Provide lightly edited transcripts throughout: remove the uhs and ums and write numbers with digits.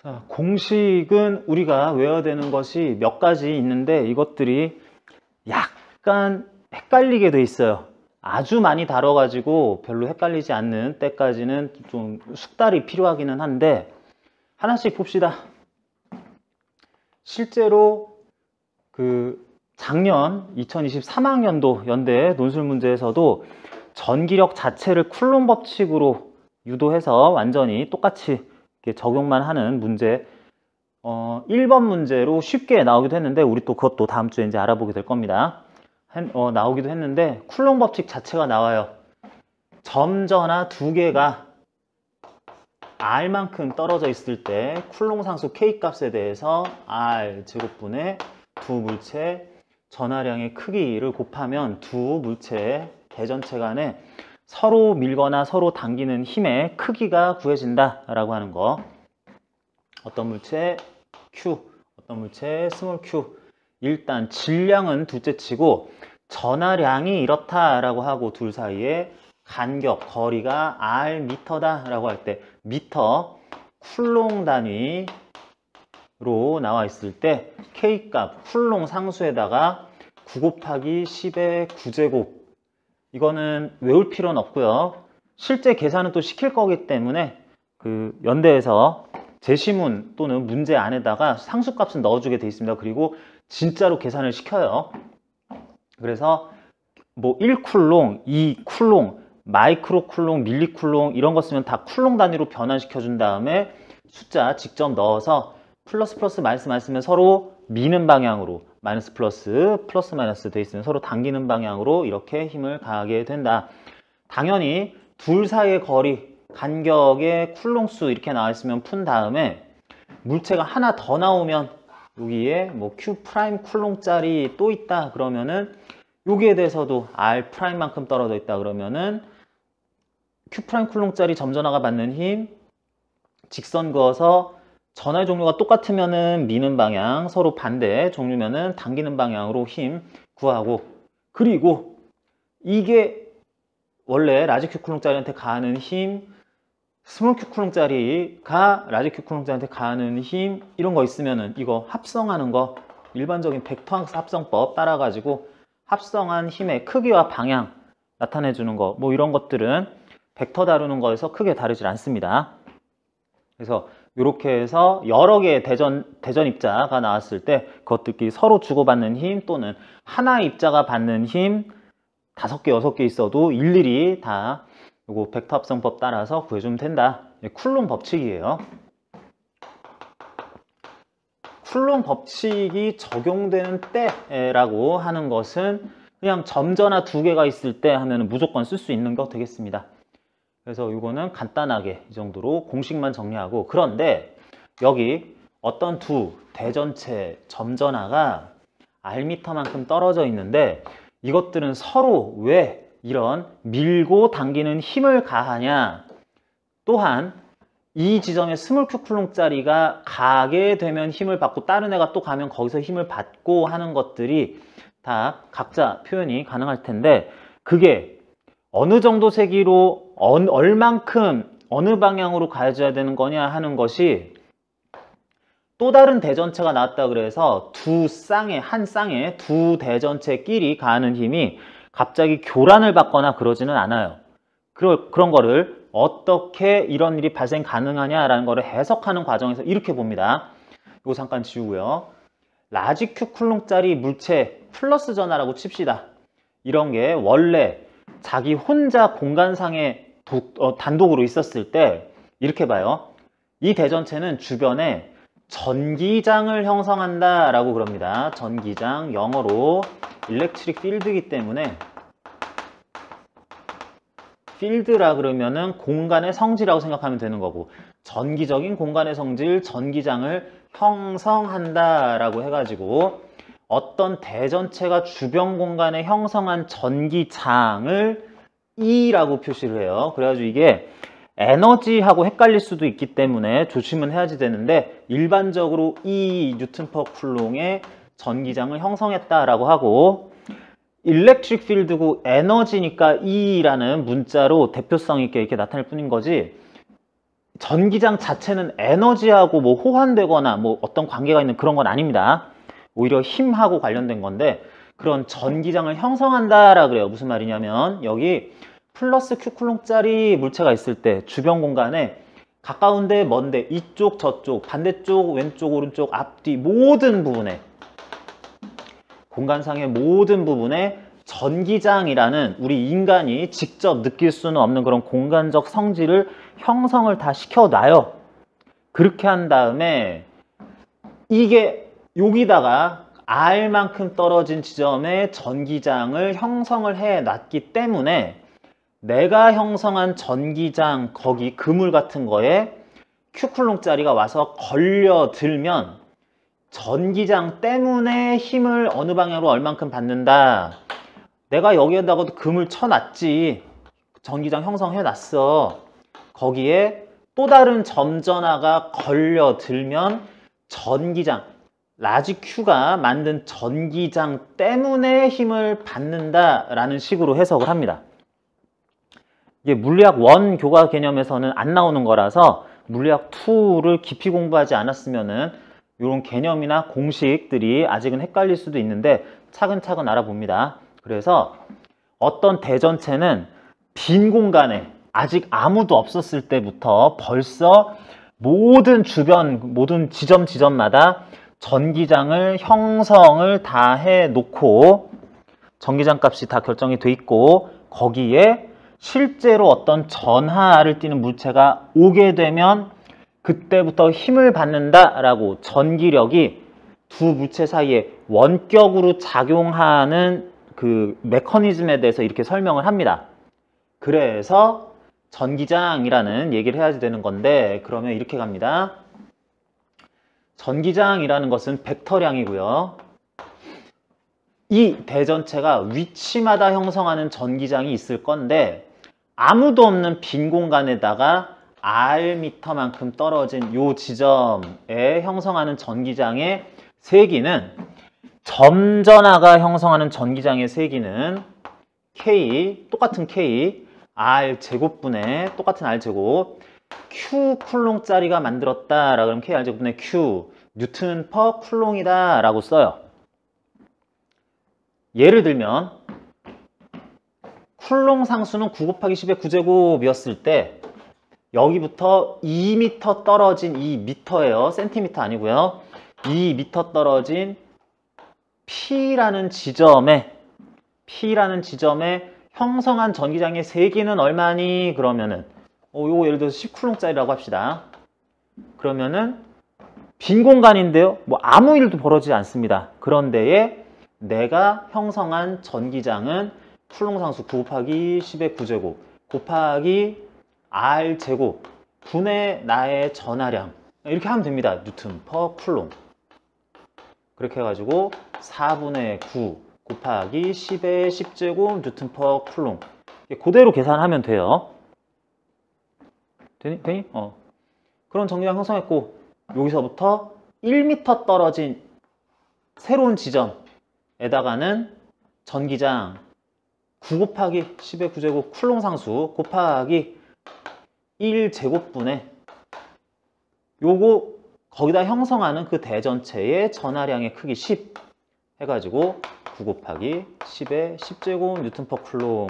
자, 공식은 우리가 외워야 되는 것이 몇 가지 있는데 이것들이 약간 헷갈리게 돼 있어요. 아주 많이 다뤄가지고 별로 헷갈리지 않는 때까지는 좀 숙달이 필요하기는 한데 하나씩 봅시다. 실제로 그 작년 2023학년도 연대 논술 문제에서도 전기력 자체를 쿨롬 법칙으로 유도해서 완전히 똑같이 이렇게 적용만 하는 문제 1번 문제로 쉽게 나오기도 했는데 우리 또 그것도 다음 주에 이제 알아보게 될 겁니다. 나오기도 했는데 쿨롬 법칙 자체가 나와요. 점전하 두 개가 R만큼 떨어져 있을 때 쿨롬 상수 K 값에 대해서 R 제곱분의 두 물체 전하량의 크기를 곱하면 두 물체의 대전체 간에 서로 밀거나 서로 당기는 힘의 크기가 구해진다 라고 하는 거. 어떤 물체 Q, 어떤 물체 스몰 q. 일단 질량은 둘째 치고 전하량이 이렇다라고 하고 둘 사이에 간격, 거리가 R 미터다 라고 할 때 미터 쿨롱 단위로 나와 있을 때 K 값 쿨롱 상수에다가 9 곱하기 10의 9제곱 이거는 외울 필요는 없고요. 실제 계산은 또 시킬 거기 때문에 그 연대에서 제시문 또는 문제 안에다가 상수값은 넣어주게 돼 있습니다. 그리고 진짜로 계산을 시켜요. 그래서 뭐 1쿨롱, 2쿨롱, 마이크로 쿨롱, 밀리 쿨롱 이런 거 쓰면 다 쿨롱 단위로 변환시켜 준 다음에 숫자 직접 넣어서 플러스 플러스 마이너스 마이너스면 서로 미는 방향으로 마이너스 플러스 플러스 마이너스 돼 있으면 서로 당기는 방향으로 이렇게 힘을 가하게 된다. 당연히 둘 사이의 거리 간격의 쿨롱수 이렇게 나와 있으면 푼 다음에 물체가 하나 더 나오면 여기에 뭐 Q 프라임 쿨롱짜리 또 있다 그러면은 여기에 대해서도 R 프라임만큼 떨어져 있다 그러면은 Q 프라임 쿨롱짜리 점전화가 받는 힘 직선 그어서 전하의 종류가 똑같으면은 미는 방향 서로 반대 종류면은 당기는 방향으로 힘 구하고 그리고 이게 원래 라지 Q 쿨롱짜리한테 가하는 힘 스몰 Q 쿨롱짜리가 라지 Q 쿨롱짜리한테 가하는 힘 이런 거 있으면은 이거 합성하는 거 일반적인 벡터 함수 합성법 따라가지고 합성한 힘의 크기와 방향 나타내 주는 거 뭐 이런 것들은 벡터 다루는 거에서 크게 다르질 않습니다. 그래서 이렇게 해서 여러 개의 대전 입자가 나왔을 때 그것들끼리 서로 주고받는 힘 또는 하나의 입자가 받는 힘 5개, 6개 있어도 일일이 다 요거 벡터 합성법 따라서 구해주면 된다. 쿨롬 법칙이에요. 쿨롬 법칙이 적용되는 때라고 하는 것은 그냥 점전화 두 개가 있을 때 하면 무조건 쓸 수 있는 거 되겠습니다. 그래서 이거는 간단하게 이 정도로 공식만 정리하고 그런데 여기 어떤 두 대전체 점전화가 R미터만큼 떨어져 있는데 이것들은 서로 왜 이런 밀고 당기는 힘을 가하냐 또한 이 지점에 스몰 Q 쿨롱짜리가 가게 되면 힘을 받고 다른 애가 또 가면 거기서 힘을 받고 하는 것들이 다 각자 표현이 가능할 텐데 그게 어느 정도 세기로 얼만큼 어느 방향으로 가져야 되는 거냐 하는 것이 또 다른 대전체가 나왔다 그래서 한 쌍에 두 대전체끼리 가하는 힘이 갑자기 교란을 받거나 그러지는 않아요. 그런 거를 어떻게 이런 일이 발생 가능하냐라는 거를 해석하는 과정에서 이렇게 봅니다. 이거 잠깐 지우고요. 라지 Q 쿨롱짜리 물체 플러스 전하라고 칩시다. 이런 게 원래 자기 혼자 공간상에 단독으로 있었을 때 이렇게 봐요. 이 대전체는 주변에 전기장을 형성한다 라고 그럽니다. 전기장, 영어로 일렉트릭 필드이기 때문에 필드라 그러면은 공간의 성질이라고 생각하면 되는 거고 전기적인 공간의 성질, 전기장을 형성한다 라고 해가지고 어떤 대전체가 주변 공간에 형성한 전기장을 E라고 표시를 해요. 그래가지고 이게 에너지하고 헷갈릴 수도 있기 때문에 조심은 해야지 되는데 일반적으로 E 뉴턴 퍼 쿨롱의 전기장을 형성했다라고 하고 일렉트릭 필드고 에너지니까 E라는 문자로 대표성 있게 이렇게 나타낼 뿐인 거지 전기장 자체는 에너지하고 뭐 호환되거나 뭐 어떤 관계가 있는 그런 건 아닙니다. 오히려 힘하고 관련된 건데 그런 전기장을 형성한다라 그래요. 무슨 말이냐면 여기 플러스 Q쿨롱짜리 물체가 있을 때 주변 공간에 가까운데 먼데 이쪽 저쪽 반대쪽 왼쪽 오른쪽 앞뒤 모든 부분에 공간상의 모든 부분에 전기장이라는 우리 인간이 직접 느낄 수는 없는 그런 공간적 성질을 형성을 다 시켜놔요. 그렇게 한 다음에 이게 여기다가 R만큼 떨어진 지점에 전기장을 형성을 해놨기 때문에 내가 형성한 전기장 거기 그물 같은 거에 Q쿨롱짜리가 와서 걸려들면 전기장 때문에 힘을 어느 방향으로 얼만큼 받는다. 내가 여기에다가도 금을 쳐놨지. 전기장 형성해놨어. 거기에 또 다른 점전화가 걸려들면 전기장, 라지 Q가 만든 전기장 때문에 힘을 받는다라는 식으로 해석을 합니다. 이게 물리학 1 교과 개념에서는 안 나오는 거라서 물리학 2를 깊이 공부하지 않았으면은 이런 개념이나 공식들이 아직은 헷갈릴 수도 있는데 차근차근 알아봅니다. 그래서 어떤 대전체는 빈 공간에 아직 아무도 없었을 때부터 벌써 모든 주변, 모든 지점마다 전기장을 형성을 다 해놓고 전기장 값이 다 결정이 돼 있고 거기에 실제로 어떤 전하를 띠는 물체가 오게 되면 그때부터 힘을 받는다라고 전기력이 두 물체 사이에 원격으로 작용하는 그 메커니즘에 대해서 이렇게 설명을 합니다. 그래서 전기장이라는 얘기를 해야 되는 건데 그러면 이렇게 갑니다. 전기장이라는 것은 벡터량이고요. 이 대전체가 위치마다 형성하는 전기장이 있을 건데 아무도 없는 빈 공간에다가 R미터만큼 떨어진 이 지점에 형성하는 전기장의 세기는 점전하가 형성하는 전기장의 세기는 K, 똑같은 K, R제곱분의 똑같은 R제곱 Q쿨롱짜리가 만들었다라 그러면 K R제곱분의 Q 뉴튼 퍼 쿨롱이다 라고 써요. 예를 들면 쿨롱 상수는 9 곱하기 10의 9제곱이었을 때 여기부터 2m 떨어진 이 미터예요. 센티미터 아니고요. 2m 떨어진 P라는 지점에 형성한 전기장의 세기는 얼마니? 그러면은 요거 예를 들어서 10쿨롱짜리라고 합시다. 그러면은 빈 공간인데요. 뭐 아무 일도 벌어지지 않습니다. 그런데에 내가 형성한 전기장은 쿨롱상수 9 곱하기 10의 9제곱 곱하기 R제곱 분의 나의 전하량 이렇게 하면 됩니다. 뉴튼 퍼 쿨롱 그렇게 해가지고 4분의 9 곱하기 10의 10제곱 뉴튼 퍼 쿨롱 그대로 계산하면 돼요. 되니? 그런 전기장 형성했고 여기서부터 1m 떨어진 새로운 지점에다가는 전기장 9 곱하기 10의 9제곱 쿨롱 상수 곱하기 1제곱분의 요거 거기다 형성하는 그 대전체의 전하량의 크기 10 해가지고 9 곱하기 10의 10제곱 뉴튼 퍼 쿨롱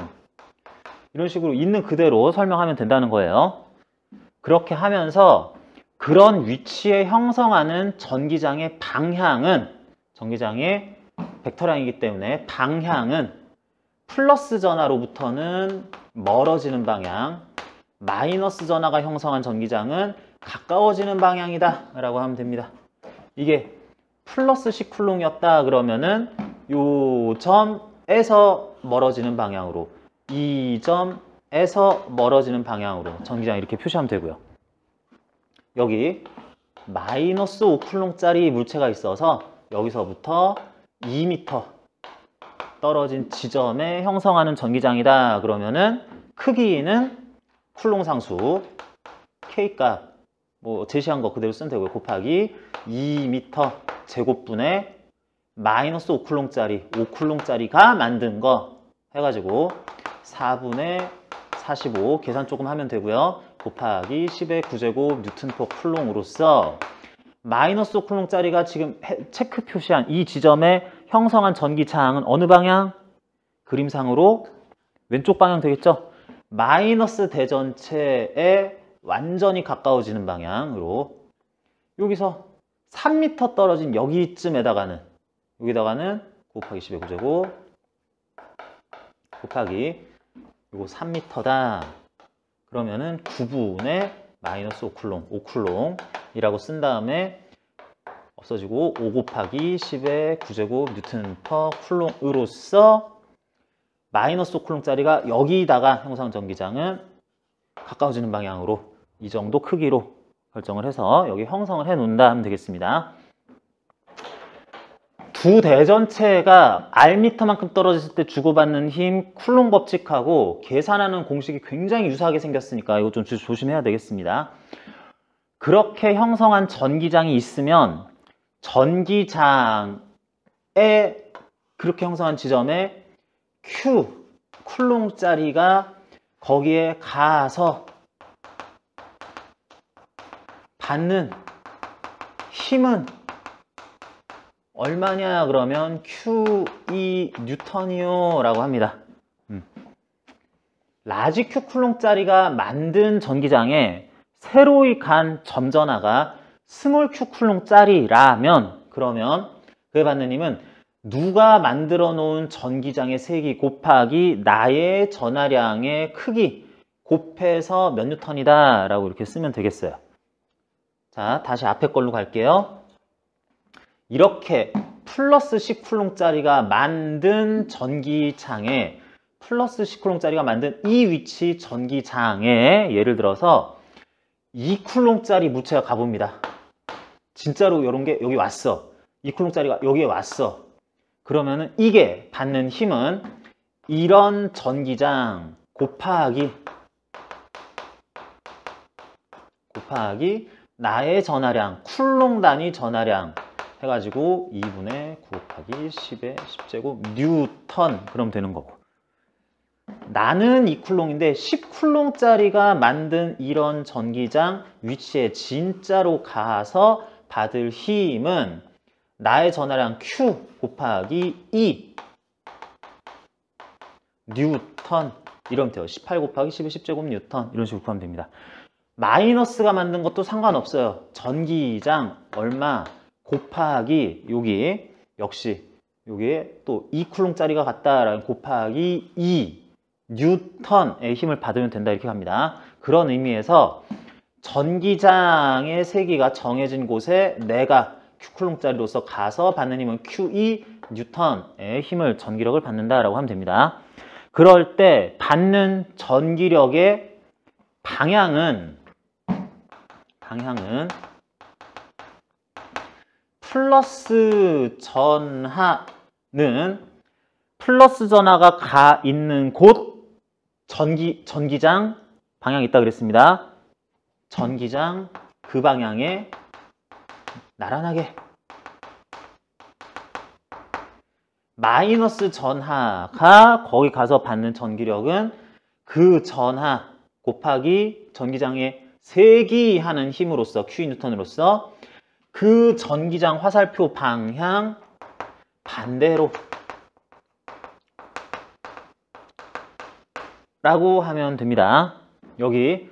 이런 식으로 있는 그대로 설명하면 된다는 거예요. 그렇게 하면서 그런 위치에 형성하는 전기장의 방향은 전기장의 벡터량이기 때문에 방향은 플러스 전하로부터는 멀어지는 방향 마이너스 전하가 형성한 전기장은 가까워지는 방향이다 라고 하면 됩니다. 이게 플러스 10쿨롱이었다 그러면은 요 점에서 멀어지는 방향으로 이 점에서 멀어지는 방향으로 전기장 이렇게 표시하면 되고요. 여기 마이너스 5쿨롱짜리 물체가 있어서 여기서부터 2m 떨어진 지점에 형성하는 전기장이다 그러면은 크기는 쿨롱 상수 K값 뭐 제시한 거 그대로 쓰면 되고요. 곱하기 2m 제곱분의 마이너스 5쿨롱짜리가 만든 거 해가지고 4분의 45 계산 조금 하면 되고요. 곱하기 10의 9제곱 뉴턴/퍼 쿨롱으로서 마이너스 5쿨롱짜리가 지금 체크 표시한 이 지점에 형성한 전기장은 어느 방향? 그림상으로 왼쪽 방향 되겠죠? 마이너스 대전체에 완전히 가까워지는 방향으로 여기서 3m 떨어진 여기쯤에다가는 여기다가는 곱하기 10의 9제곱 곱하기 요거 3m다. 그러면은 9분의 마이너스 5쿨롱이라고 쓴 다음에 없어지고 5 곱하기 10의 9제곱 뉴턴/퍼 쿨롱으로서 마이너스 5쿨롱짜리가 여기다가 형성 전기장은 가까워지는 방향으로 이 정도 크기로 결정을 해서 여기 형성을 해 놓는다 하면 되겠습니다. 두 대전체가 R미터만큼 떨어졌을 때 주고받는 힘 쿨롱 법칙하고 계산하는 공식이 굉장히 유사하게 생겼으니까 이거 좀 조심해야 되겠습니다. 그렇게 형성한 전기장이 있으면 전기장에 그렇게 형성한 지점에 Q 쿨롱짜리가 거기에 가서 받는 힘은 얼마냐 그러면 Q2 뉴턴이요 라고 합니다. 라지 Q 쿨롱짜리가 만든 전기장에 새로이 간 점전하가 스몰 Q 쿨롱짜리라면 그러면 그에 받는 힘은 누가 만들어 놓은 전기장의 세기 곱하기 나의 전하량의 크기 곱해서 몇 뉴턴이다 라고 이렇게 쓰면 되겠어요. 자, 다시 앞에 걸로 갈게요. 이렇게 플러스 10쿨롱짜리가 만든 전기장에 플러스 10쿨롱짜리가 만든 이 위치 전기장에 예를 들어서 2쿨롱짜리 물체가 가봅니다. 진짜로 이런 게 여기 왔어. 2쿨롱짜리가 여기에 왔어. 그러면은 이게 받는 힘은 이런 전기장 곱하기 나의 전하량 쿨롱 단위 전하량 해가지고 2분의 9 곱하기 10의 10제곱 뉴턴 그럼 되는 거고 나는 2쿨롱인데 10쿨롱짜리가 만든 이런 전기장 위치에 진짜로 가서 받을 힘은 나의 전하량 Q 곱하기 2 뉴턴 이러면 돼요. 18 곱하기 10의 10제곱 뉴턴 이런 식으로 구하면 됩니다. 마이너스가 만든 것도 상관없어요. 전기장 얼마 곱하기 여기 역시 여기에 또 2쿨롱짜리가 같다라는 곱하기 2 뉴턴의 힘을 받으면 된다 이렇게 갑니다. 그런 의미에서 전기장의 세기가 정해진 곳에 내가 Q쿨롱짜리로서 가서 받는 힘은 Q2 뉴턴의 힘을 전기력을 받는다라고 하면 됩니다. 그럴 때 받는 전기력의 방향은 플러스 전하는 플러스 전하가 가 있는 곳 전기장 방향이 있다 그랬습니다. 전기장 그 방향에 나란하게 마이너스 전하가 거기 가서 받는 전기력은 그 전하 곱하기 전기장의 세기하는 힘으로써 Q 뉴턴으로서 그 전기장 화살표 방향 반대로 라고 하면 됩니다. 여기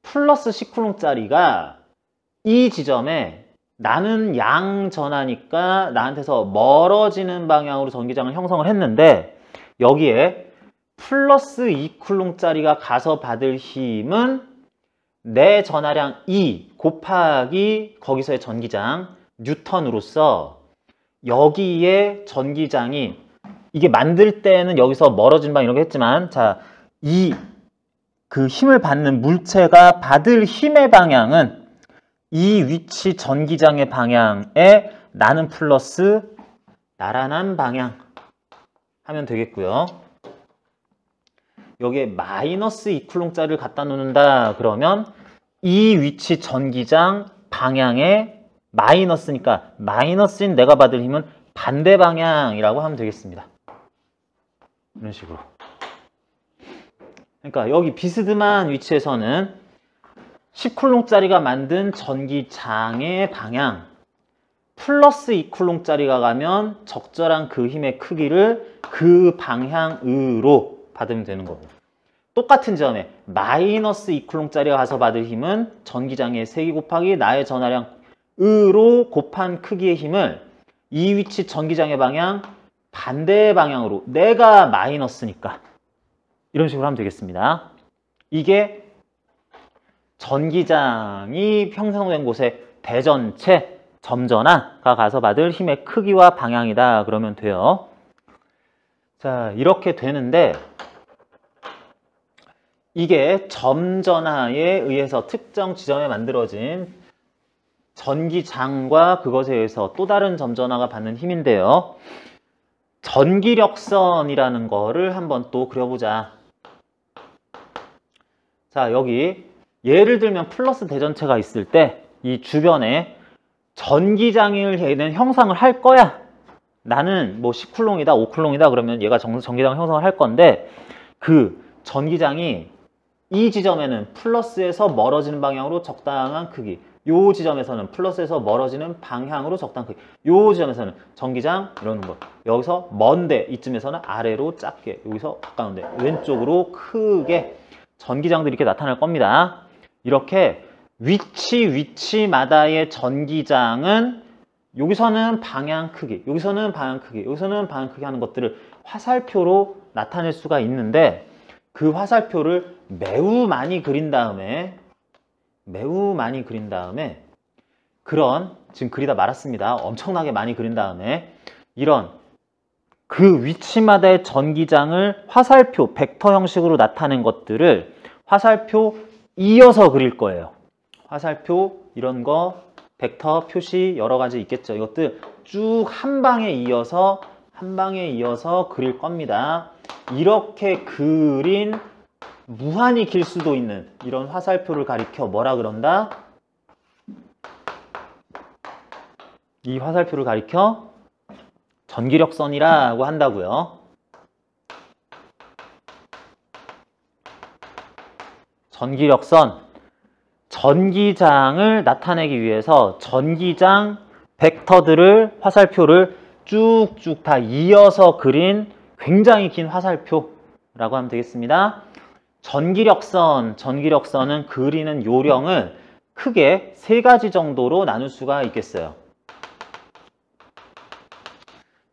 플러스 10쿨롱짜리가 이 지점에 나는 양전하니까 나한테서 멀어지는 방향으로 전기장을 형성을 했는데 여기에 플러스 2쿨롱짜리가 가서 받을 힘은 내 전하량 2 곱하기 거기서의 전기장 뉴턴으로서 여기에 전기장이 이게 만들 때는 여기서 멀어진 방향 이렇게 했지만 자, 그 힘을 받는 물체가 받을 힘의 방향은 이 위치 전기장의 방향에 나는 플러스 나란한 방향 하면 되겠고요. 여기에 마이너스 2쿨롱짜리를 갖다 놓는다 그러면 이 위치 전기장 방향에 마이너스니까 마이너스인 내가 받을 힘은 반대 방향이라고 하면 되겠습니다. 이런 식으로. 그러니까 여기 비스듬한 위치에서는 10쿨롱짜리가 만든 전기장의 방향 플러스 2쿨롱짜리가 가면 적절한 그 힘의 크기를 그 방향으로 받으면 되는 거고, 똑같은 점에 마이너스 2쿨롱짜리가 가서 받을 힘은 전기장의 세기 곱하기 나의 전하량으로 곱한 크기의 힘을 이 위치 전기장의 방향 반대 방향으로, 내가 마이너스니까 이런 식으로 하면 되겠습니다. 이게 전기장이 형성된 곳에 대전체 점전화가 가서 받을 힘의 크기와 방향이다 그러면 돼요. 자, 이렇게 되는데 이게 점전화에 의해서 특정 지점에 만들어진 전기장과 그것에 의해서 또 다른 점전화가 받는 힘인데요. 전기력선이라는 거를 한번 또 그려보자. 자, 여기 예를 들면 플러스 대전체가 있을 때 이 주변에 전기장을 얘는 형성을 할 거야. 나는 뭐 10쿨롱이다, 5쿨롱이다 그러면 얘가 전기장을 형성을 할 건데, 그 전기장이 이 지점에는 플러스에서 멀어지는 방향으로 적당한 크기, 요 지점에서는 플러스에서 멀어지는 방향으로 적당한 크기, 요 지점에서는 전기장 이러는 거, 여기서 먼데 이쯤에서는 아래로 작게, 여기서 가까운데 왼쪽으로 크게 전기장들이 이렇게 나타날 겁니다. 이렇게 위치마다의 전기장은 여기서는 방향 크기, 여기서는 방향 크기, 여기서는 방향 크기 하는 것들을 화살표로 나타낼 수가 있는데, 그 화살표를 매우 많이 그린 다음에 그런, 지금 그리다 말았습니다. 엄청나게 많이 그린 다음에 이런 그 위치마다의 전기장을 화살표, 벡터 형식으로 나타낸 것들을 화살표 이어서 그릴 거예요. 화살표 이런 거 벡터 표시 여러 가지 있겠죠. 이것들 쭉 한 방에 이어서 그릴 겁니다. 이렇게 그린 무한히 길 수도 있는 이런 화살표를 가리켜 뭐라 그런다? 이 화살표를 가리켜 전기력선이라고 한다고요. 전기력선, 전기장을 나타내기 위해서 전기장 벡터들을, 화살표를 쭉쭉 다 이어서 그린 굉장히 긴 화살표라고 하면 되겠습니다. 전기력선은 그리는 요령을 크게 세 가지 정도로 나눌 수가 있겠어요.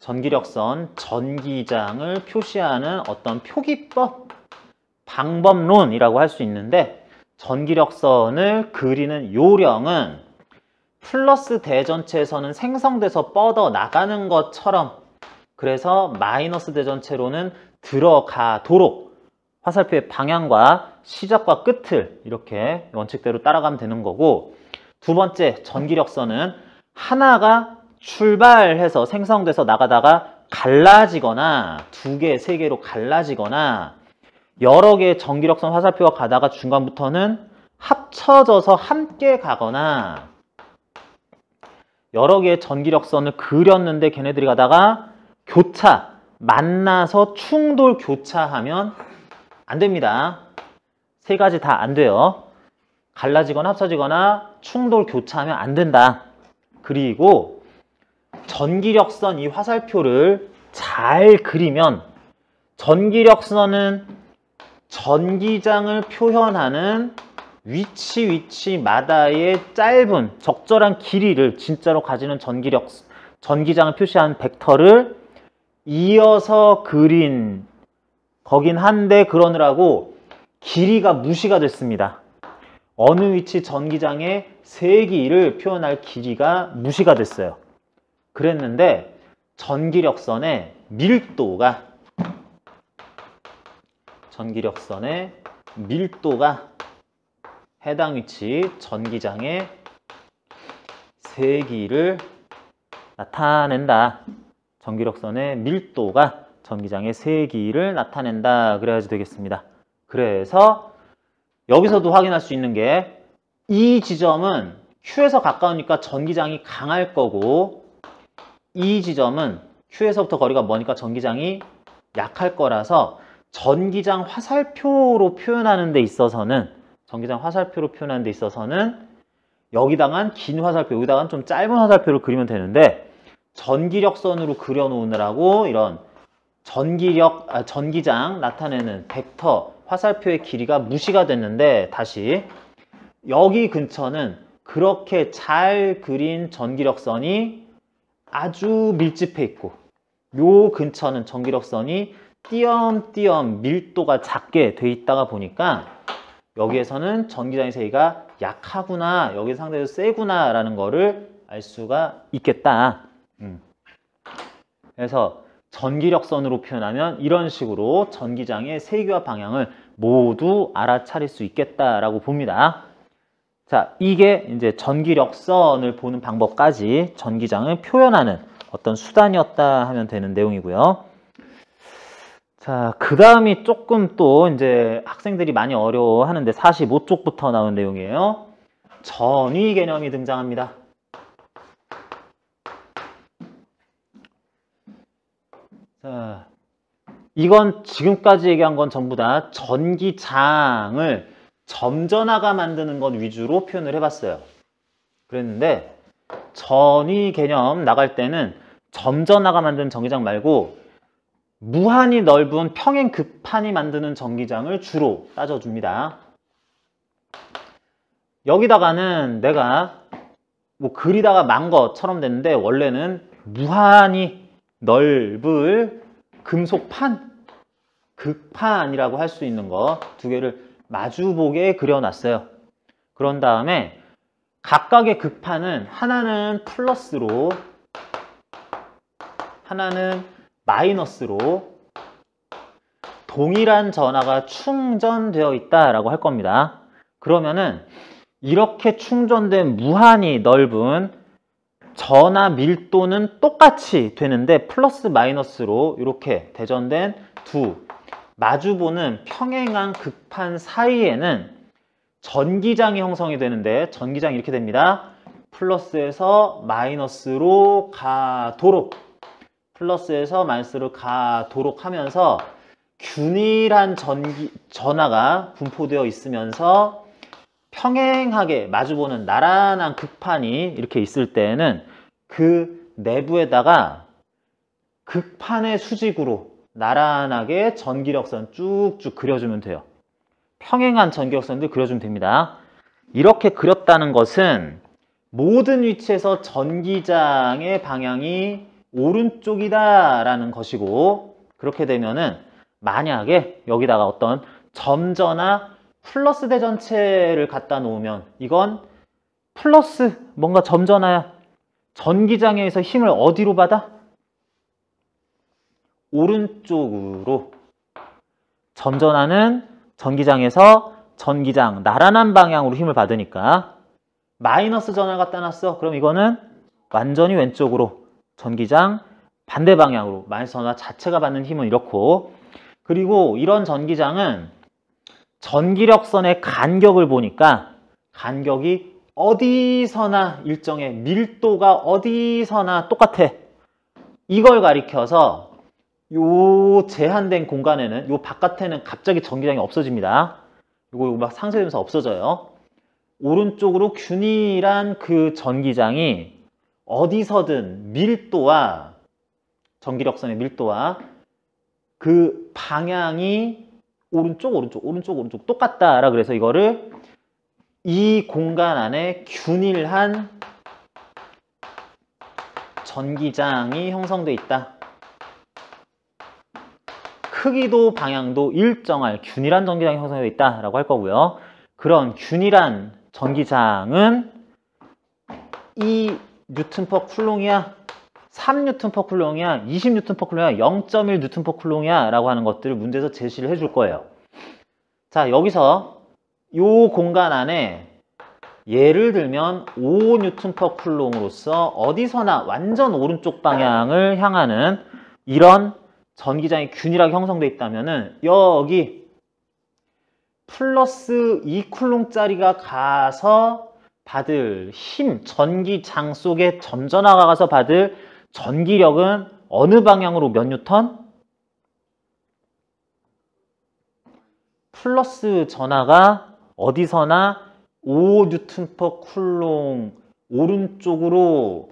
전기력선, 전기장을 표시하는 어떤 표기법, 방법론이라고 할 수 있는데, 전기력선을 그리는 요령은 플러스 대전체에서는 생성돼서 뻗어 나가는 것처럼, 그래서 마이너스 대전체로는 들어가도록 화살표의 방향과 시작과 끝을 이렇게 원칙대로 따라가면 되는 거고, 두 번째, 전기력선은 하나가 출발해서 생성돼서 나가다가 갈라지거나 두 개, 세 개로 갈라지거나 여러 개의 전기력선 화살표가 가다가 중간부터는 합쳐져서 함께 가거나, 여러 개의 전기력선을 그렸는데 걔네들이 가다가 만나서 충돌 교차하면 안 됩니다. 세 가지 다 안 돼요. 갈라지거나 합쳐지거나 충돌 교차하면 안 된다. 그리고 전기력선 이 화살표를 잘 그리면, 전기력선은 전기장을 표현하는 위치마다의 짧은 적절한 길이를 진짜로 가지는 전기장을 표시하는 벡터를 이어서 그린 거긴 한데, 그러느라고 길이가 무시가 됐습니다. 어느 위치 전기장의 세기를 표현할 길이가 무시가 됐어요. 그랬는데 전기력선의 밀도가 해당 위치 전기장의 세기를 나타낸다. 전기력선의 밀도가 전기장의 세기를 나타낸다. 그래야지 되겠습니다. 그래서 여기서도 확인할 수 있는 게, 이 지점은 Q에서 가까우니까 전기장이 강할 거고, 이 지점은 Q에서부터 거리가 머니까 전기장이 약할 거라서 전기장 화살표로 표현하는 데 있어서는 전기장 화살표로 표현하는 데 있어서는 여기다간 긴 화살표, 여기다간 좀 짧은 화살표를 그리면 되는데 전기력선으로 그려놓으느라고 이런 전기장 나타내는 벡터 화살표의 길이가 무시가 됐는데 다시 여기 근처는 그렇게 잘 그린 전기력선이 아주 밀집해 있고 요 근처는 전기력선이 띄엄띄엄 밀도가 작게 돼 있다가 보니까 여기에서는 전기장의 세기가 약하구나, 여기 상대적으로 세구나 라는 거를 알 수가 있겠다. 그래서 전기력선으로 표현하면 이런 식으로 전기장의 세기와 방향을 모두 알아차릴 수 있겠다라고 봅니다. 자, 이게 이제 전기력선을 보는 방법까지 전기장을 표현하는 어떤 수단이었다 하면 되는 내용이고요. 자, 그 다음이 조금 또 이제 학생들이 많이 어려워하는데 45쪽부터 나온 내용이에요. 전위 개념이 등장합니다. 자, 이건 지금까지 얘기한 건 전부 다 전기장을 점전화가 만드는 것 위주로 표현을 해봤어요. 그랬는데 전위 개념 나갈 때는 점전화가 만드는 전기장 말고 무한히 넓은 평행 극판이 만드는 전기장을 주로 따져줍니다. 여기다가는 내가 뭐 그리다가 만 것처럼 됐는데 원래는 무한히 넓을 금속판, 극판이라고 할 수 있는 거 두 개를 마주보게 그려놨어요. 그런 다음에 각각의 극판은 하나는 플러스로 하나는 마이너스로 동일한 전하가 충전되어 있다라고 할 겁니다. 그러면은 이렇게 충전된 무한히 넓은 전하 밀도는 똑같이 되는데 플러스 마이너스로 이렇게 대전된 두 마주보는 평행한 극판 사이에는 전기장이 형성이 되는데 전기장이 이렇게 됩니다. 플러스에서 마이너스로 가도록 플러스에서 마이너스로 가도록 하면서 균일한 전하가 분포되어 있으면서 평행하게 마주보는 나란한 극판이 이렇게 있을 때에는 그 내부에다가 극판의 수직으로 나란하게 전기력선 쭉쭉 그려주면 돼요. 평행한 전기력선들 그려주면 됩니다. 이렇게 그렸다는 것은 모든 위치에서 전기장의 방향이 오른쪽이다 라는 것이고, 그렇게 되면은 만약에 여기다가 어떤 점전화 플러스 대전체를 갖다 놓으면 이건 플러스 뭔가 점전화야. 전기장에 의해서 힘을 어디로 받아? 오른쪽으로. 점전화는 전기장에서 전기장 나란한 방향으로 힘을 받으니까 마이너스 전화 갖다 놨어. 그럼 이거는 완전히 왼쪽으로 전기장 반대 방향으로 마이너스 전화 자체가 받는 힘은 이렇고, 그리고 이런 전기장은 전기력선의 간격을 보니까 간격이 어디서나 일정해, 밀도가 어디서나 똑같아. 이걸 가리켜서 요 제한된 공간에는, 요 바깥에는 갑자기 전기장이 없어집니다. 요거 막 상쇄되면서 없어져요. 오른쪽으로 균일한 그 전기장이 어디서든 밀도와 전기력선의 밀도와 그 방향이 오른쪽 똑같다라 그래서 이거를 이 공간 안에 균일한 전기장이 형성돼 있다. 크기도 방향도 일정할 균일한 전기장이 형성되어 있다라고 할 거고요. 그런 균일한 전기장은 2N/쿨롱이야, 3N/쿨롱이야, 20N/쿨롱이야, 0.1N/쿨롱이야 라고 하는 것들을 문제에서 제시를 해줄 거예요. 자, 여기서 이 공간 안에 예를 들면 5N/쿨롱으로서 어디서나 완전 오른쪽 방향을 향하는 이런 전기장이 균일하게 형성되어 있다면은 여기 플러스 2쿨롱짜리가 가서 받을 힘, 전기장 속에 점전화가 가서 받을 전기력은 어느 방향으로 몇 뉴턴? 플러스 전하가 어디서나 5N/쿨롱 오른쪽으로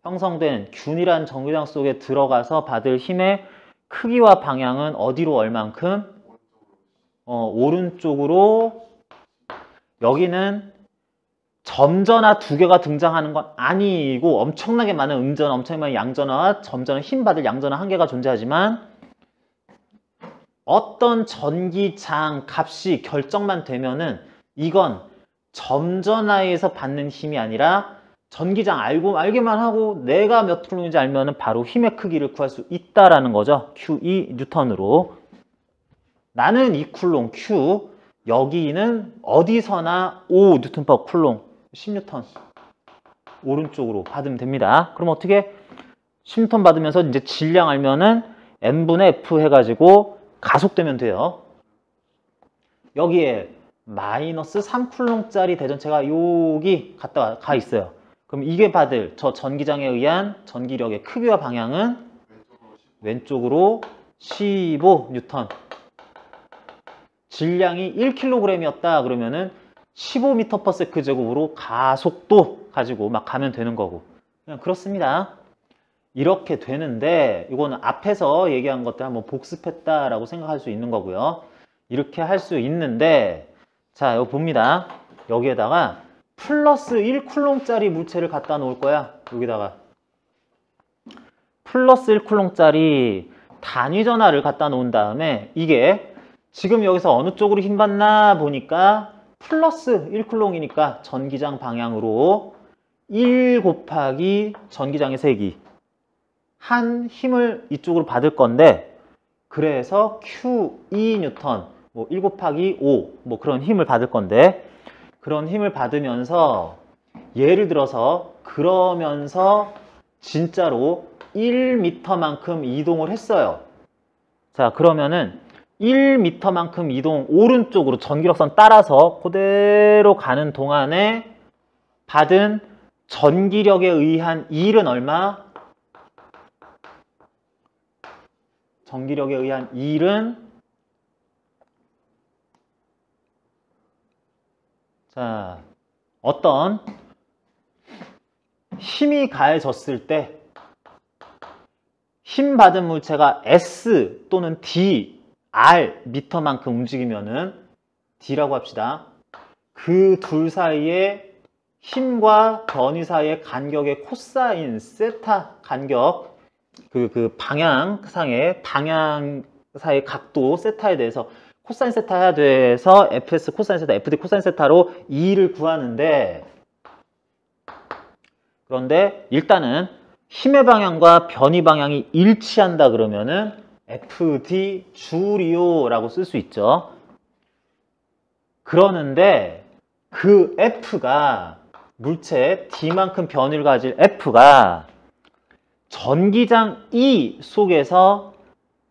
형성된 균일한 전기장 속에 들어가서 받을 힘의 크기와 방향은 어디로 얼만큼? 오른쪽으로. 여기는 점전화 두 개가 등장하는 건 아니고 엄청나게 많은 음전화, 엄청나게 많은 양전화와 점전화, 힘 받을 양전화 한 개가 존재하지만 어떤 전기장 값이 결정만 되면은 이건 점전화에서 받는 힘이 아니라 전기장 알기만 하고 내가 몇 쿨롱인지 알면은 바로 힘의 크기를 구할 수 있다라는 거죠. Q2 뉴턴으로. 나는 2쿨롱 Q, 여기는 어디서나 5 뉴턴 퍼 쿨롱 10뉴턴 오른쪽으로 받으면 됩니다. 그럼 어떻게 10뉴턴 받으면서 이제 질량 알면은 N분의 F 해가지고 가속되면 돼요. 여기에 마이너스 3쿨롱짜리 대전체가 여기 가 있어요. 그럼 이게 받을 저 전기장에 의한 전기력의 크기와 방향은 왼쪽으로 15뉴턴. 질량이 1kg이었다 그러면은 15m/s 제곱으로 가속도 가지고 막 가면 되는 거고. 그냥 그렇습니다. 이렇게 되는데 이거는 앞에서 얘기한 것들 한번 복습했다라고 생각할 수 있는 거고요. 이렇게 할 수 있는데 자, 여기 봅니다. 여기에다가 플러스 1쿨롱짜리 물체를 갖다 놓을 거야. 여기다가 플러스 1쿨롱짜리 단위 전하를 갖다 놓은 다음에 이게 지금 여기서 어느 쪽으로 힘 받나 보니까 플러스 1쿨롱이니까 전기장 방향으로 1 곱하기 전기장의 세기 한 힘을 이쪽으로 받을 건데 그래서 Q2 뉴턴 뭐 1 곱하기 5 뭐 그런 힘을 받을 건데 그런 힘을 받으면서 예를 들어서 그러면서 진짜로 1m만큼 이동을 했어요. 자, 그러면은 1m만큼 이동 오른쪽으로 전기력선 따라서 그대로 가는 동안에 받은 전기력에 의한 일은 얼마? 전기력에 의한 일은 자, 어떤 힘이 가해졌을 때 힘 받은 물체가 S 또는 D, R 미터만큼 움직이면은 D라고 합시다. 그 둘 사이에 힘과 변위 사이의 간격의 코사인 세타 간격 그 방향 사이의 각도 세타에 대해서 코사인 세타 해야 돼서 fs 코사인 세타, fd 코사인 세타로 2를 구하는데 그런데 일단은 힘의 방향과 변위 방향이 일치한다 그러면은 fd 줄이요라고 쓸 수 있죠. 그러는데 그 f가 물체 d만큼 변위를 가질 f가 전기장 E 속에서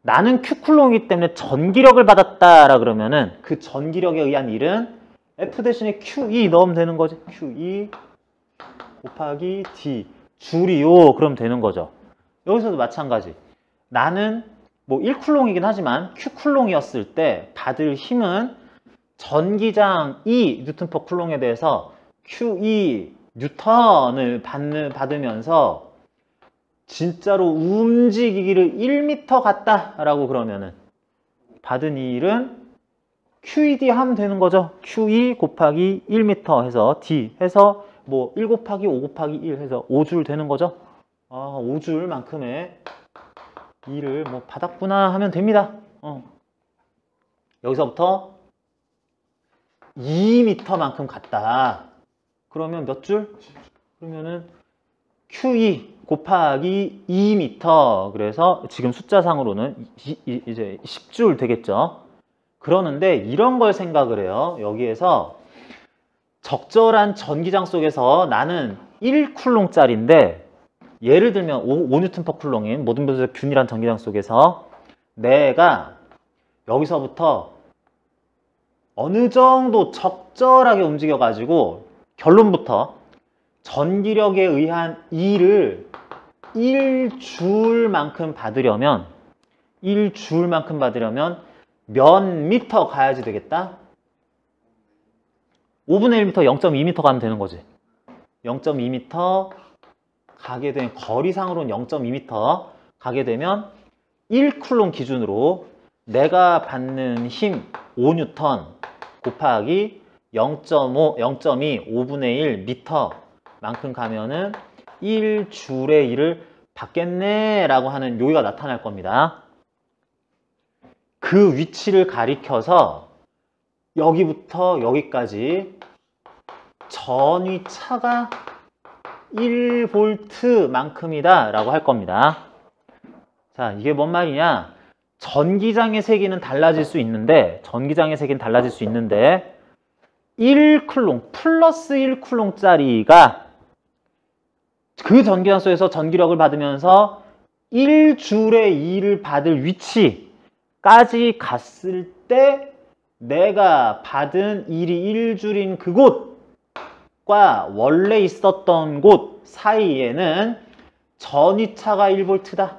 나는 Q쿨롱이기 때문에 전기력을 받았다라 그러면은 그 전기력에 의한 일은 F 대신에 QE 넣으면 되는 거지. QE 곱하기 D 줄이요. 그러면 되는 거죠. 여기서도 마찬가지. 나는 뭐 1쿨롱이긴 하지만 Q쿨롱이었을 때 받을 힘은 전기장 E 뉴턴 퍼 쿨롱에 대해서 QE 뉴턴을 받으면서 진짜로 움직이기를 1m 갔다라고 그러면은 받은 이 일은 QED 하면 되는 거죠. QE 곱하기 1m 해서 D 해서 뭐 1 곱하기 5 곱하기 1 해서 5줄 되는 거죠. 5줄만큼의 일을 뭐 받았구나 하면 됩니다. 여기서부터 2m만큼 갔다. 그러면 몇 줄? 그러면은 QE 곱하기 2m. 그래서 지금 숫자상으로는 이제 10줄 되겠죠. 그러는데 이런 걸 생각을 해요. 여기에서 적절한 전기장 속에서 나는 1쿨롱짜리인데 예를 들면 5뉴턴 퍼 쿨롱인 모든 변수의 균일한 전기장 속에서 내가 여기서부터 어느 정도 적절하게 움직여 가지고 결론부터 전기력에 의한 E를 1줄만큼 받으려면 몇 미터 가야지 되겠다? 5분의 1m 0.2m 가면 되는 거지. 0.2m 가게 된 거리상으로는 0.2m 가게 되면 1쿨롱 기준으로 내가 받는 힘 5N 곱하기 0.5, 0.2, 5분의 1 미터만큼 가면은 1줄의 1을 받겠네 라고 하는 요기가 나타날 겁니다. 그 위치를 가리켜서 여기부터 여기까지 전위차가 1V만큼이다 라고 할 겁니다. 자, 이게 뭔 말이냐? 전기장의 세기는 달라질 수 있는데 1쿨롱 플러스 1쿨롱짜리가 그 전기장 속에서 전기력을 받으면서 1줄의 2를 받을 위치까지 갔을 때 내가 받은 1이 1줄인 그곳과 원래 있었던 곳 사이에는 전위차가 1V다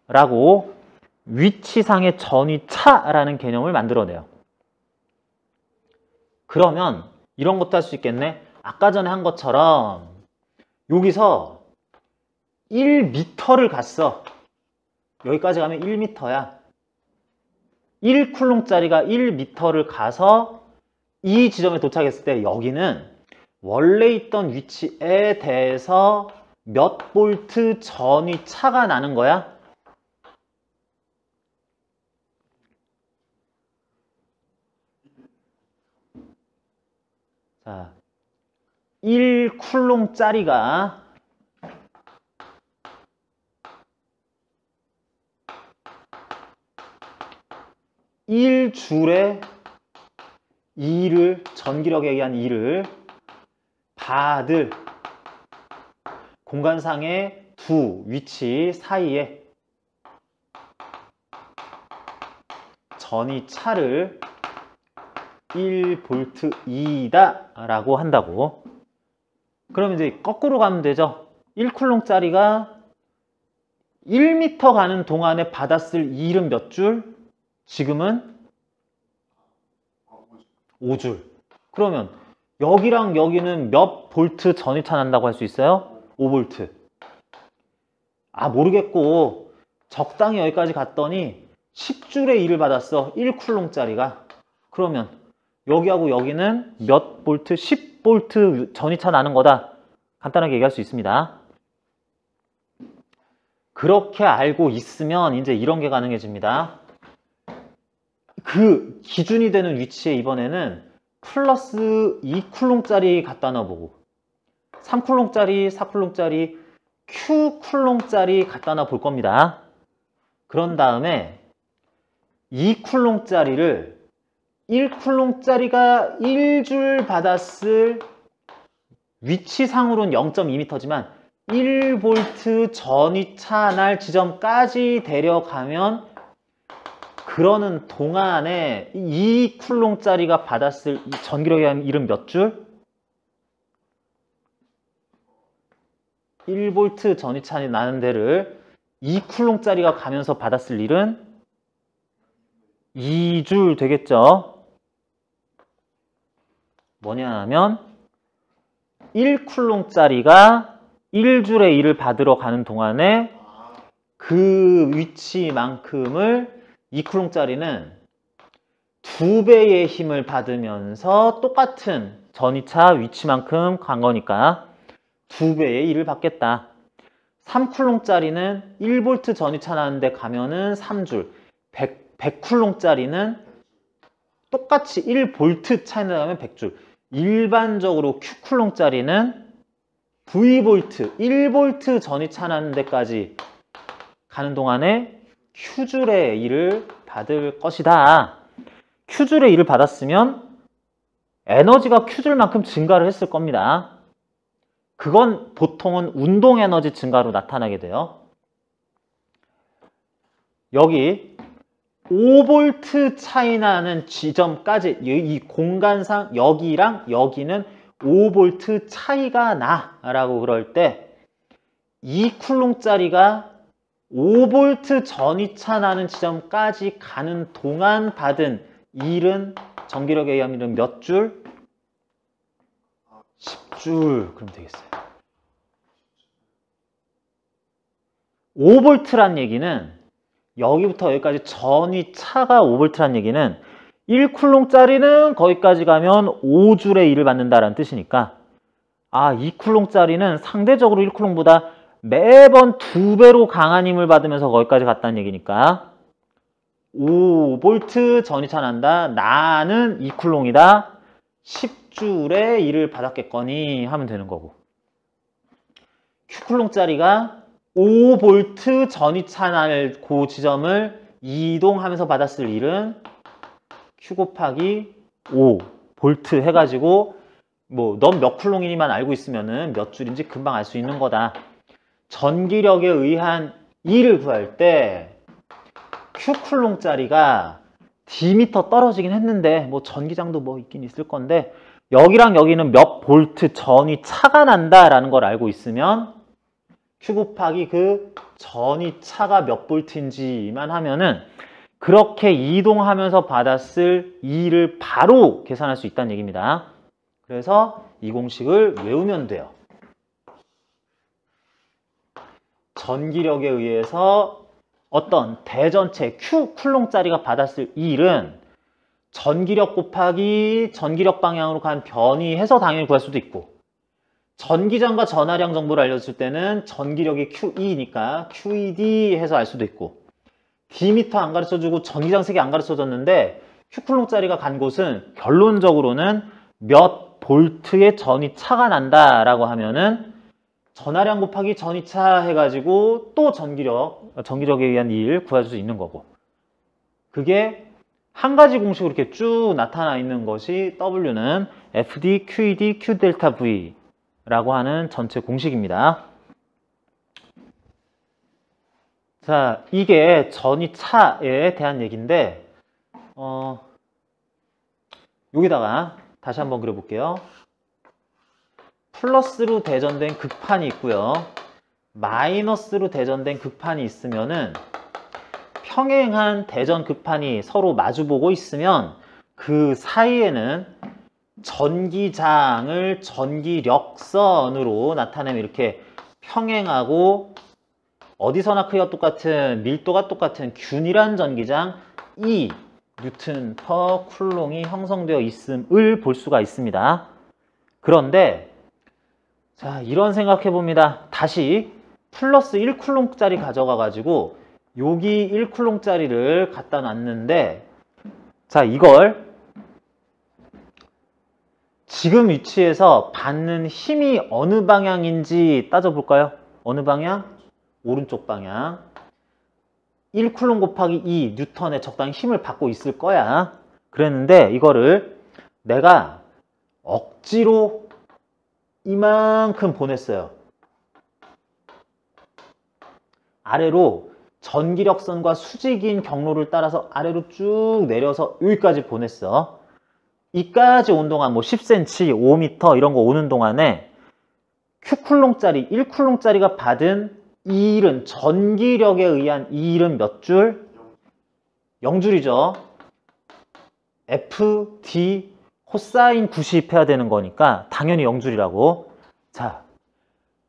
라고 위치상의 전위차라는 개념을 만들어내요. 그러면 이런 것도 할 수 있겠네. 아까 전에 한 것처럼 여기서 1m를 갔어. 여기까지 가면 1m야. 1쿨롱짜리가 1m를 가서 이 지점에 도착했을 때 여기는 원래 있던 위치에 대해서 몇 볼트 전위차가 나는 거야. 자, 1쿨롱짜리가 1줄의 2를 전기력에 의한 2를 받을 공간상의 두 위치 사이에 전위차를 1V이다 라고 한다고. 그럼 이제 거꾸로 가면 되죠. 1쿨롱짜리가 1m 가는 동안에 받았을 2는 몇 줄? 지금은 5줄. 그러면 여기랑 여기는 몇 볼트 전위차 난다고 할 수 있어요? 5볼트. 아, 모르겠고 적당히 여기까지 갔더니 10줄의 2를 받았어. 1쿨롱짜리가. 그러면 여기하고 여기는 몇 볼트? 10볼트 전위차 나는 거다. 간단하게 얘기할 수 있습니다. 그렇게 알고 있으면 이제 이런 게 가능해집니다. 그 기준이 되는 위치에 이번에는 플러스 2쿨롱짜리 갖다 놔보고 3쿨롱짜리, 4쿨롱짜리, Q쿨롱짜리 갖다 놔볼 겁니다. 그런 다음에 2쿨롱짜리를 1쿨롱짜리가 1줄 받았을 위치상으로는 0.2m지만 1V 전위차 날 지점까지 데려가면 그러는 동안에 2쿨롱짜리가 받았을 전기력에 의한 1은 몇 줄? 1V 전위차 나는 데를 2쿨롱짜리가 가면서 받았을 1은 2줄 되겠죠. 뭐냐면 1쿨롱짜리가 1줄의 2를 받으러 가는 동안에 그 위치만큼을 2쿨롱짜리는 2배의 힘을 받으면서 똑같은 전위차 위치만큼 간 거니까 2배의 1을 받겠다. 3쿨롱짜리는 1V 전위차 나는데 가면은 3줄. 100쿨롱짜리는 똑같이 1V 차이 나면 100줄. 일반적으로 Q쿨롱짜리는 V볼트, 1V 전위차 나는 데까지 가는 동안에 Q줄의 1을 받을 것이다. Q줄의 1을 받았으면 에너지가 Q줄만큼 증가를 했을 겁니다. 그건 보통은 운동 에너지 증가로 나타나게 돼요. 여기 5V 차이 나는 지점까지 이 공간상 여기랑 여기는 5V 차이가 나 라고 그럴 때 2쿨롱짜리가 5V 전위차 나는 지점까지 가는 동안 받은 1은 전기력에 의하면 몇 줄? 줄 그럼 되겠어요. 5V란 얘기는 여기부터 여기까지 전위 차가 5V란 얘기는 1쿨롱짜리는 거기까지 가면 5줄의 1을 받는다라는 뜻이니까 2쿨롱짜리는 상대적으로 1쿨롱보다 매번 2배로 강한 힘을 받으면서 거기까지 갔다는 얘기니까 5V 전위차 난다. 나는 2쿨롱이다. 10줄의 1을 받았겠거니 하면 되는 거고 Q쿨롱짜리가 5V 전위차 날 그 지점을 이동하면서 받았을 1은 Q 곱하기 5V 해가지고 뭐 넌 몇 쿨롱이니만 알고 있으면은 몇 줄인지 금방 알 수 있는 거다. 전기력에 의한 2를 구할 때 Q쿨롱짜리가 D미터 떨어지긴 했는데 뭐 전기장도 뭐 있긴 있을 건데 여기랑 여기는 몇 볼트 전위 차가 난다라는 걸 알고 있으면 Q 곱하기 그 전위 차가 몇 볼트인지만 하면은 그렇게 이동하면서 받았을 2를 바로 계산할 수 있다는 얘기입니다. 그래서 이 공식을 외우면 돼요. 전기력에 의해서 어떤 대전체 Q 쿨롱짜리가 받았을 1은 전기력 곱하기 전기력 방향으로 간 변이해서 당연히 구할 수도 있고 전기장과 전하량 정보를 알려줄 때는 전기력이 QE니까 QED 해서 알 수도 있고 D미터 안 가르쳐주고 전기장 색이 안 가르쳐줬는데 Q쿨롱짜리가 간 곳은 결론적으로는 몇 볼트의 전위 차가 난다라고 하면은 전하량 곱하기 전위차 해가지고 또 전기력에 의한 1 구해줄 수 있는 거고 그게 한 가지 공식으로 이렇게 쭉 나타나 있는 것이 W는 FD, QED, Q 델타 V 라고 하는 전체 공식입니다. 자, 이게 전위차에 대한 얘기인데 여기다가 다시 한번 그려볼게요. 플러스로 대전된 극판이 있고요. 마이너스로 대전된 극판이 있으면은 평행한 대전 극판이 서로 마주보고 있으면 그 사이에는 전기장을 전기력선으로 나타내면 이렇게 평행하고 어디서나 크기가 똑같은 밀도가 똑같은 균일한 전기장 E 뉴튼 퍼 쿨롱이 형성되어 있음을 볼 수가 있습니다. 그런데 자 이런 생각해 봅니다. 다시 플러스 1쿨롱짜리 가져가 가지고 여기 1쿨롱짜리를 갖다 놨는데 자 이걸 지금 위치에서 받는 힘이 어느 방향인지 따져볼까요? 어느 방향? 오른쪽 방향. 1쿨롱 곱하기 2 뉴턴의 적당히 힘을 받고 있을 거야. 그랬는데 이거를 내가 억지로 이만큼 보냈어요. 아래로 전기력선과 수직인 경로를 따라서 아래로 쭉 내려서 여기까지 보냈어. 이까지 온 동안 뭐 10cm, 5m 이런 거 오는 동안에 Q쿨롱짜리, 1쿨롱짜리가 받은 이 1은 전기력에 의한 이 1은 몇 줄? 0줄이죠. F, D, 코사인 90 해야 되는 거니까 당연히 0줄이라고. 자,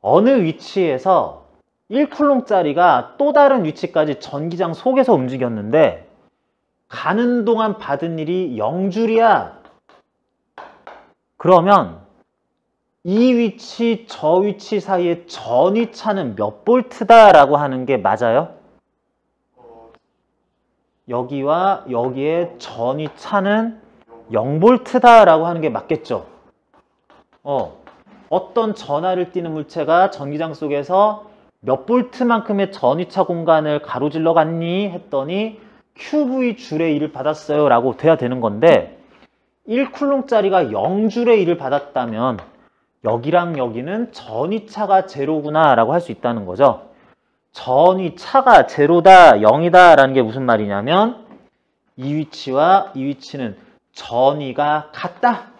어느 위치에서 1쿨롱짜리가 또 다른 위치까지 전기장 속에서 움직였는데 가는 동안 받은 일이 0줄이야. 그러면 이 위치, 저 위치 사이의 전위차는 몇 볼트다라고 하는 게 맞아요? 여기와 여기의 전위차는 0볼트다라고 하는 게 맞겠죠? 어떤 전하를 띠는 물체가 전기장 속에서 몇 볼트만큼의 전위차 공간을 가로질러 갔니? 했더니 QV 줄의 1을 받았어요 라고 돼야 되는 건데 1쿨롱짜리가 0줄의 1을 받았다면 여기랑 여기는 전위차가 제로구나 라고 할 수 있다는 거죠. 전위차가 제로다, 0이다 라는 게 무슨 말이냐면 이 위치와 이 위치는 전위가 같다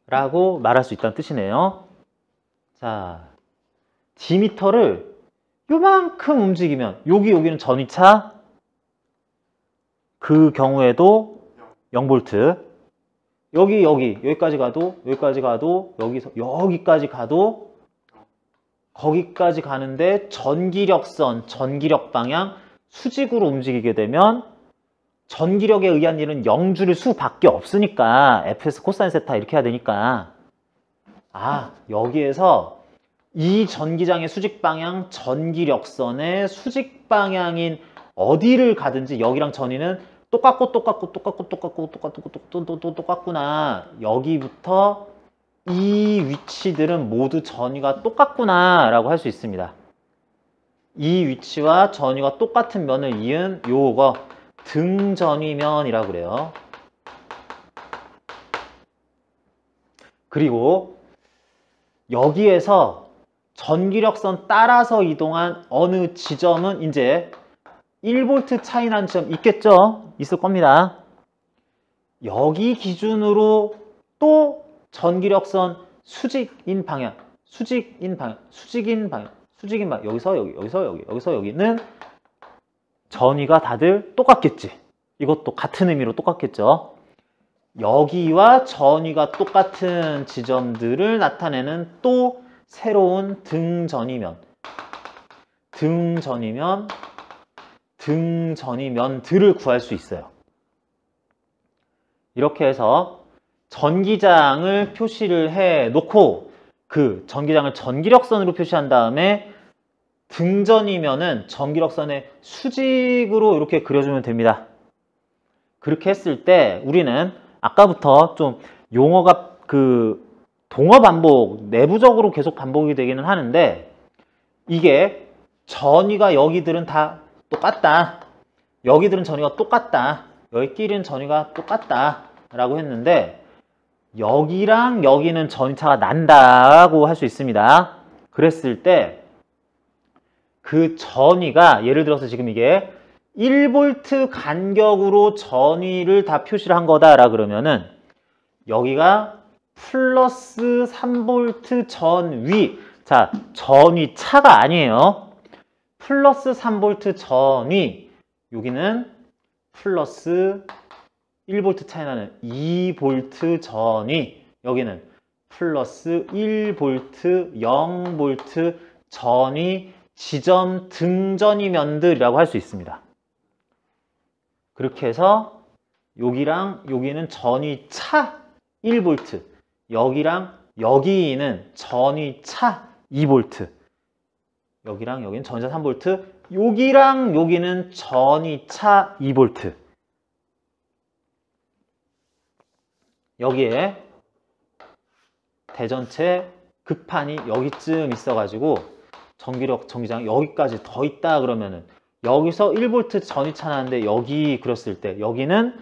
라고 말할 수 있다는 뜻이네요. 자, D미터를 요만큼 움직이면 여기는 전위차 그 경우에도 0볼트 여기까지 가도, 여기서 여기까지 가도, 거기까지 가는데 전기력선, 전기력 방향, 수직으로 움직이게 되면 전기력에 의한 일은 영주를 수밖에 없으니까 fs 코사인 세타 이렇게 해야 되니까 여기에서 이 전기장의 수직 방향, 전기력선의 수직 방향인 어디를 가든지 여기랑 전위는 똑같구나. 여기부터 이 위치들은 모두 전위가 똑같구나 라고 할 수 있습니다. 이 위치와 전위가 똑같은 면을 이은 요거 등전위면이라고 그래요. 그리고 여기에서 전기력선 따라서 이동한 어느 지점은 이제 1V 차이 나는 지점 있겠죠? 있을 겁니다. 여기 기준으로 또 전기력선 수직인 방향, 여기서 여기는 전위가 다들 똑같겠지. 이것도 같은 의미로 똑같겠죠. 여기와 전위가 똑같은 지점들을 나타내는 또 새로운 등전위면들을 구할 수 있어요. 이렇게 해서 전기장을 표시를 해 놓고 그 전기장을 전기력선으로 표시한 다음에 등전위면은 전기력선의 수직으로 이렇게 그려주면 됩니다. 그렇게 했을 때 우리는 아까부터 좀 용어가 동어 반복, 내부적으로 계속 반복이 되기는 하는데 이게 전위가 여기들은 다 똑같다. 여기들은 전위가 똑같다. 여기끼리는 전위가 똑같다. 라고 했는데 여기랑 여기는 전위차가 난다고 할 수 있습니다. 그랬을 때 그 전위가 예를 들어서 지금 이게 1V 간격으로 전위를 다 표시를 한 거다라 그러면은 여기가 플러스 3V 전위. 자, 전위 차가 아니에요. 플러스 3V 전위. 여기는 플러스 1V 차이 나는 2V 전위. 여기는 플러스 1V, 0V 전위 지점 등전위면들이라고 할 수 있습니다. 그렇게 해서 여기랑 여기는 전위차 1V, 여기랑 여기는 전위차 2V, 여기랑 여기는 전위차 3V, 여기랑 여기는 전위차 2V. 여기에 대전체 극판이 여기쯤 있어가지고 전기장 여기까지 더 있다 그러면은 여기서 1V 전위차 나는데 여기 그렸을 때 여기는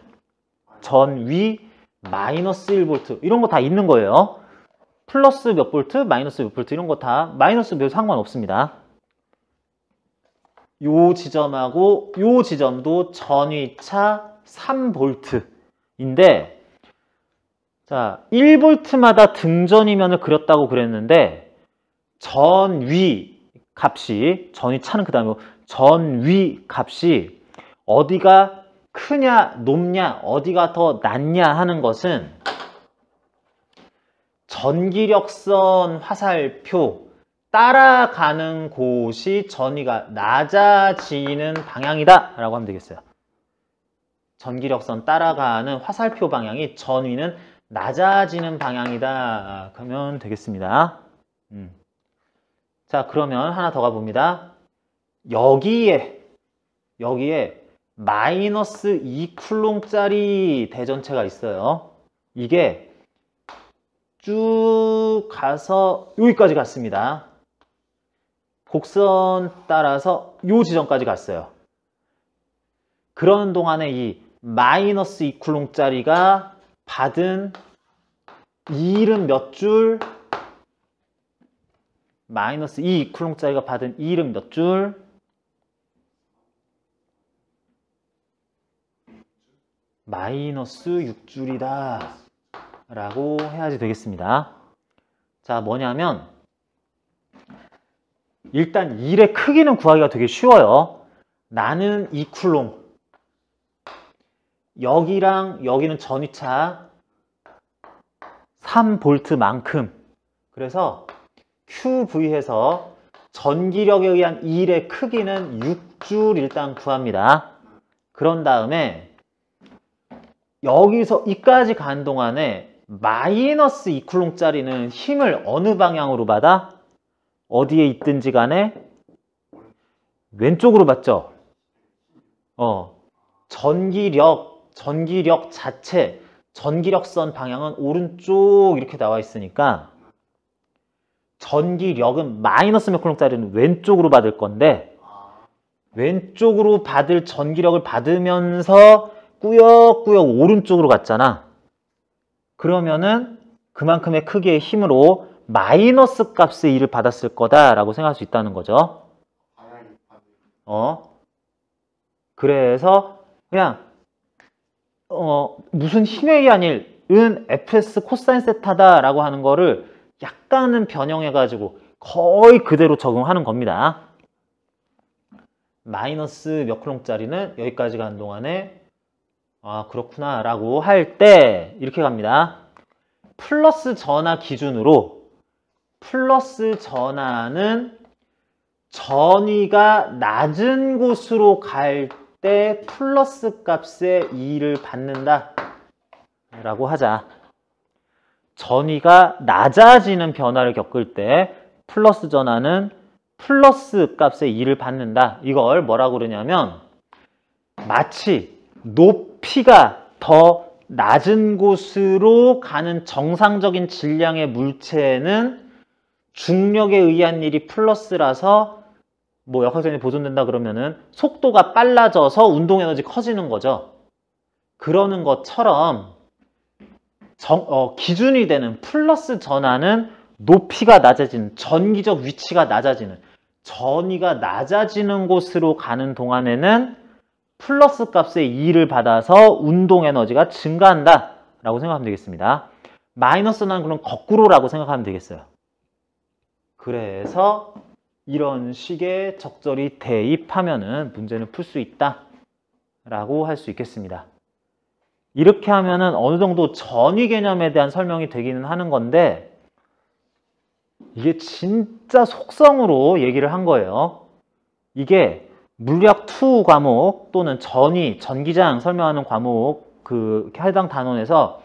전위 마이너스 1V 이런 거 다 있는 거예요. 플러스 몇 볼트, 마이너스 몇 볼트 이런 거 다 마이너스 몇 상관없습니다. 요 지점하고 요 지점도 전위차 3V인데 자, 1V마다 등전위면을 그렸다고 그랬는데 전위 값이 전위차는 그 다음에 전위 값이 어디가 크냐 높냐 어디가 더 낮냐 하는 것은 전기력선 화살표 따라가는 곳이 전위가 낮아지는 방향이다 라고 하면 되겠어요. 전기력선 따라가는 화살표 방향이 전위는 낮아지는 방향이다 그러면 되겠습니다. 자, 그러면 하나 더 가봅니다. 여기에 마이너스 2쿨롱짜리 대전체가 있어요. 이게 쭉 가서 여기까지 갔습니다. 곡선 따라서 요 지점까지 갔어요. 그러는 동안에 이 마이너스 2쿨롱짜리가 받은 일은 몇 줄? 마이너스 2쿨롱짜리가 받은 일은 몇 줄? 마이너스 6줄이다 라고 해야지 되겠습니다. 자, 뭐냐면 일단 일의 크기는 구하기가 되게 쉬워요. 나는 2쿨롱, 여기랑 여기는 전위차 3V만큼. 그래서 QV에서 전기력에 의한 일의 크기는 6줄 일단 구합니다. 그런 다음에 여기서 이까지 간 동안에 마이너스 2쿨롱짜리는 힘을 어느 방향으로 받아? 어디에 있든지 간에 왼쪽으로 받죠. 전기력 자체, 전기력선 방향은 오른쪽 이렇게 나와 있으니까 전기력은 마이너스 몇 쿨롱짜리는 왼쪽으로 받을 건데 왼쪽으로 받을 전기력을 받으면서 꾸역꾸역 오른쪽으로 갔잖아. 그러면은 그만큼의 크기의 힘으로 마이너스 값의 2를 받았을 거다라고 생각할 수 있다는 거죠. 그래서 그냥 무슨 힘에 의한 일은 fs 코사인 세타다라고 하는 거를 약간은 변형해가지고 거의 그대로 적용하는 겁니다. 마이너스 몇 쿨롱짜리는 여기까지 간 동안에 그렇구나 라고 할 때 이렇게 갑니다. 플러스 전하 기준으로 플러스 전하는 전위가 낮은 곳으로 갈 때 플러스 값의 2를 받는다 라고 하자. 전위가 낮아지는 변화를 겪을 때 플러스 전하는 플러스 값의 2를 받는다. 이걸 뭐라고 그러냐면 마치 높이가 더 낮은 곳으로 가는 정상적인 질량의 물체는 중력에 의한 일이 플러스라서 뭐 역학성이 보존된다 그러면은 속도가 빨라져서 운동 에너지 커지는 거죠. 그러는 것처럼 기준이 되는 플러스 전하는 높이가 낮아지는, 전기적 위치가 낮아지는, 전위가 낮아지는 곳으로 가는 동안에는 플러스 값의 2를 받아서 운동 에너지가 증가한다 라고 생각하면 되겠습니다. 마이너스는 그럼 거꾸로라고 생각하면 되겠어요. 그래서 이런 식의 적절히 대입하면은 문제는 풀 수 있다 라고 할 수 있겠습니다. 이렇게 하면은 어느 정도 전위 개념에 대한 설명이 되기는 하는 건데 이게 진짜 속성으로 얘기를 한 거예요. 이게 물리학 2 과목 또는 전위, 전기장 설명하는 과목 그 해당 단원에서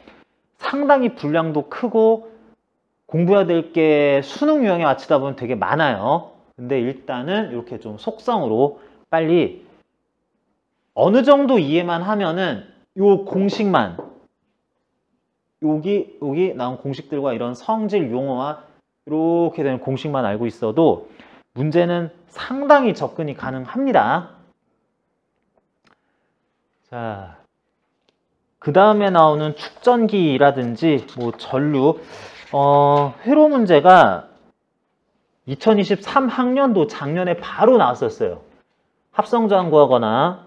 상당히 분량도 크고 공부해야 될 게 수능 유형에 맞추다 보면 되게 많아요. 근데 일단은 이렇게 좀 속성으로 빨리 어느 정도 이해만 하면은 요 공식만 여기 나온 공식들과 이런 성질 용어와 이렇게 되는 공식만 알고 있어도 문제는 상당히 접근이 가능합니다. 자, 그 다음에 나오는 축전기라든지 뭐 전류 회로 문제가 2023학년도 작년에 바로 나왔었어요. 합성저항 구하거나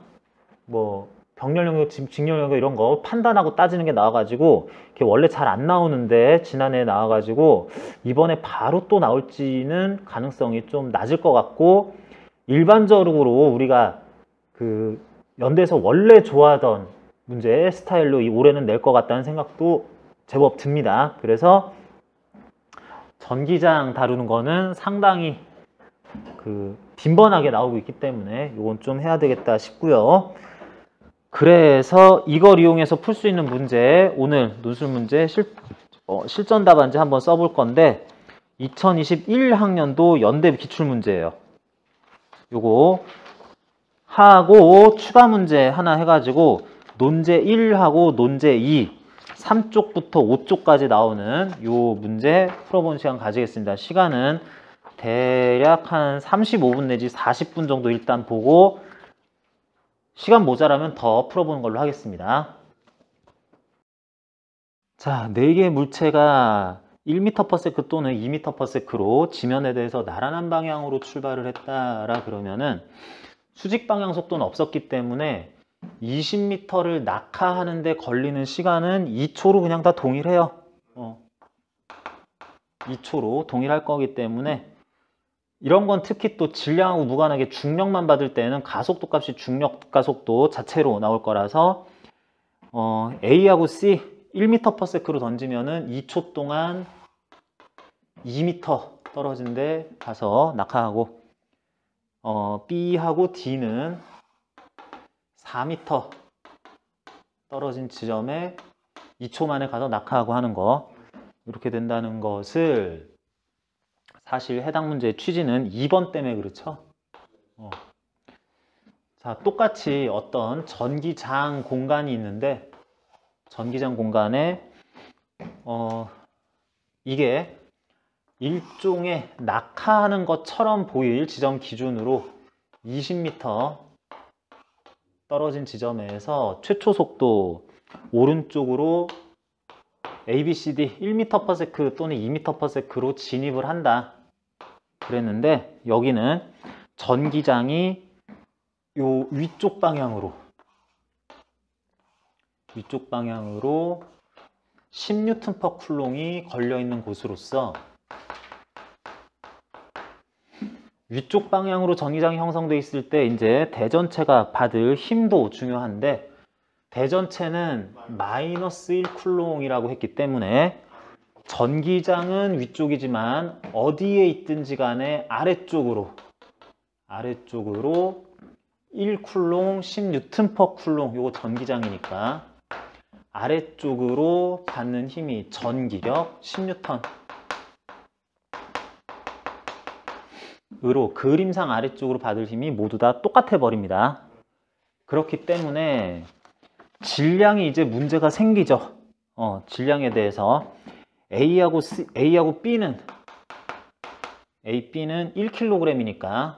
뭐 병렬 영역, 직렬 영역 이런 거 판단하고 따지는 게 나와가지고 원래 잘 안 나오는데 지난해에 나와가지고 이번에 바로 또 나올지는 가능성이 좀 낮을 것 같고 일반적으로 우리가 그 연대에서 원래 좋아하던 문제 스타일로 올해는 낼 것 같다는 생각도 제법 듭니다. 그래서 전기장 다루는 거는 상당히 그 빈번하게 나오고 있기 때문에 이건 좀 해야 되겠다 싶고요. 그래서 이걸 이용해서 풀 수 있는 문제, 오늘 논술 문제 실전 답안지 한번 써볼 건데 2021학년도 연대 기출문제예요. 요거 하고 추가 문제 하나 해가지고 논제 1하고 논제 2 3쪽부터 5쪽까지 나오는 요 문제 풀어보는 시간 가지겠습니다. 시간은 대략 한 35분 내지 40분 정도 일단 보고 시간 모자라면 더 풀어보는 걸로 하겠습니다. 자, 4개의 물체가 1m/s 또는 2m/s로 지면에 대해서 나란한 방향으로 출발을 했다라 그러면은 수직 방향 속도는 없었기 때문에 20m를 낙하하는 데 걸리는 시간은 2초로 그냥 다 동일해요. 2초로 동일할 거기 때문에 이런 건 특히 또 질량하고 무관하게 중력만 받을 때는 가속도 값이 중력 가속도 자체로 나올 거라서 A하고 C 1m/s로 던지면은 2초 동안 2m 떨어진 데 가서 낙하하고, B하고 D는 4m 떨어진 지점에 2초 만에 가서 낙하하고 하는 거. 이렇게 된다는 것을, 사실 해당 문제의 취지는 2번 때문에 그렇죠. 자, 똑같이 어떤 전기장 공간이 있는데, 전기장 공간에 이게 일종의 낙하하는 것처럼 보일 지점 기준으로 20m 떨어진 지점에서 최초 속도 오른쪽으로 ABCD 1m/s 또는 2m/s로 진입을 한다 그랬는데, 여기는 전기장이 요 위쪽 방향으로 10N/쿨롱이 걸려있는 곳으로서, 위쪽 방향으로 전기장이 형성되어 있을 때 이제 대전체가 받을 힘도 중요한데, 대전체는 -1쿨롱이라고 했기 때문에 전기장은 위쪽이지만 어디에 있든지 간에 아래쪽으로 1쿨롱 10N/쿨롱, 요거 전기장이니까 아래쪽으로 받는 힘이 전기력 10N 으로 그림상 아래쪽으로 받을 힘이 모두 다 똑같아 버립니다. 그렇기 때문에 질량이 이제 문제가 생기죠. 질량에 대해서 A하고 B는 1kg이니까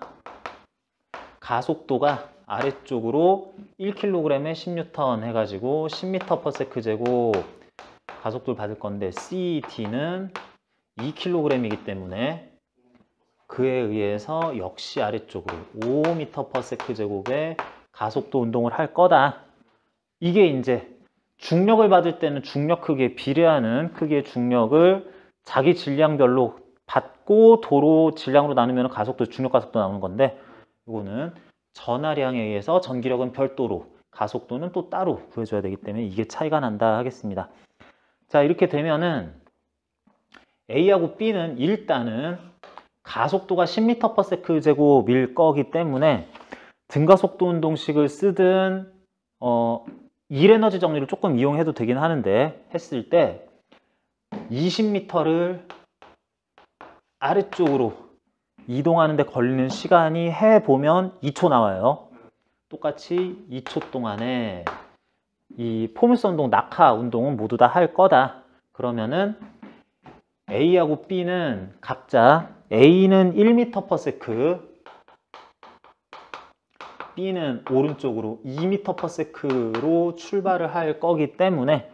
가속도가 아래쪽으로 1kg에 10N 해가지고 10m/s 가속도를 받을 건데, CD는 2kg이기 때문에 그에 의해서 역시 아래쪽으로 5m/s의 가속도 운동을 할 거다. 이게 이제 중력을 받을 때는 중력 크기에 비례하는 크기의 중력을 자기 질량별로 받고 도로 질량으로 나누면 가속도, 중력 가속도 나오는 건데, 이거는 전하량에 의해서 전기력은 별도로, 가속도는 또 따로 구해줘야 되기 때문에 이게 차이가 난다 하겠습니다. 자, 이렇게 되면은 A하고 B는 일단은 가속도가 10m/s일 거기 때문에 등가속도 운동식을 쓰든 일에너지 정리를 조금 이용해도 되긴 하는데, 했을 때 20m를 아래쪽으로 이동하는 데 걸리는 시간이 해보면 2초 나와요. 똑같이 2초 동안에 이 포물선 운동, 낙하 운동은 모두 다 할 거다. 그러면은 A하고 B는 각자 A는 1m/s, B는 오른쪽으로 2m/s로 출발을 할 거기 때문에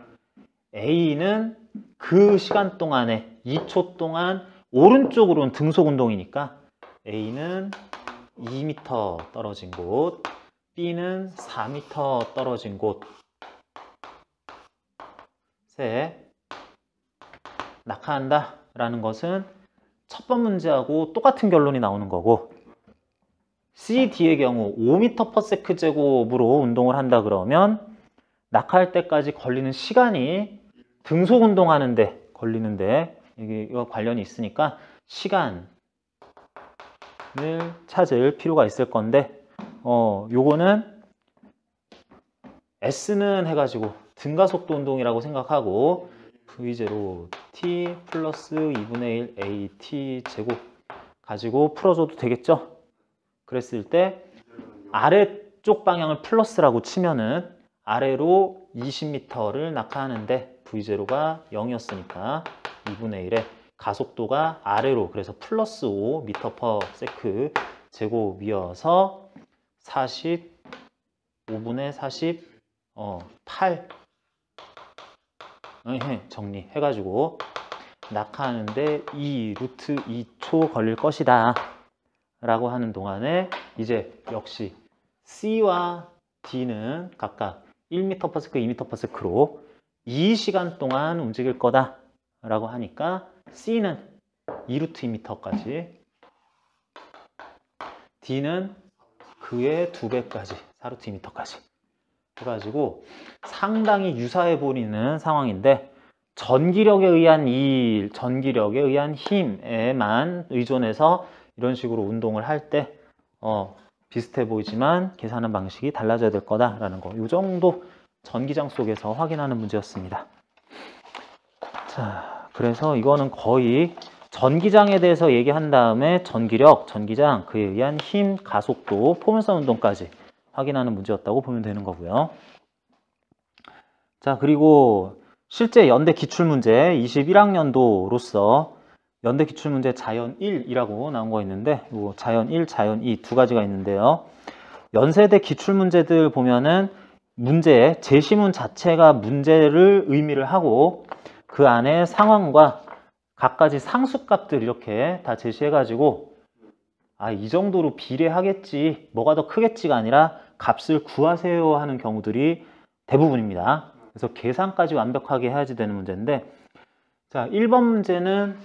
A는 그 시간 동안에 2초 동안 오른쪽으로는 등속 운동이니까 A는 2m 떨어진 곳, B는 4m 떨어진 곳에 낙하한다 라는 것은 첫 번 문제하고 똑같은 결론이 나오는 거고, C, D의 경우 5m/s으로 운동을 한다 그러면 낙하할 때까지 걸리는 시간이 등속 운동하는데 걸리는데 이거 관련이 있으니까 시간을 찾을 필요가 있을 건데, 요거는 S는 해가지고 등가속도 운동이라고 생각하고 V0 T 플러스 2분의 1 AT 제곱 가지고 풀어줘도 되겠죠? 그랬을 때 아래쪽 방향을 플러스라고 치면은 아래로 20m를 낙하하는데 V0가 0이었으니까 2분의 1에 가속도가 아래로, 그래서 플러스 5m/s 제곱이어서 5분의 48 정리해가지고 낙하하는데 2√2초 걸릴 것이다 라고 하는 동안에 이제 역시 C와 D는 각각 1m/s, 2m/s로 2시간 동안 움직일 거다 라고 하니까 C는 2√2m까지, D는 그의 2배까지 4√2m까지 해가지고 상당히 유사해 보이는 상황인데 전기력에 의한 힘에만 의존해서 이런 식으로 운동을 할 때 비슷해 보이지만 계산하는 방식이 달라져야 될 거다라는 거. 이 정도 전기장 속에서 확인하는 문제였습니다. 자, 그래서 이거는 거의 전기장에 대해서 얘기한 다음에 전기력, 전기장, 그에 의한 힘, 가속도, 포물선 운동까지 확인하는 문제였다고 보면 되는 거고요. 자, 그리고 실제 연대 기출문제 21학년도로서 연대 기출문제 자연 1이라고 나온 거 있는데 요 자연 1, 자연 2 두 가지가 있는데요. 연세대 기출문제들 보면은 문제, 제시문 자체가 문제를 의미를 하고 그 안에 상황과 각가지 상수값들 이렇게 다 제시해가지고 이 정도로 비례하겠지, 뭐가 더 크겠지가 아니라 값을 구하세요 하는 경우들이 대부분입니다. 그래서 계산까지 완벽하게 해야지 되는 문제인데, 자, 1번 문제는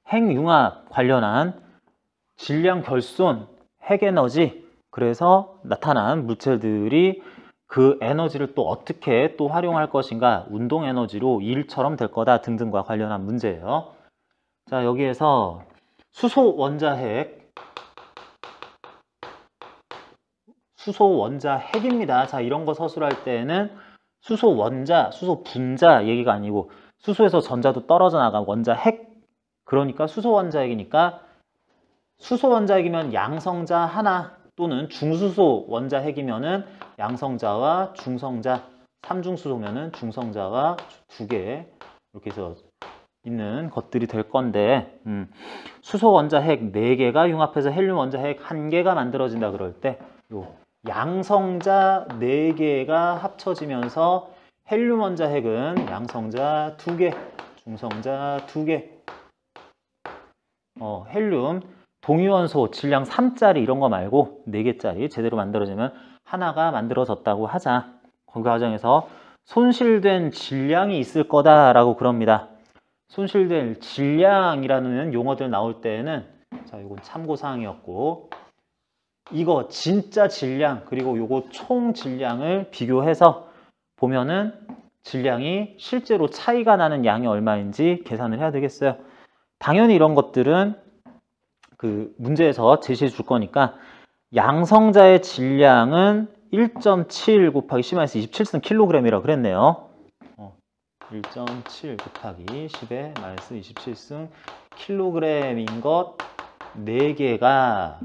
핵융합 관련한 질량 결손, 핵에너지, 그래서 나타난 물체들이 그 에너지를 또 어떻게 또 활용할 것인가, 운동 에너지로 일처럼 될 거다 등등과 관련한 문제예요. 자, 여기에서 수소 원자 핵입니다. 자, 이런 거 서술할 때는 수소 원자, 수소 분자 얘기가 아니고 수소에서 전자도 떨어져 나간 원자 핵, 그러니까 수소 원자 핵이니까 수소 원자 핵이면 양성자 하나 또는 중수소 원자 핵이면은 양성자와 중성자, 삼중수소면은 중성자가 두 개 이렇게 해서 있는 것들이 될 건데, 수소 원자 핵 4개가 융합해서 헬륨 원자 핵 1개가 만들어진다 그럴 때 요 양성자 4개가 합쳐지면서 헬륨 원자 핵은 양성자 2개, 중성자 2개, 헬륨 동위원소 질량 3짜리 이런 거 말고 4개짜리 제대로 만들어지면 하나가 만들어졌다고 하자. 그 과정에서 손실된 질량이 있을 거다라고 그럽니다. 손실된 질량이라는 용어들 나올 때는, 자, 이건 참고사항이었고, 이거 진짜 질량 그리고 요거 총 질량을 비교해서 보면은 질량이 실제로 차이가 나는 양이 얼마인지 계산을 해야 되겠어요. 당연히 이런 것들은 그 문제에서 제시해 줄 거니까 양성자의 질량은 1.7 곱하기 10-27승 킬로그램이라고 그랬네요. 1.7 곱하기 10의 -27승 킬로그램인 것 4개가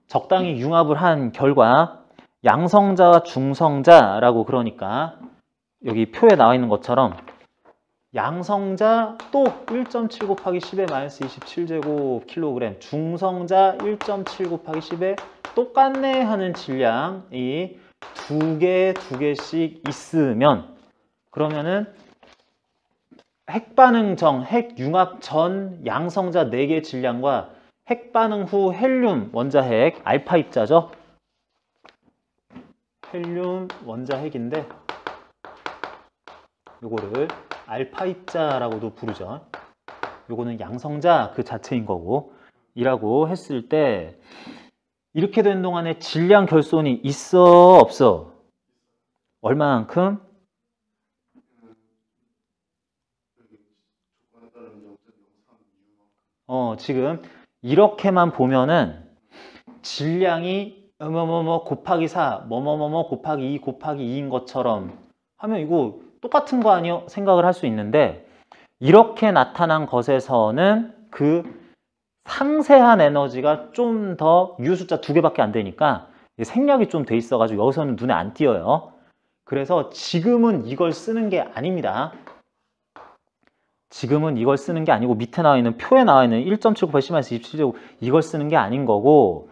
적당히 융합을 한 결과 양성자와 중성자라고, 그러니까 여기 표에 나와 있는 것처럼 양성자 또 1.7 곱하기 10의 -27제곱 킬로그램, 중성자 1.7 곱하기 10에 똑같네 하는 질량이 두 개씩 있으면, 그러면은 핵반응 전, 핵융합 전 양성자 4개 질량과 핵반응 후 헬륨 원자핵, 알파 입자죠. 헬륨 원자핵인데 요거를 알파 입자라고도 부르죠. 요거는 양성자 그 자체인 거고, 이라고 했을 때 이렇게 된 동안에 질량 결손이 있어 없어? 얼마만큼? 지금 이렇게만 보면은 질량이 뭐뭐뭐 곱하기 4, 뭐뭐뭐 곱하기 2 곱하기 2인 것처럼 하면 이거 똑같은 거 아니요? 생각을 할 수 있는데, 이렇게 나타난 것에서는 그 상세한 에너지가 좀 더 유숫자 2개밖에 안 되니까 생략이 좀 돼 있어가지고 여기서는 눈에 안 띄어요. 그래서 지금은 이걸 쓰는 게 아닙니다. 지금은 이걸 쓰는 게 아니고 밑에 나와 있는 표에 나와 있는 1.7 곱하기 10-27제곱 이걸 쓰는 게 아닌 거고,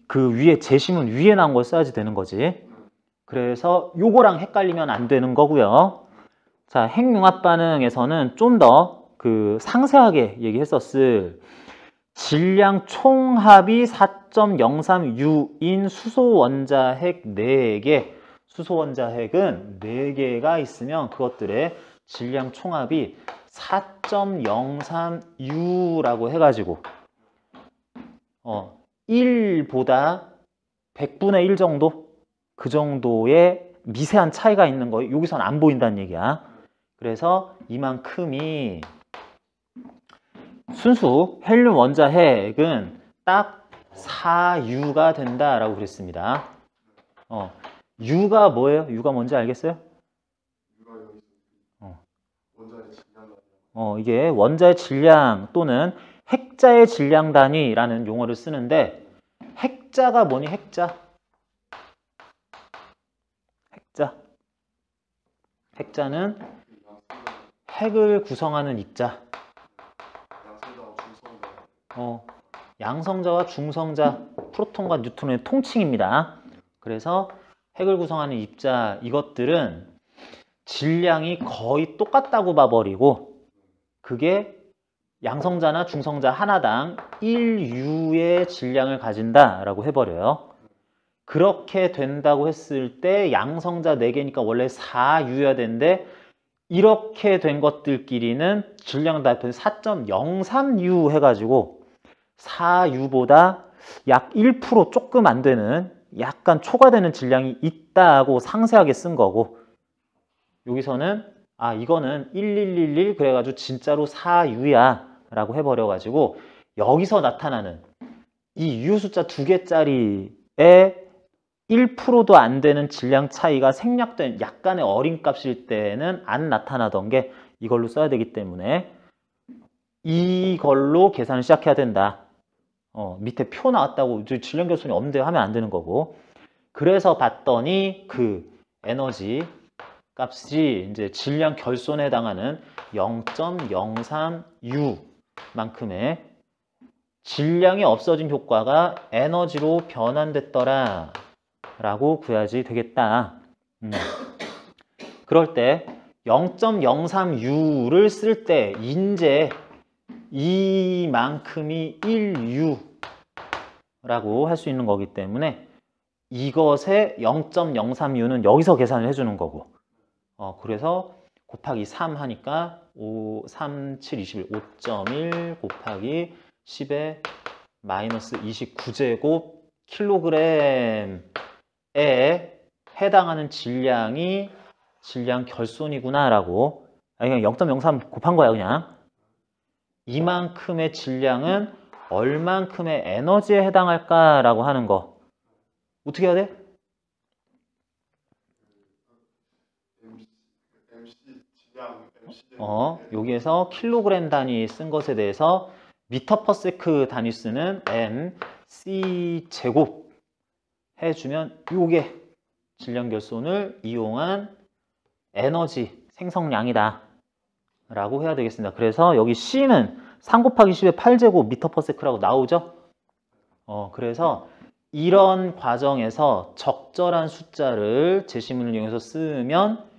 그 위에 제시문 위에 나온 걸 써야지 되는 거지. 그래서 요거랑 헷갈리면 안 되는 거고요. 자, 핵융합 반응에서는 좀 더 그 상세하게 얘기했었을 질량 총합이 4.03U인 수소 원자핵 4개, 수소 원자핵은 4개가 있으면 그것들의 질량 총합이 4.03U라고 해가지고 1보다 100분의 1 정도? 그 정도의 미세한 차이가 있는 거예요. 여기선 안 보인다는 얘기야. 그래서 이만큼이 순수 헬륨 원자핵은 딱 4U가 된다라고 그랬습니다. U가 뭐예요? U가 뭔지 알겠어요? 이게 원자의 질량 또는 핵자의 질량 단위라는 용어를 쓰는데 핵자가 뭐니? 핵자. 핵자는 핵을 구성하는 입자. 양성자와 중성자, 프로톤과 뉴트론의 통칭입니다. 그래서 핵을 구성하는 입자, 이것들은 질량이 거의 똑같다고 봐버리고 그게 양성자나 중성자 하나당 1U의 질량을 가진다라고 해버려요. 그렇게 된다고 했을 때 양성자 4개니까 원래 4U여야 되는데 이렇게 된 것들끼리는 질량 발표는 4.03U 해가지고 4U보다 약 1% 조금 안 되는 약간 초과되는 질량이 있다고 상세하게 쓴 거고 여기서는 이거는 1111 그래가지고 진짜로 4U야 라고 해버려가지고 여기서 나타나는 이 U 숫자 2개짜리의 1%도 안 되는 질량 차이가 생략된 약간의 어린 값일 때는 안 나타나던 게 이걸로 써야 되기 때문에 이걸로 계산을 시작해야 된다. 밑에 표 나왔다고 질량 결손이 없는데 하면 안 되는 거고 그래서 봤더니 그 에너지 값이 이제 질량 결손에 해당하는 0.03U 만큼의 질량이 없어진 효과가 에너지로 변환됐더라 라고 구해야지 되겠다. 그럴 때 0.03U를 쓸 때 인제 이만큼이 1U 라고 할 수 있는 거기 때문에 이것의 0.03U는 여기서 계산을 해주는 거고 그래서 곱하기 3 하니까 3, 7, 21, 5.1 곱하기 10의 마이너스 29제곱 킬로그램에 해당하는 질량이 질량 결손이구나 라고 그냥 0.03 곱한 거야 그냥 이만큼의 질량은 얼만큼의 에너지에 해당할까 라고 하는 거 어떻게 해야 돼? 여기에서 킬로그램 단위 쓴 것에 대해서 미터 퍼 세크 단위 쓰는 MC 제곱 해주면 요게 질량 결손을 이용한 에너지 생성량이다 라고 해야 되겠습니다. 그래서 여기 C는 3 곱하기 10의 8제곱 미터 퍼 세크라고 나오죠. 그래서 이런 과정에서 적절한 숫자를 제시문을 이용해서 쓰면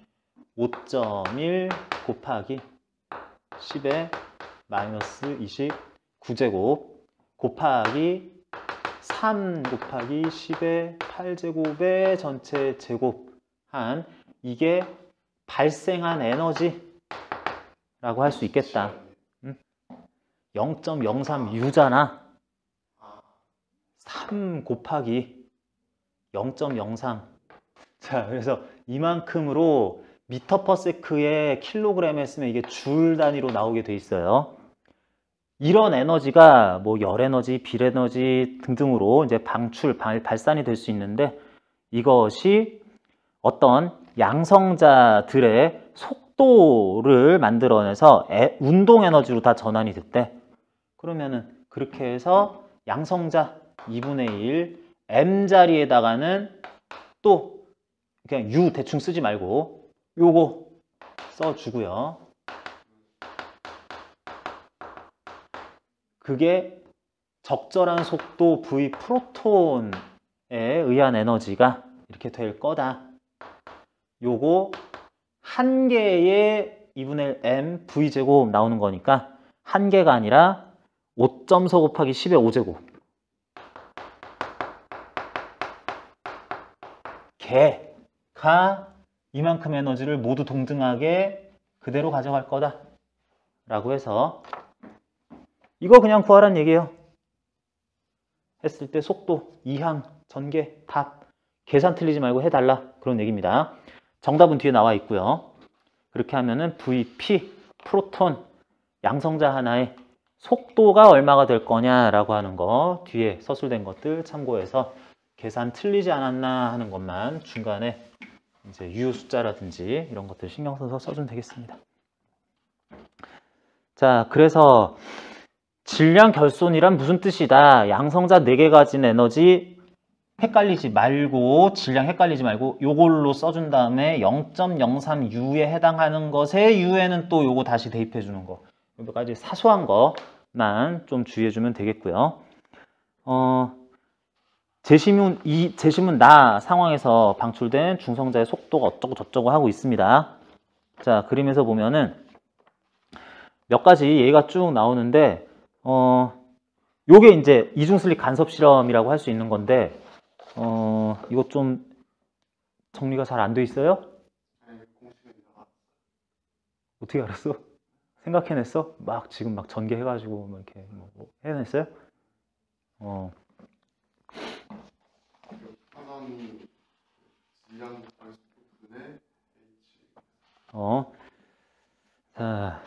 5.1 곱하기 10의 마이너스 29제곱 곱하기 3 곱하기 10의 8제곱의 전체 제곱한 이게 발생한 에너지라고 할 수 있겠다. 0.03U잖아. 3 곱하기 0.03. 자, 그래서 이만큼으로 미터 퍼 세크에 킬로그램에 쓰면 이게 줄 단위로 나오게 돼 있어요. 이런 에너지가 뭐 열에너지, 빌에너지 등등으로 이제 발산이 될 수 있는데 이것이 어떤 양성자들의 속도를 만들어내서 운동 에너지로 다 전환이 됐대. 그러면은 그렇게 해서 양성자 2분의 1 M 자리에다가는 또 그냥 U 대충 쓰지 말고 요거 써주고요. 그게 적절한 속도 V 프로톤에 의한 에너지가 이렇게 될 거다. 요거 한 개의 2분의 1 M V제곱 나오는 거니까 한 개가 아니라 5.4 곱하기 10의 5제곱 개가 이만큼 에너지를 모두 동등하게 그대로 가져갈 거다 라고 해서 이거 그냥 구하라는 얘기예요. 했을 때 속도 이항 전개, 답. 계산 틀리지 말고 해달라. 그런 얘기입니다. 정답은 뒤에 나와 있고요. 그렇게 하면은 VP, 프로톤, 양성자 하나의 속도가 얼마가 될 거냐라고 하는 거 뒤에 서술된 것들 참고해서 계산 틀리지 않았나 하는 것만 중간에 이제 유효 숫자라든지 이런 것들 신경 써서 써주면 되겠습니다. 자, 그래서 질량 결손이란 무슨 뜻이다? 양성자 4개 가진 에너지 헷갈리지 말고, 질량 헷갈리지 말고 요걸로 써준 다음에 0.03U에 해당하는 것의 U에는 또 요거 다시 대입해 주는 거. 몇 가지 사소한 것만 좀 주의해 주면 되겠고요. 재심은 나 상황에서 방출된 중성자의 속도가 어쩌고 저쩌고 하고 있습니다. 자, 그림에서 보면은 몇 가지 예가 쭉 나오는데, 요게 이제 이중슬립 간섭 실험이라고 할 수 있는 건데, 이거 좀 정리가 잘 안 돼 있어요? 어떻게 알았어? 생각해냈어? 막 지금 막 전개해가지고 뭐 이렇게 뭐 해냈어요? 자,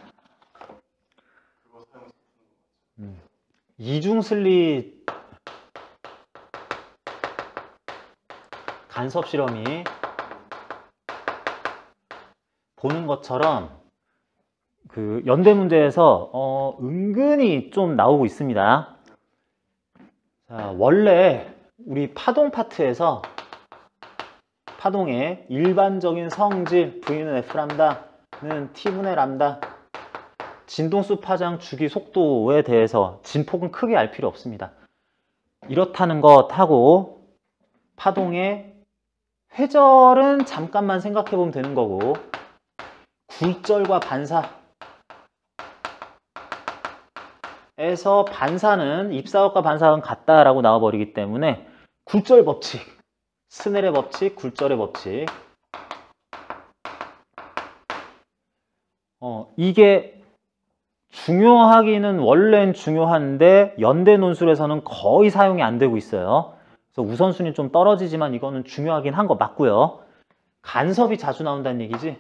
이중슬립 간섭 실험이 보는 것처럼 그 연대 문제에서 은근히 좀 나오고 있습니다. 자, 원래 우리 파동 파트에서 파동의 일반적인 성질 V는 F람다는 T분의 람다, 진동수 파장 주기 속도에 대해서 진폭은 크게 알 필요 없습니다. 이렇다는 것하고 파동의 회절은 잠깐만 생각해 보면 되는 거고, 굴절과 반사에서 반사는 입사각과 반사각은 같다라고 나와버리기 때문에 굴절 법칙, 스넬의 법칙, 굴절의 법칙, 이게 중요하기는 원래는 중요한데 연대 논술에서는 거의 사용이 안 되고 있어요. 그래서 우선순위 좀 떨어지지만 이거는 중요하긴 한 거 맞고요. 간섭이 자주 나온다는 얘기지.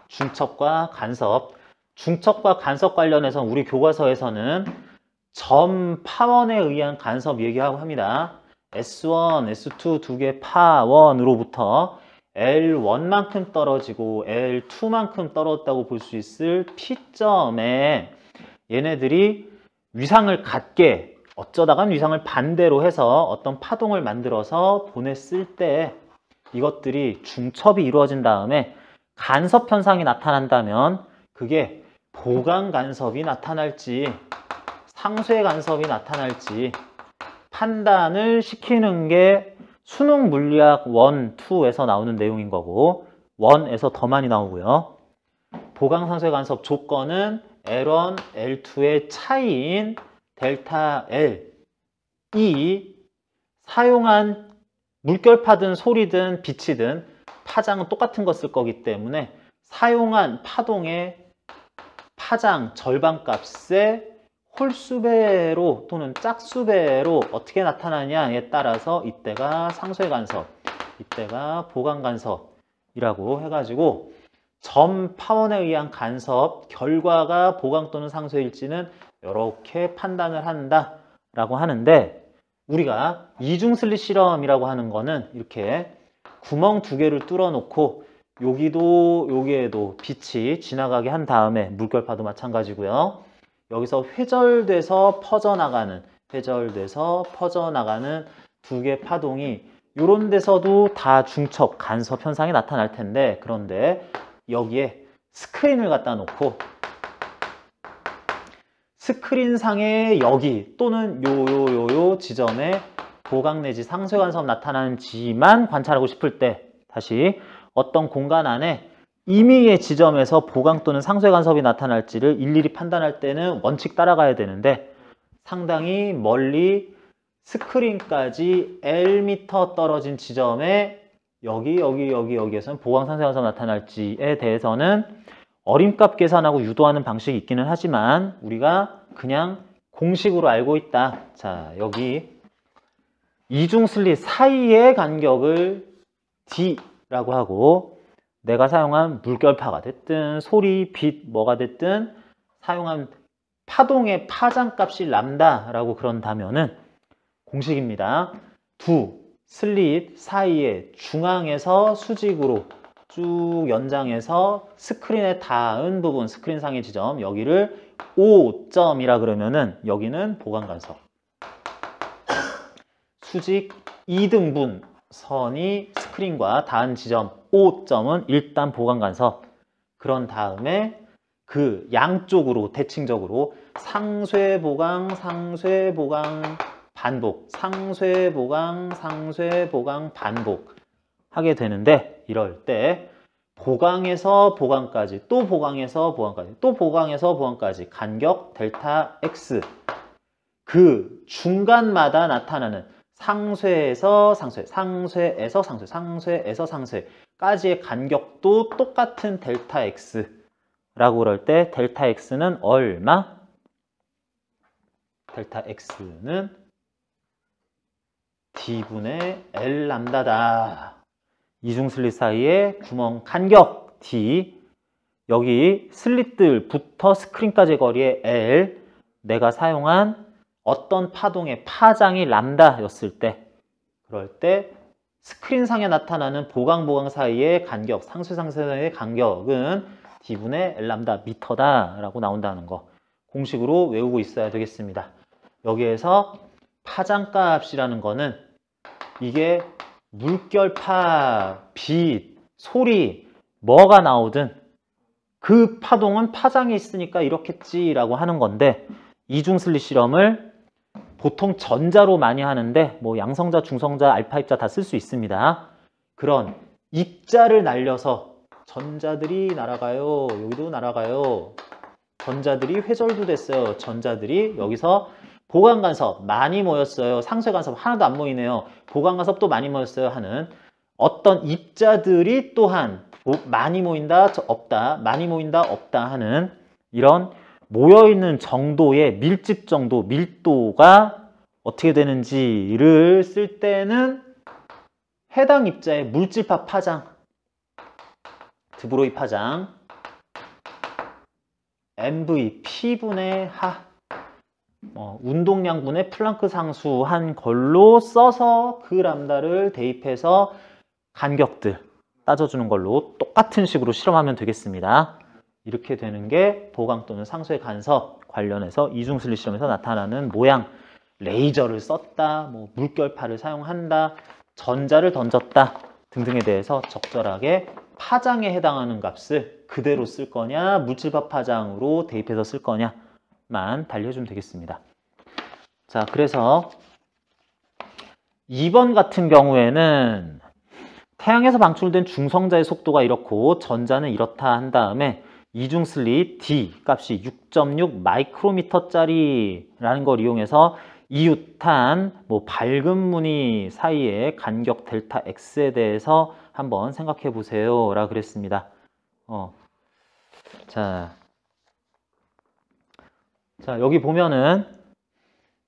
중첩과 간섭. 중첩과 간섭 관련해서 우리 교과서에서는 점 파원에 의한 간섭 얘기하고 합니다. S1, S2 두 개 파원으로부터 L1만큼 떨어지고 L2만큼 떨어졌다고 볼 수 있을 P점에 얘네들이 위상을 갖게, 어쩌다간 위상을 반대로 해서 어떤 파동을 만들어서 보냈을 때 이것들이 중첩이 이루어진 다음에 간섭 현상이 나타난다면 그게 보강 간섭이 나타날지 상쇄 간섭이 나타날지 판단을 시키는 게 수능 물리학 1, 2에서 나오는 내용인 거고, 1에서 더 많이 나오고요. 보강 상쇄 간섭 조건은 L1, L2의 차이인 델타 L이 사용한 물결파든 소리든 빛이든 파장은 똑같은 거 쓸 거기 때문에 사용한 파동의 파장 절반값의 홀수배로 또는 짝수배로 어떻게 나타나냐에 따라서 이때가 상쇄 간섭, 이때가 보강 간섭이라고 해가지고 점 파원에 의한 간섭 결과가 보강 또는 상쇄일지는 이렇게 판단을 한다라고 하는데, 우리가 이중슬립 실험이라고 하는 거는 이렇게 구멍 2개를 뚫어 놓고 여기에도 빛이 지나가게 한 다음에 물결파도 마찬가지고요. 여기서 회절돼서 퍼져나가는 두 개 파동이 이런 데서도 다 중첩, 간섭 현상이 나타날 텐데, 그런데 여기에 스크린을 갖다 놓고 스크린상에 여기 또는 요 지점에 보강 내지 상쇄 간섭 나타나는지만 관찰하고 싶을 때 다시 어떤 공간 안에 임의의 지점에서 보강 또는 상쇄 간섭이 나타날지를 일일이 판단할 때는 원칙 따라가야 되는데, 상당히 멀리 스크린까지 L미터 떨어진 지점에 여기에서는 보강 상쇄 간섭 나타날지에 대해서는 어림값 계산하고 유도하는 방식이 있기는 하지만 우리가 그냥 공식으로 알고 있다. 자, 여기 이중 슬릿 사이의 간격을 D라고 하고 내가 사용한 물결파가 됐든 소리, 빛, 뭐가 됐든 사용한 파동의 파장값이 람다라고 그런다면은 공식입니다. 두 슬릿 사이의 중앙에서 수직으로 쭉 연장해서 스크린에 닿은 부분, 스크린상의 지점, 여기를 O점이라 그러면은 여기는 보강간섭. 수직 2등분 선이 스크린과 닿은 지점 O점은 일단 보강간섭. 그런 다음에 그 양쪽으로 대칭적으로 상쇄보강, 상쇄보강, 반복, 상쇄보강, 상쇄보강, 반복 하게 되는데 이럴 때 보강에서 보강까지, 또 보강에서 보강까지, 또 보강에서 보강까지 간격 델타 X 그 중간마다 나타나는 상쇄에서 상쇄, 상쇄에서 상쇄, 상쇄에서 상쇄까지의 간격도 똑같은 델타 X라고 그럴 때 델타 X는 얼마? 델타 X는 D분의 L 람다다. 이중 슬릿 사이의 구멍 간격 D, 여기 슬릿들부터 스크린까지의 거리의 L, 내가 사용한 어떤 파동의 파장이 람다였을 때, 그럴 때 스크린상에 나타나는 보강 사이의 간격, 상쇄 사이의 간격은 D분의 L 람다 미터다라고 나온다는 거 공식으로 외우고 있어야 되겠습니다. 여기에서 파장값이라는 거는 이게 물결파, 빛, 소리 뭐가 나오든 그 파동은 파장이 있으니까 이렇겠지라고 하는 건데 이중 슬릿 실험을 보통 전자로 많이 하는데 뭐 양성자, 중성자, 알파 입자 다 쓸 수 있습니다. 그런 입자를 날려서 전자들이 날아가요. 여기도 날아가요. 전자들이 회절도 됐어요. 전자들이 여기서 보강간섭 많이 모였어요. 상쇄간섭 하나도 안 모이네요. 보강간섭도 많이 모였어요 하는 어떤 입자들이 또한 많이 모인다, 없다, 많이 모인다, 없다 하는 이런 모여있는 정도의 밀집 정도, 밀도가 어떻게 되는지를 쓸 때는 해당 입자의 물질파 파장, 드브로이 파장, MV, P분의 하, 운동량분의 플랑크 상수한 걸로 써서 그 람다를 대입해서 간격들 따져주는 걸로 똑같은 식으로 실험하면 되겠습니다. 이렇게 되는 게 보강 또는 상쇄 간섭 관련해서 이중 슬릿 실험에서 나타나는 모양, 레이저를 썼다, 뭐 물결파를 사용한다, 전자를 던졌다 등등에 대해서 적절하게 파장에 해당하는 값을 그대로 쓸 거냐, 물질파 파장으로 대입해서 쓸 거냐만 달리해주면 되겠습니다. 자, 그래서 2번 같은 경우에는 태양에서 방출된 중성자의 속도가 이렇고 전자는 이렇다 한 다음에 이중 슬릿 D 값이 6.6 마이크로미터짜리라는 걸 이용해서 이유탄, 뭐 밝은 무늬 사이의 간격 델타 X에 대해서 한번 생각해 보세요 라 그랬습니다. 자, 여기 보면은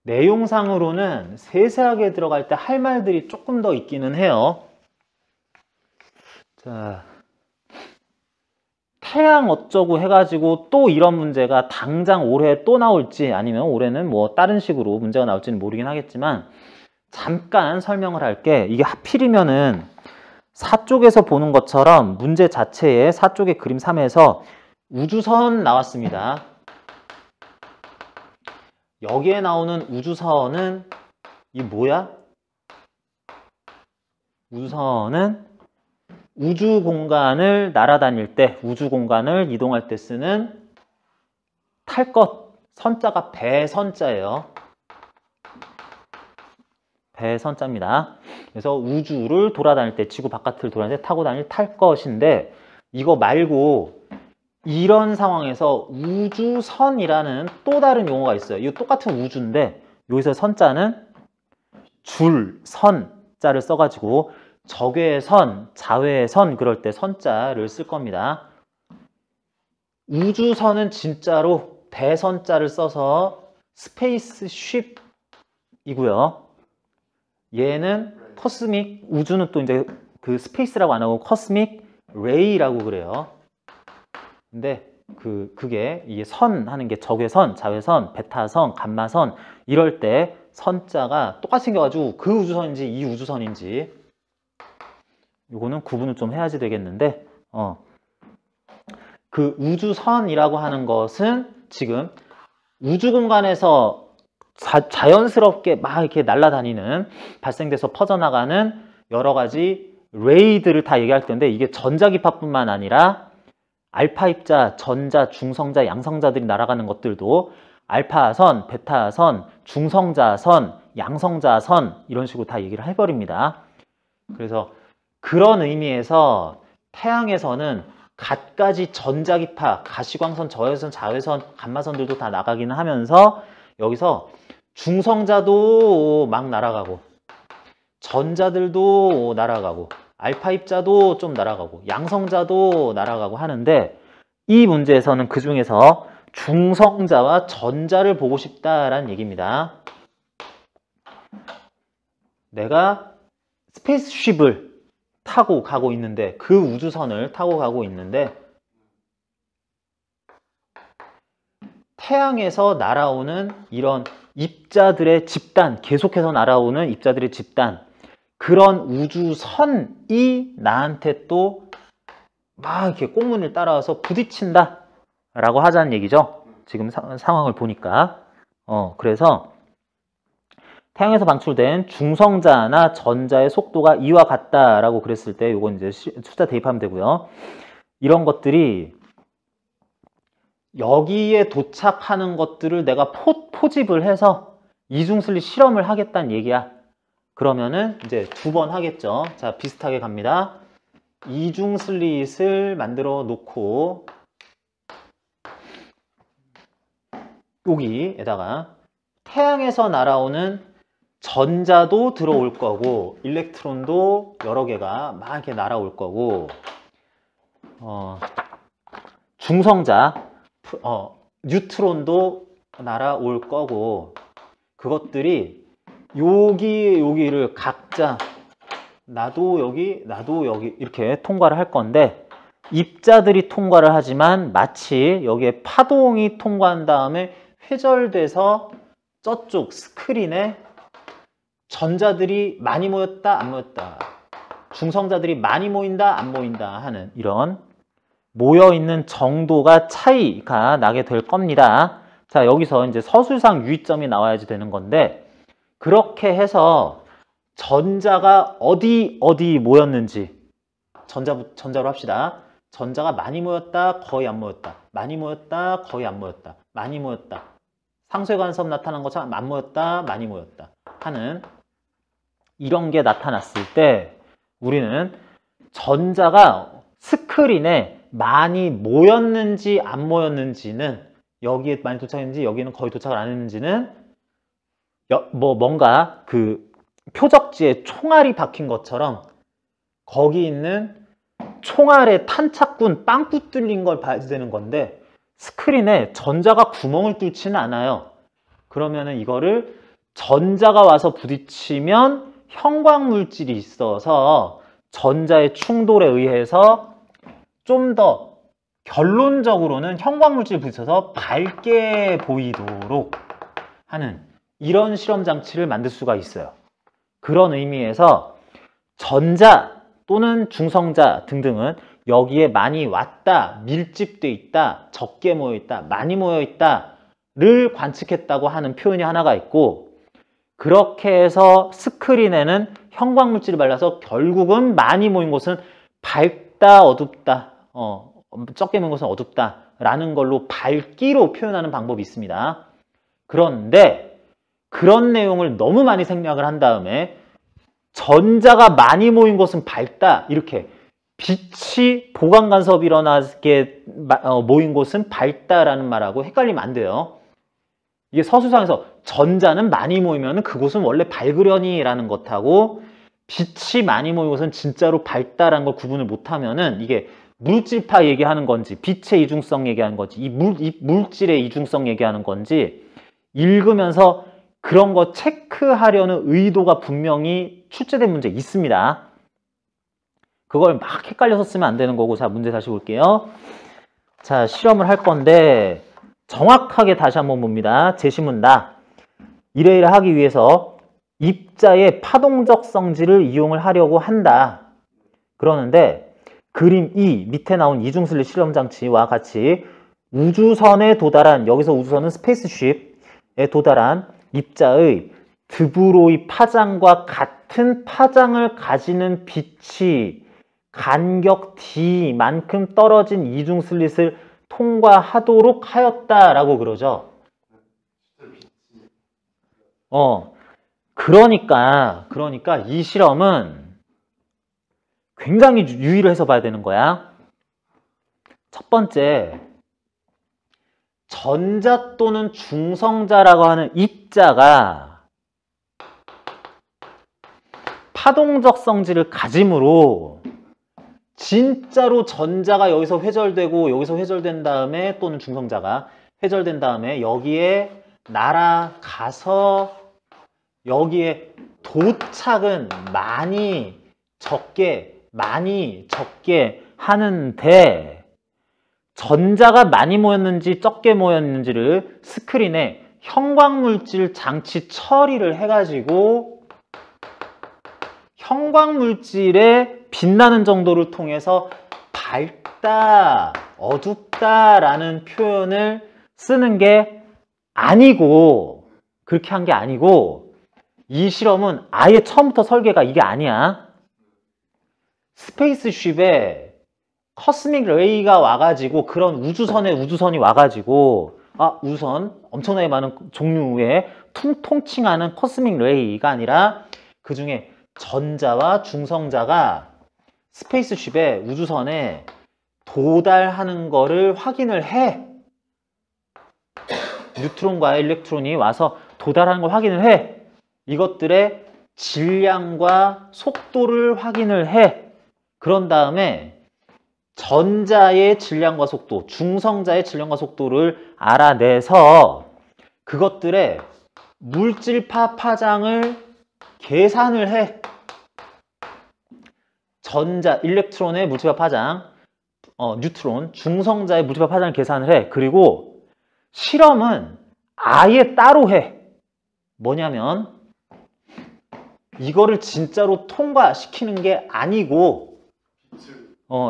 내용상으로는 세세하게 들어갈 때 할 말들이 조금 더 있기는 해요. 자, 태양 어쩌고 해가지고 또 이런 문제가 당장 올해 또 나올지 아니면 올해는 뭐 다른 식으로 문제가 나올지는 모르긴 하겠지만 잠깐 설명을 할게. 이게 하필이면은 4쪽에서 보는 것처럼 문제 자체에 4쪽의 그림 3에서 우주선 나왔습니다. 여기에 나오는 우주선은 이 뭐야? 우주선은 우주 공간을 날아다닐 때, 우주 공간을 이동할 때 쓰는 탈 것, 선자가 배선자예요. 배선자입니다. 그래서 우주를 돌아다닐 때, 지구 바깥을 돌아다닐 때 타고 다닐 탈 것인데 이거 말고 이런 상황에서 우주선이라는 또 다른 용어가 있어요. 이거 똑같은 우주인데 여기서 선자는 줄, 선자를 써가지고 적외의 선, 자외의 선 그럴 때 선자를 쓸 겁니다. 우주선은 진짜로 대선자를 써서 스페이스쉽이고요. 얘는 코스믹, 우주는 또 이제 그 스페이스라고 안 하고 코스믹 레이라고 그래요. 근데 그게 이게 선 하는 게 적외선, 자외선, 베타선, 감마선 이럴 때 선자가 똑같이 생겨가지고 그 우주선인지 이 우주선인지 요거는 구분을 좀 해야지 되겠는데 그 우주선이라고 하는 것은 지금 우주 공간에서 자연스럽게 막 이렇게 날아다니는 발생돼서 퍼져나가는 여러 가지 레이들을 다 얘기할 텐데 이게 전자기파뿐만 아니라 알파 입자, 전자, 중성자, 양성자들이 날아가는 것들도 알파선, 베타선, 중성자선, 양성자선 이런 식으로 다 얘기를 해버립니다. 그래서 그런 의미에서 태양에서는 갖가지 전자기파, 가시광선, 저해선, 자외선, 감마선들도 다 나가기는 하면서 여기서 중성자도 막 날아가고 전자들도 날아가고 알파 입자도 좀 날아가고 양성자도 날아가고 하는데 이 문제에서는 그 중에서 중성자와 전자를 보고 싶다라는 얘기입니다. 내가 스페이스쉽을 타고 가고 있는데 그 우주선을 타고 가고 있는데 태양에서 날아오는 이런 입자들의 집단, 계속해서 날아오는 입자들의 집단 그런 우주선이 나한테 또 막 이렇게 꽁무니를 따라와서 부딪힌다 라고 하자는 얘기죠. 지금 상황을 보니까 그래서 태양에서 방출된 중성자나 전자의 속도가 이와 같다라고 그랬을 때 이건 이제 숫자 대입하면 되고요. 이런 것들이 여기에 도착하는 것들을 내가 포집을 해서 이중슬릿 실험을 하겠다는 얘기야. 그러면은 이제 2번 하겠죠. 자, 비슷하게 갑니다. 이중슬릿을 만들어 놓고 여기에다가 태양에서 날아오는 전자도 들어올 거고 일렉트론도 여러 개가 막 이렇게 날아올 거고 중성자 뉴트론도 날아올 거고 그것들이 여기를 각자 나도 여기 이렇게 통과를 할 건데 입자들이 통과를 하지만 마치 여기에 파동이 통과한 다음에 회절돼서 저쪽 스크린에 전자들이 많이 모였다 안 모였다 중성자들이 많이 모인다 안 모인다 하는 이런 모여있는 정도가 차이가 나게 될 겁니다. 자, 여기서 이제 서술상 유의점이 나와야지 되는 건데 그렇게 해서 전자가 어디 모였는지 전자로 합시다. 전자가 많이 모였다 거의 안 모였다 많이 모였다 거의 안 모였다 많이 모였다 상쇄간섭 나타난 것처럼 안 모였다 많이 모였다 하는 이런 게 나타났을 때 우리는 전자가 스크린에 많이 모였는지 안 모였는지는 여기에 많이 도착했는지 여기는 거의 도착을 안 했는지는 뭔가 그 표적지에 총알이 박힌 것처럼 거기 있는 총알에 탄착군 빵꾸 뚫린 걸 봐야 되는 건데 스크린에 전자가 구멍을 뚫지는 않아요. 그러면은 이거를 전자가 와서 부딪히면 형광물질이 있어서 전자의 충돌에 의해서 좀 더 결론적으로는 형광물질이 부딪혀서 밝게 보이도록 하는 이런 실험 장치를 만들 수가 있어요. 그런 의미에서 전자 또는 중성자 등등은 여기에 많이 왔다, 밀집돼 있다, 적게 모여 있다, 많이 모여 있다를 관측했다고 하는 표현이 하나가 있고 그렇게 해서 스크린에는 형광물질이 발라서 결국은 많이 모인 곳은 밝다, 어둡다, 적게 모인 곳은 어둡다 라는 걸로 밝기로 표현하는 방법이 있습니다. 그런데 그런 내용을 너무 많이 생략을 한 다음에 전자가 많이 모인 곳은 밝다 이렇게 빛이 보강간섭이 일어나게 모인 곳은 밝다라는 말하고 헷갈리면 안 돼요. 이게 서술상에서 전자는 많이 모이면 그곳은 원래 밝으려니 라는 것하고 빛이 많이 모인 곳은 진짜로 밝다라는 걸 구분을 못하면은 이게 물질파 얘기하는 건지 빛의 이중성 얘기하는 건지 이 물질의 이중성 얘기하는 건지 읽으면서 그런 거 체크하려는 의도가 분명히 출제된 문제 있습니다. 그걸 막 헷갈려서 쓰면 안 되는 거고. 자, 문제 다시 볼게요. 자, 실험을 할 건데 정확하게 다시 한번 봅니다. 제시문다. 이래이래 하기 위해서 입자의 파동적 성질을 이용을 하려고 한다. 그러는데 그림 2 밑에 나온 이중슬릿 실험장치와 같이 우주선에 도달한, 여기서 우주선은 스페이스쉽에 도달한 입자의 드브로이 파장과 같은 파장을 가지는 빛이 간격 D만큼 떨어진 이중슬릿을 통과하도록 하였다라고 그러죠. 그러니까 이 실험은 굉장히 유의를 해서 봐야 되는 거야. 첫 번째, 전자 또는 중성자라고 하는 입자가 파동적 성질을 가짐으로 진짜로 전자가 여기서 회절되고 여기서 회절된 다음에, 또는 중성자가 회절된 다음에 여기에 날아가서 여기에 도착은 많이 적게 하는데, 전자가 많이 모였는지 적게 모였는지를 스크린에 형광물질 장치 처리를 해가지고 형광물질의 빛나는 정도를 통해서 밝다, 어둡다라는 표현을 쓰는 게 아니고, 그렇게 한 게 아니고, 이 실험은 아예 처음부터 설계가 이게 아니야. 스페이스쉽에 코스믹 레이가 와가지고, 그런 우주선이 와가지고, 우주선 엄청나게 많은 종류의 통칭하는 코스믹 레이가 아니라 그 중에 전자와 중성자가 스페이스쉽에 우주선에 도달하는 거를 확인을 해. 뉴트론과 일렉트론이 와서 도달하는 걸 확인을 해. 이것들의 질량과 속도를 확인을 해. 그런 다음에 전자의 질량과 속도, 중성자의 질량과 속도를 알아내서 그것들의 물질파 파장을 계산을 해. 전자, 일렉트론의 물질파 파장, 뉴트론, 중성자의 물질파 파장을 계산을 해. 그리고 실험은 아예 따로 해. 뭐냐면 이거를 진짜로 통과시키는 게 아니고,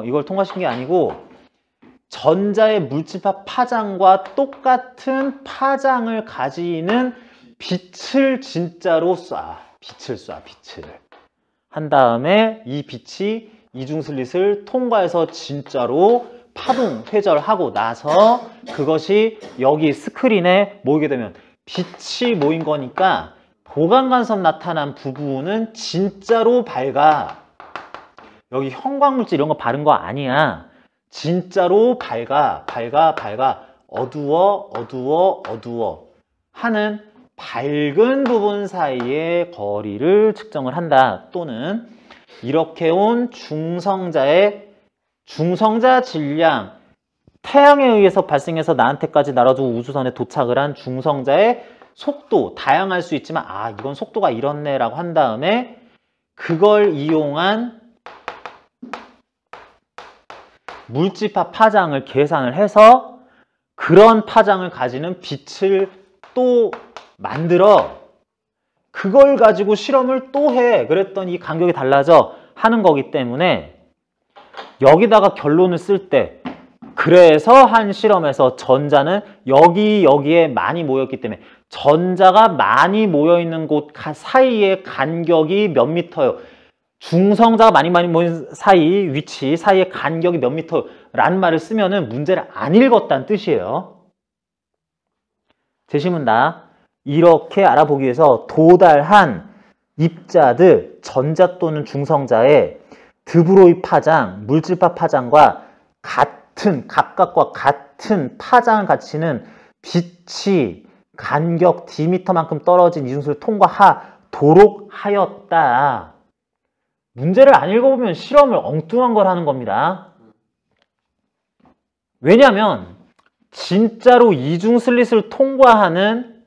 이걸 통과시키는 게 아니고 전자의 물질파 파장과 똑같은 파장을 가지는 빛을 진짜로 쏴. 빛을 한 다음에 이 빛이 이중슬릿을 통과해서 진짜로 파동 회절하고 나서 그것이 여기 스크린에 모이게 되면 빛이 모인 거니까 보강간섭 나타난 부분은 진짜로 밝아. 여기 형광물질 이런 거 바른 거 아니야. 진짜로 밝아. 어두워 하는 밝은 부분 사이의 거리를 측정을 한다. 또는 이렇게 온 중성자 질량, 태양에 의해서 발생해서 나한테까지 날아주고 우주선에 도착을 한 중성자의 속도, 다양할 수 있지만 이건 속도가 이렇네 라고 한 다음에 그걸 이용한 물질파 파장을 계산을 해서 그런 파장을 가지는 빛을 또 만들어. 그걸 가지고 실험을 또 해. 그랬더니 이 간격이 달라져 하는 거기 때문에 여기다가 결론을 쓸 때, 그래서 한 실험에서 전자는 여기에 많이 모였기 때문에 전자가 많이 모여있는 곳 사이의 간격이 몇 미터요? 중성자가 많이 모인 위치 사이의 간격이 몇 미터 라는 말을 쓰면은 문제를 안 읽었다는 뜻이에요. 제시문다. 이렇게 알아보기 위해서 도달한 입자들, 전자 또는 중성자의 드브로이 파장, 물질파 파장과 각각과 같은 파장을 가지는 빛이 간격 D미터만큼 떨어진 이중슬을 통과하도록 하였다. 문제를 안 읽어보면 실험을 엉뚱한 걸 하는 겁니다. 왜냐하면 진짜로 이중슬릿을 통과하는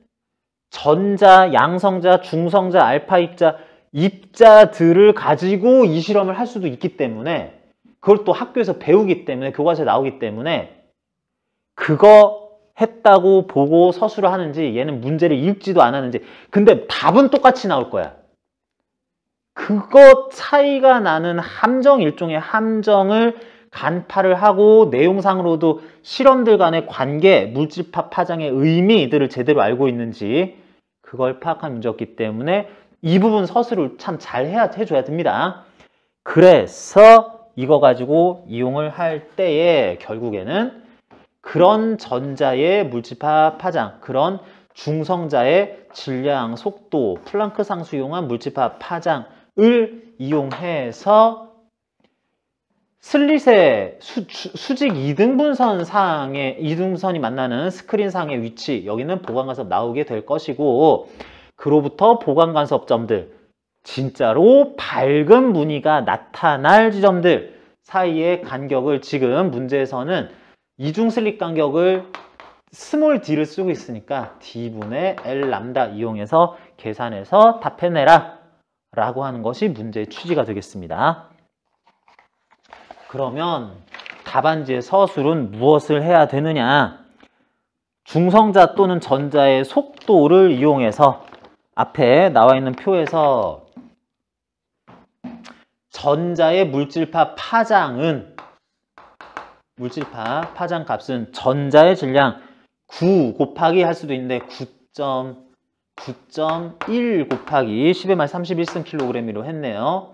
전자, 양성자, 중성자, 알파 입자, 입자들을 가지고 이 실험을 할 수도 있기 때문에 그걸 또 학교에서 배우기 때문에 교과서에 나오기 때문에 그거 했다고 보고 서술을 하는지 얘는 문제를 읽지도 않았는지 근데 답은 똑같이 나올 거야. 그거 차이가 나는 함정, 일종의 함정을 간파를 하고 내용상으로도 실험들 간의 관계, 물질파 파장의 의미들을 제대로 알고 있는지 그걸 파악한 문제였기 때문에 이 부분 서술을 참 잘 해줘야 됩니다. 그래서 이거 가지고 이용을 할 때에 결국에는 그런 전자의 물질파 파장, 그런 중성자의 질량, 속도, 플랑크 상수 이용한 물질파 파장을 이용해서 슬릿의 수직 2등분선 상의 2등분선이 만나는 스크린 상의 위치, 여기는 보관간섭 나오게 될 것이고 그로부터 보관간섭점들, 진짜로 밝은 무늬가 나타날 지점들 사이의 간격을 지금 문제에서는 이중 슬릿 간격을 스몰 d를 쓰고 있으니까 d분의 L 람다 이용해서 계산해서 답해내라 라고 하는 것이 문제의 취지가 되겠습니다. 그러면 답안지의 서술은 무엇을 해야 되느냐? 중성자 또는 전자의 속도를 이용해서 앞에 나와 있는 표에서 전자의 물질파 파장은 물질파 파장 값은 전자의 질량 9 곱하기 할 수도 있는데 9.1 곱하기 10의 말 31승/kg으로 했네요.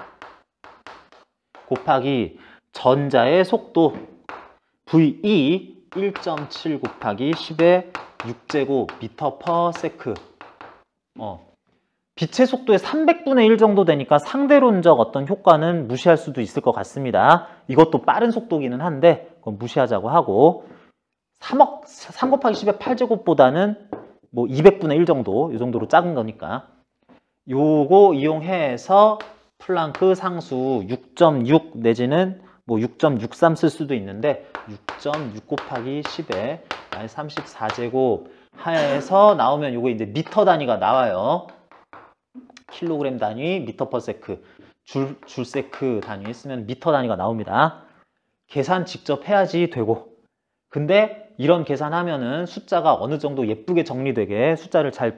곱하기 전자의 속도 VE 1.7 곱하기 10의 6제곱 미터 퍼 세크. 빛의 속도의 300분의 1 정도 되니까 상대론적 어떤 효과는 무시할 수도 있을 것 같습니다. 이것도 빠른 속도기는 한데 그건 무시하자고 하고 3 곱하기 10의 8제곱보다는 뭐 200분의 1 정도, 이 정도로 작은 거니까 요거 이용해서 플랑크 상수 6.6 내지는 뭐 6.63 쓸 수도 있는데 6.6 곱하기 10에 34제곱 해서 나오면 요거 이제 미터 단위가 나와요. 킬로그램 단위, 미터 퍼 세크, 줄 세크 단위 쓰면 미터 단위가 나옵니다. 계산 직접 해야지 되고 근데 이런 계산하면은 숫자가 어느 정도 예쁘게 정리되게 숫자를 잘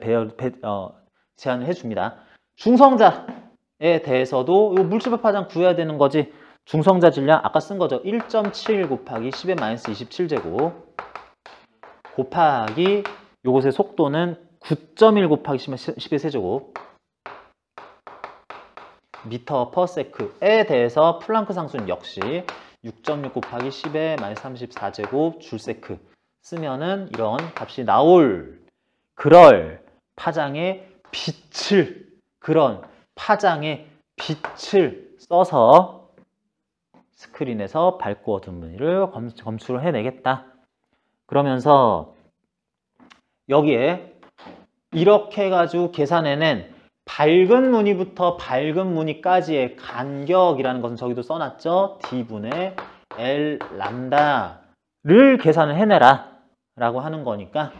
제한을 해줍니다. 중성자에 대해서도 이 물질파 파장 구해야 되는 거지. 중성자 질량 아까 쓴 거죠. 1.7 곱하기 10의 마이너스 27제곱 곱하기 요것의 속도는 9.1 곱하기 10의 세제곱 미터 퍼 세크에 대해서 플랑크 상수는 역시 6.6 곱하기 10의 마이너스 34제곱 줄 세크 쓰면은 이런 값이 나올 그럴 파장의 빛을 써서 스크린에서 밝고 어두운 무늬를 검출을 해내겠다. 그러면서 여기에 이렇게 해가지고 계산해낸 밝은 무늬부터 밝은 무늬까지의 간격이라는 것은 저기도 써놨죠. D분의 L 람다를 계산을 해내라 라고 하는 거니까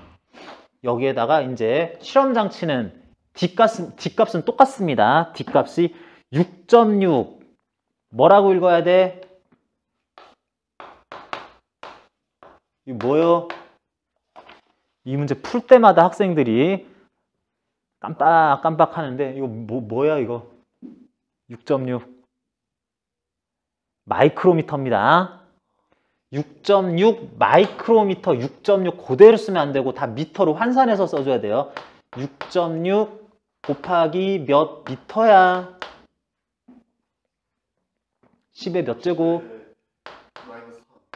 여기에다가 이제 실험 장치는 D값은 똑같습니다. D값이 6.6 뭐라고 읽어야 돼? 이거 뭐요? 이 문제 풀 때마다 학생들이 깜빡깜빡 하는데 이거 뭐야 이거? 6.6 마이크로미터입니다. 6.6 마이크로미터 6.6 그대로 쓰면 안 되고 다 미터로 환산해서 써줘야 돼요. 6.6 곱하기 몇 미터야? 10의 몇 제곱?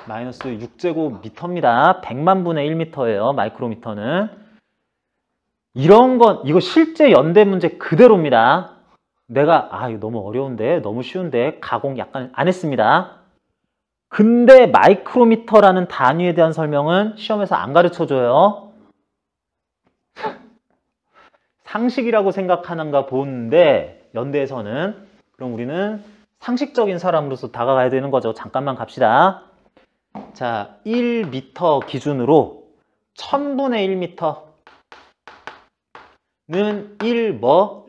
마이너스 6제곱 미터입니다. 100만 분의 1미터예요. 마이크로미터는. 이런 건 이거 실제 연대 문제 그대로입니다. 내가 이거 너무 어려운데 너무 쉬운데 가공 약간 안 했습니다. 근데 마이크로미터라는 단위에 대한 설명은 시험에서 안 가르쳐줘요. 상식이라고 생각하는가 보는데 연대에서는 그럼 우리는 상식적인 사람으로서 다가가야 되는 거죠. 잠깐만 갑시다. 자, 1m 기준으로 1000분의 1m 1 뭐?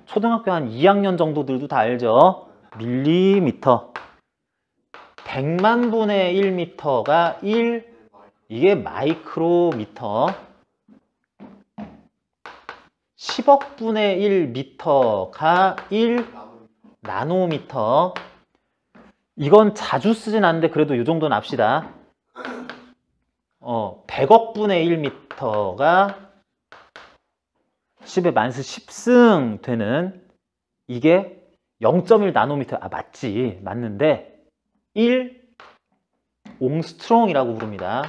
초등학교 한 2학년 정도들도 다 알죠? 밀리미터. 100만 분의 1미터가 1, 이게 마이크로미터. 10억 분의 1미터가 1 나노미터. 이건 자주 쓰진 않는데 그래도 이 정도는 압시다. 100억 분의 1미터가 10의 만수 10승 되는 이게 0.1 나노미터. 맞지. 맞는데 1 옹스트롱이라고 부릅니다.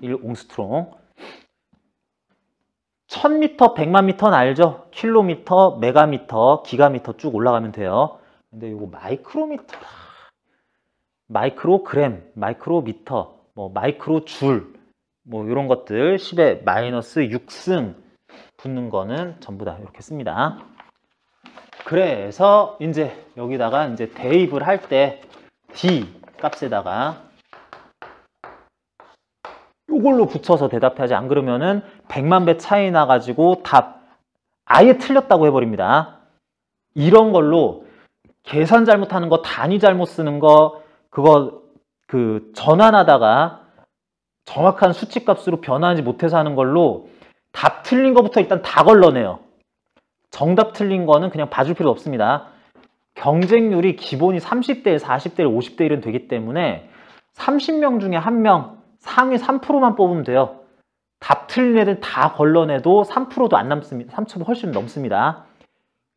1 옹스트롱. 1000m, 100만 미터는 알죠? 킬로미터, 메가미터, 기가미터 쭉 올라가면 돼요. 근데 이거 마이크로미터라. 마이크로그램, 마이크로미터, 뭐 마이크로줄, 뭐 이런 것들 10의 마이너스 6승 붙는 거는 전부 다 이렇게 씁니다. 그래서 이제 여기다가 이제 대입을 할 때 D 값에다가 이걸로 붙여서 대답해야지. 안 그러면은 100만 배 차이 나가지고 답 아예 틀렸다고 해버립니다. 이런 걸로 계산 잘못하는 거, 단위 잘못 쓰는 거, 그거 전환하다가 정확한 수치 값으로 변환하지 못해서 하는 걸로 답 틀린 거부터 일단 다 걸러내요. 정답 틀린 거는 그냥 봐줄 필요 없습니다. 경쟁률이 기본이 30대 1, 40대 1, 50대 1은 되기 때문에 30명 중에 1명 상위 3%만 뽑으면 돼요. 답 틀린 애들 다 걸러내도 3%도 안 남습니다. 3% 훨씬 넘습니다.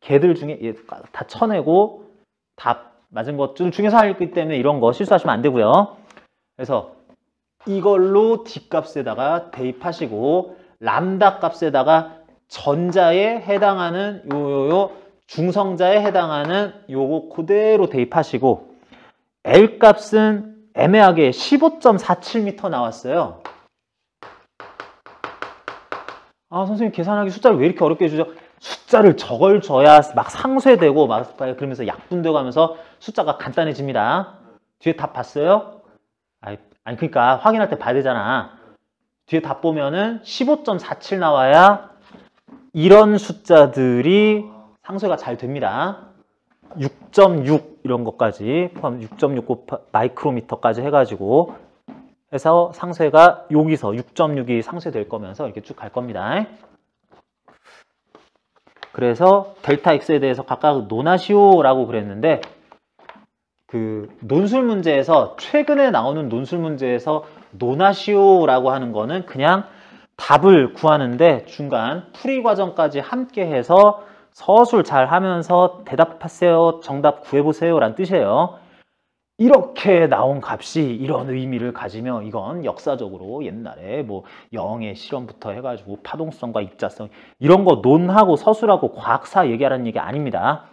걔들 중에 다 쳐내고 답 맞은 것들 중에서 하기 때문에 이런 거 실수하시면 안 되고요. 그래서 이걸로 D 값에다가 대입하시고 람다 값에다가 전자에 해당하는 중성자에 해당하는 요거 그대로 대입하시고 L 값은 애매하게 15.47m 나왔어요. 선생님 계산하기 숫자를 왜 이렇게 어렵게 해주죠? 숫자를 저걸 줘야 막 상쇄되고 막 그러면서 약분되고 하면서 숫자가 간단해집니다. 뒤에 답 봤어요? 아니 그러니까 확인할 때 봐야 되잖아. 뒤에 답 보면은 15.47 나와야 이런 숫자들이 상쇄가 잘 됩니다. 6.6 이런 것까지 포함 6.6 마이크로미터까지 해가지고 해서 상쇄가 여기서 6.6이 상쇄될 거면서 이렇게 쭉 갈 겁니다. 그래서 델타 X에 대해서 각각 논하시오라고 그랬는데 그 논술 문제에서 최근에 나오는 논술 문제에서 논하시오라고 하는 거는 그냥 답을 구하는데 중간 풀이 과정까지 함께 해서 서술 잘 하면서 대답하세요, 정답 구해보세요 라는 뜻이에요. 이렇게 나온 값이 이런 의미를 가지며 이건 역사적으로 옛날에 뭐 영의 실험부터 해가지고 파동성과 입자성 이런 거 논하고 서술하고 과학사 얘기하라는 얘기 아닙니다.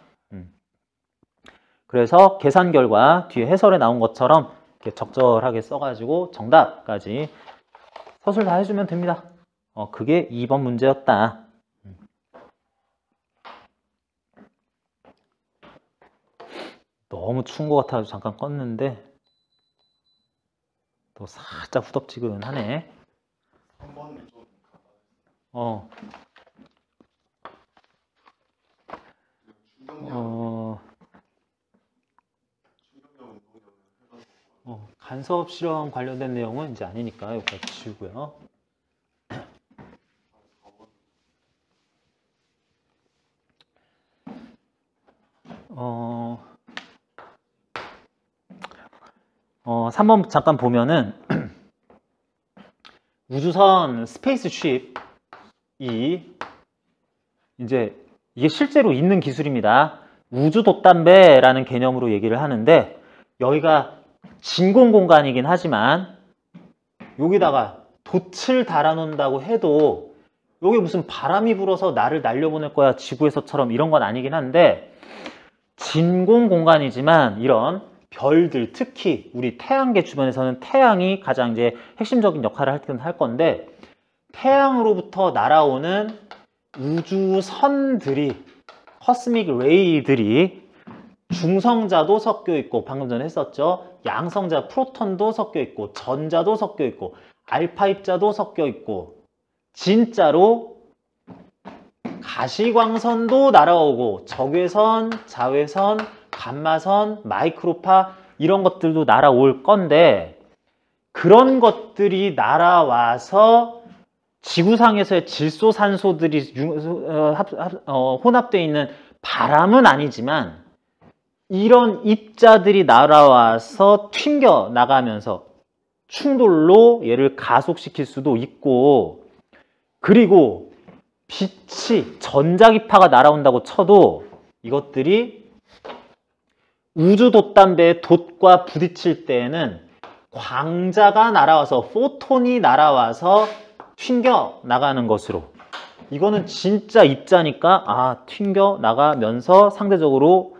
그래서 계산 결과 뒤에 해설에 나온 것처럼 이렇게 적절하게 써가지고 정답까지 서술 다 해주면 됩니다. 그게 2번 문제였다. 너무 추운 것 같아서 잠깐 껐는데 또 살짝 후덥지근하네. 간섭 실험 관련된 내용은 이제 아니니까 여기까지 지우고요. 어, 3번 잠깐 보면은 우주선 스페이스쉽이 이제 이게 실제로 있는 기술입니다. 우주돛담배라는 개념으로 얘기를 하는데 여기가 진공 공간이긴 하지만 여기다가 돛을 달아놓는다고 해도 여기 무슨 바람이 불어서 나를 날려보낼 거야 지구에서처럼 이런 건 아니긴 한데 진공 공간이지만 이런 별들 특히 우리 태양계 주변에서는 태양이 가장 이제 핵심적인 역할을 할 건데 태양으로부터 날아오는 우주선들이 코스믹 레이들이 중성자도 섞여 있고 방금 전에 했었죠. 양성자 프로톤도 섞여 있고 전자도 섞여 있고 알파 입자도 섞여 있고 진짜로 가시광선도 날아오고 적외선, 자외선, 감마선, 마이크로파 이런 것들도 날아올 건데 그런 것들이 날아와서 지구상에서의 질소산소들이 혼합되어 있는 바람은 아니지만 이런 입자들이 날아와서 튕겨 나가면서 충돌로 얘를 가속시킬 수도 있고 그리고 빛이 전자기파가 날아온다고 쳐도 이것들이 우주 돛담배의 돛과 부딪힐 때에는 광자가 날아와서 포톤이 날아와서 튕겨 나가는 것으로 이거는 진짜 입자니까 튕겨 나가면서 상대적으로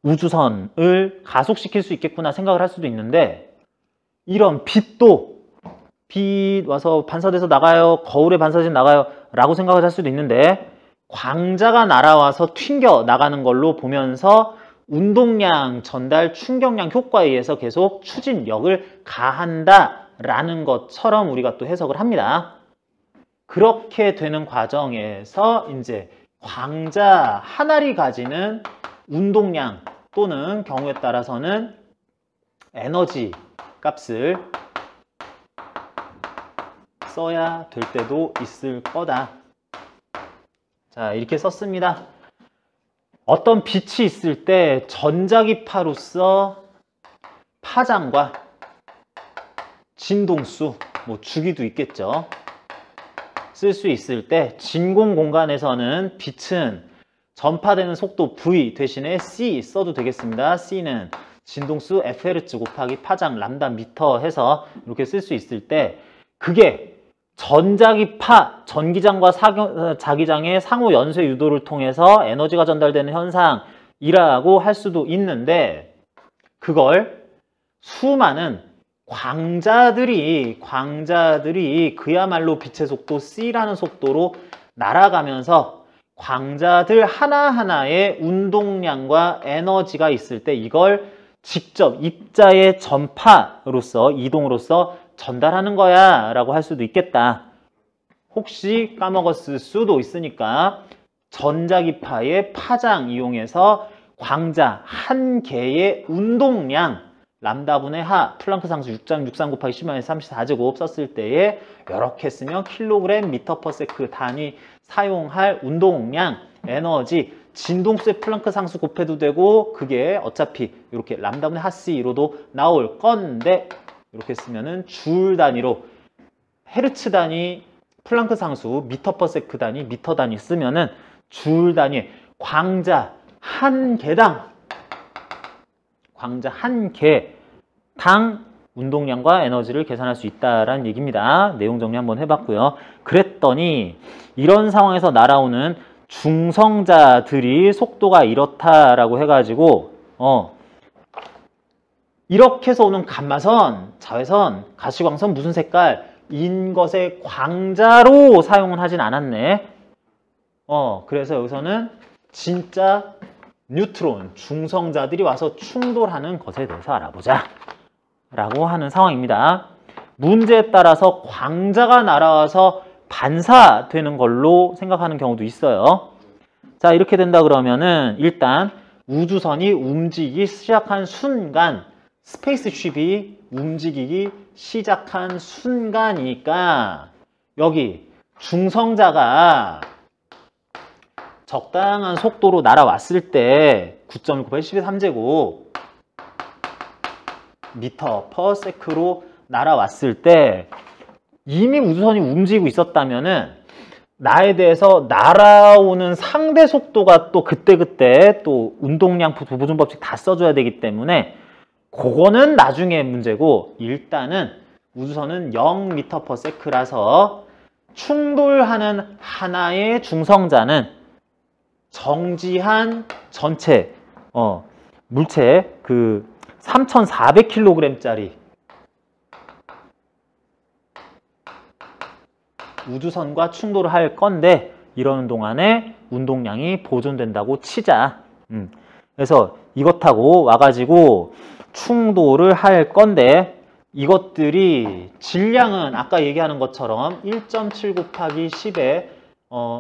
우주선을 가속시킬 수 있겠구나 생각을 할 수도 있는데 이런 빛도 빛 와서 반사돼서 나가요. 거울에 반사돼서 나가요. 라고 생각을 할 수도 있는데 광자가 날아와서 튕겨 나가는 걸로 보면서 운동량, 전달, 충격량 효과에 의해서 계속 추진력을 가한다라는 것처럼 우리가 또 해석을 합니다. 그렇게 되는 과정에서 이제 광자 한 알이 가지는 운동량 또는 경우에 따라서는 에너지 값을 써야 될 때도 있을 거다. 자, 이렇게 썼습니다. 어떤 빛이 있을 때 전자기파로서 파장과 진동수, 주기도 있겠죠. 쓸 수 있을 때 진공 공간에서는 빛은 전파되는 속도 V 대신에 C 써도 되겠습니다. C는 진동수 FHz 곱하기 파장 람다 미터 해서 이렇게 쓸 수 있을 때 그게 전자기파, 전기장과 자기장의 상호 연쇄 유도를 통해서 에너지가 전달되는 현상이라고 할 수도 있는데 그걸 수많은 광자들이 그야말로 빛의 속도 C라는 속도로 날아가면서 광자들 하나하나의 운동량과 에너지가 있을 때 이걸 직접 입자의 전파로서 이동으로서 전달하는 거야 라고 할 수도 있겠다. 혹시 까먹었을 수도 있으니까 전자기파의 파장 이용해서 광자 한 개의 운동량 람다분의 하 플랑크 상수 6.63 곱하기 10-34제곱 썼을 때에 이렇게 쓰면 킬로그램 미터 퍼 세크 단위 사용할 운동량 에너지 진동수의 플랑크 상수 곱해도 되고 그게 어차피 이렇게 람다분의 하 C로도 나올 건데 이렇게 쓰면은 줄 단위로 헤르츠 단위 플랑크 상수 미터 퍼 세크 단위 미터 단위 쓰면은 줄 단위 광자 한 개당 운동량과 에너지를 계산할 수 있다라는 얘기입니다. 내용 정리 한번 해봤고요. 그랬더니 이런 상황에서 날아오는 중성자들이 속도가 이렇다라고 해가지고 이렇게 해서 오는 감마선, 자외선, 가시광선 무슨 색깔 인 것의 광자로 사용은 하진 않았네. 그래서 여기서는 진짜 뉴트론, 중성자들이 와서 충돌하는 것에 대해서 알아보자 라고 하는 상황입니다. 문제에 따라서 광자가 날아와서 반사되는 걸로 생각하는 경우도 있어요. 자, 이렇게 된다 그러면은 일단 우주선이 움직이기 시작한 순간 스페이스쉽이 움직이기 시작한 순간이니까 여기 중성자가 적당한 속도로 날아왔을 때 9.1 곱하기 10의 3제곱 미터 퍼 세크로 날아왔을 때 이미 우주선이 움직이고 있었다면은 나에 대해서 날아오는 상대 속도가 또 그때그때 또 운동량 보존 법칙 다 써줘야 되기 때문에 그거는 나중에 문제고 일단은 우주선은 0m/s라서 충돌하는 하나의 중성자는 정지한 전체 물체 그 3,400kg짜리 우주선과 충돌을 할 건데 이러는 동안에 운동량이 보존된다고 치자. 그래서 이것하고 와가지고 충돌을 할 건데 이것들이 질량은 아까 얘기하는 것처럼 1.7 곱하기 10에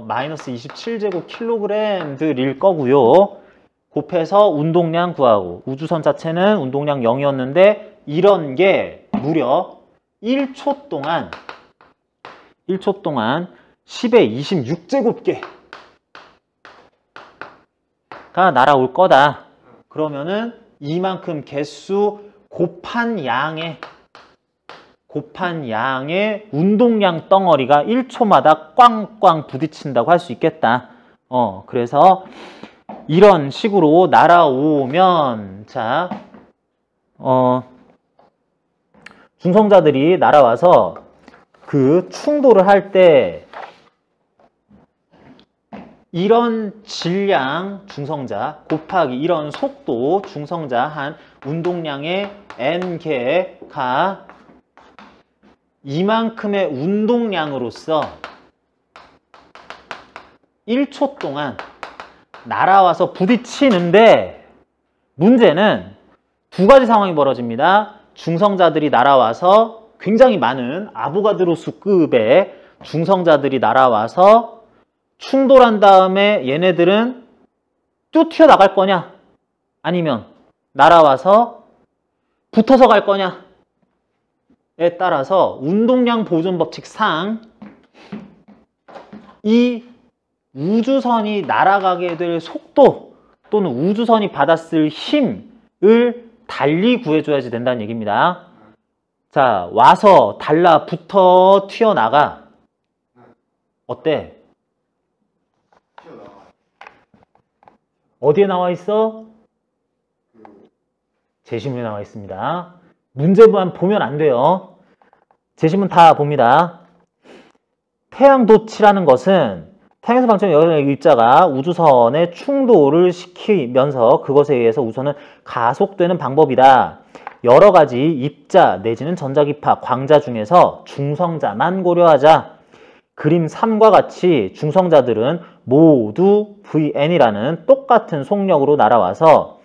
마이너스 27제곱킬로그램들일 거고요. 곱해서 운동량 구하고 우주선 자체는 운동량 0이었는데 이런 게 무려 1초 동안 10의 26제곱개가 날아올 거다. 그러면은 이만큼 개수 곱한 양의 운동량 덩어리가 1초마다 꽝꽝 부딪힌다고 할 수 있겠다. 그래서 이런 식으로 날아오면 자, 중성자들이 날아와서 그 충돌을 할 때 이런 질량 중성자 곱하기 이런 속도 중성자 한 운동량의 n개가 이만큼의 운동량으로서 1초 동안 날아와서 부딪히는데 문제는 두 가지 상황이 벌어집니다. 중성자들이 날아와서 굉장히 많은 아보가드로수급의 중성자들이 날아와서 충돌한 다음에 얘네들은 쭉 튀어나갈 거냐 아니면 날아와서 붙어서 갈 거냐에 따라서 운동량 보존 법칙상 이 우주선이 날아가게 될 속도 또는 우주선이 받았을 힘을 달리 구해줘야지 된다는 얘기입니다. 자, 와서 달라붙어 튀어나가. 어때? 어디에 나와 있어? 제시문에 나와 있습니다. 문제만 보면 안 돼요. 제시문 다 봅니다. 태양도치라는 것은 태양에서 방출된 여러 입자가 우주선에 충돌을 시키면서 그것에 의해서 우주선은 가속되는 방법이다. 여러 가지 입자 내지는 전자기파, 광자 중에서 중성자만 고려하자. 그림 3과 같이 중성자들은 모두 Vn이라는 똑같은 속력으로 날아와서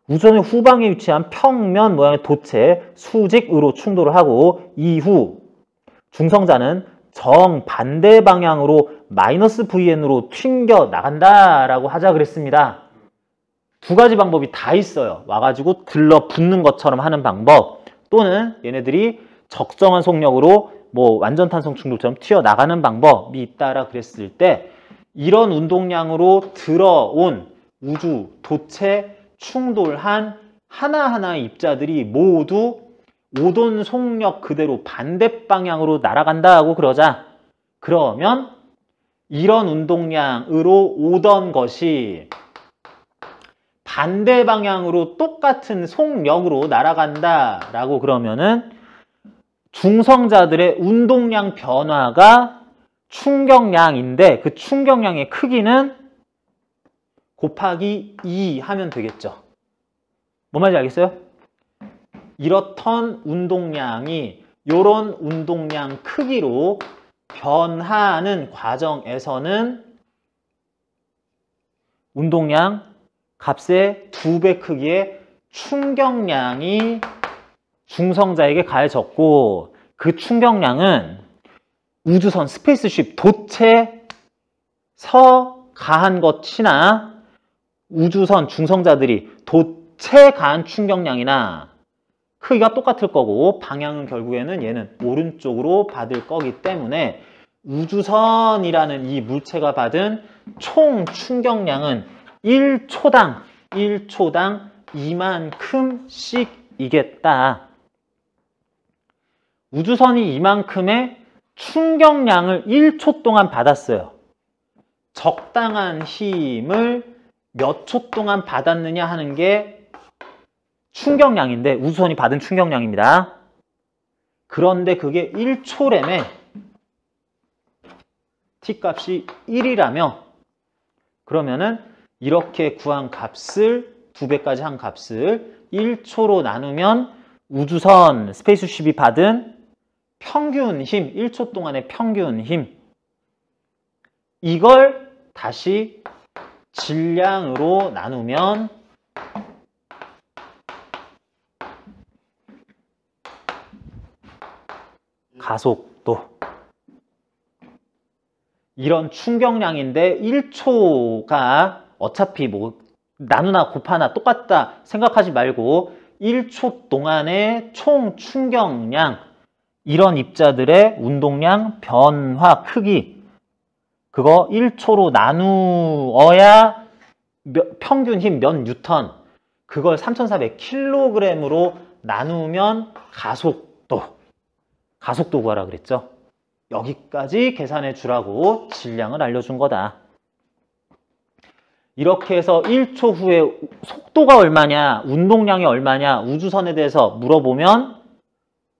우주선의 후방에 위치한 평면 모양의 돛체 수직으로 충돌을 하고 이후 중성자는 정반대 방향으로 마이너스 Vn으로 튕겨 나간다라고 하자 그랬습니다. 두 가지 방법이 다 있어요. 와가지고 들러붙는 것처럼 하는 방법 또는 얘네들이 적정한 속력으로 뭐 완전탄성 충돌처럼 튀어나가는 방법이 있다라 그랬을 때 이런 운동량으로 들어온 우주 돛체 충돌한 하나하나의 입자들이 모두 오돈 속력 그대로 반대 방향으로 날아간다고 그러자. 그러면 이런 운동량으로 오던 것이 반대 방향으로 똑같은 속력으로 날아간다라고 그러면은 중성자들의 운동량 변화가 충격량인데 그 충격량의 크기는 곱하기 2 하면 되겠죠. 뭔 말인지 알겠어요? 이렇던 운동량이 이런 운동량 크기로 변하는 과정에서는 운동량 값의 2배 크기의 충격량이 중성자에게 가해졌고 그 충격량은 우주선 스페이스쉽 돛체서 가한 것이나 우주선 중성자들이 돛체에 가한 충격량이나 크기가 똑같을 거고 방향은 결국에는 얘는 오른쪽으로 받을 거기 때문에 우주선이라는 이 물체가 받은 총 충격량은 1초당 이만큼씩이겠다. 우주선이 이만큼의 충격량을 1초 동안 받았어요. 적당한 힘을 몇 초 동안 받았느냐 하는 게 충격량인데 우주선이 받은 충격량입니다. 그런데 그게 1초램에 t값이 1이라며 그러면은 이렇게 구한 값을 2배까지 한 값을 1초로 나누면 우주선 스페이스쉽이 받은 평균 힘, 1초 동안의 평균 힘 이걸 다시 질량으로 나누면 가속도. 이런 충격량인데 1초가 어차피 뭐 나누나 곱하나 똑같다 생각하지 말고 1초 동안의 총 충격량, 이런 입자들의 운동량 변화 크기, 그거 1초로 나누어야 평균 힘 몇 뉴턴, 그걸 3400kg으로 나누면 가속도 구하라 그랬죠. 여기까지 계산해 주라고 질량을 알려준 거다. 이렇게 해서 1초 후에 속도가 얼마냐, 운동량이 얼마냐, 우주선에 대해서 물어보면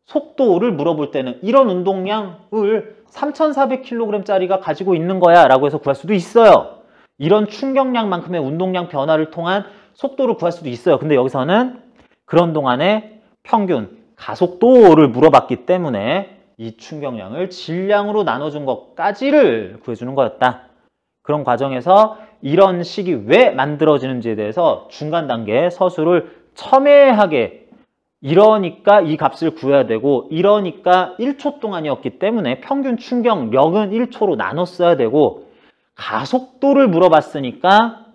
속도를 물어볼 때는 이런 운동량을 3400kg짜리가 가지고 있는 거야 라고 해서 구할 수도 있어요. 이런 충격량만큼의 운동량 변화를 통한 속도를 구할 수도 있어요. 근데 여기서는 그런 동안에 평균 가속도를 물어봤기 때문에 이 충격량을 질량으로 나눠준 것까지를 구해주는 거였다. 그런 과정에서 이런 식이 왜 만들어지는지에 대해서 중간 단계 서술을 첨예하게, 이러니까 이 값을 구해야 되고 이러니까 1초 동안이었기 때문에 평균 충격력은 1초로 나눴어야 되고 가속도를 물어봤으니까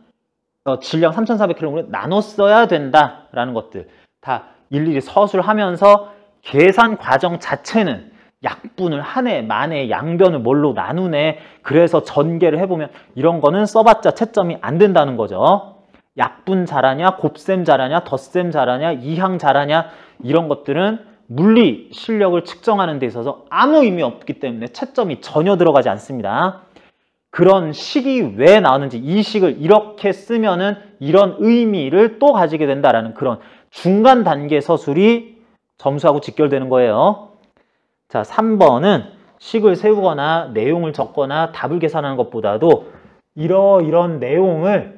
질량 3400kg를 나눴어야 된다라는 것들 다 일일이 서술하면서 계산 과정 자체는 약분을 하네 마네 양변을 뭘로 나누네, 그래서 전개를 해보면 이런 거는 써봤자 채점이 안 된다는 거죠. 약분 잘하냐, 곱셈 잘하냐, 덧셈 잘하냐, 이항 잘하냐, 이런 것들은 물리 실력을 측정하는 데 있어서 아무 의미 없기 때문에 채점이 전혀 들어가지 않습니다. 그런 식이 왜 나오는지, 이 식을 이렇게 쓰면은 이런 의미를 또 가지게 된다라는 그런 중간 단계 서술이 점수하고 직결되는 거예요. 자, 3번은 식을 세우거나 내용을 적거나 답을 계산하는 것보다도 이런 내용을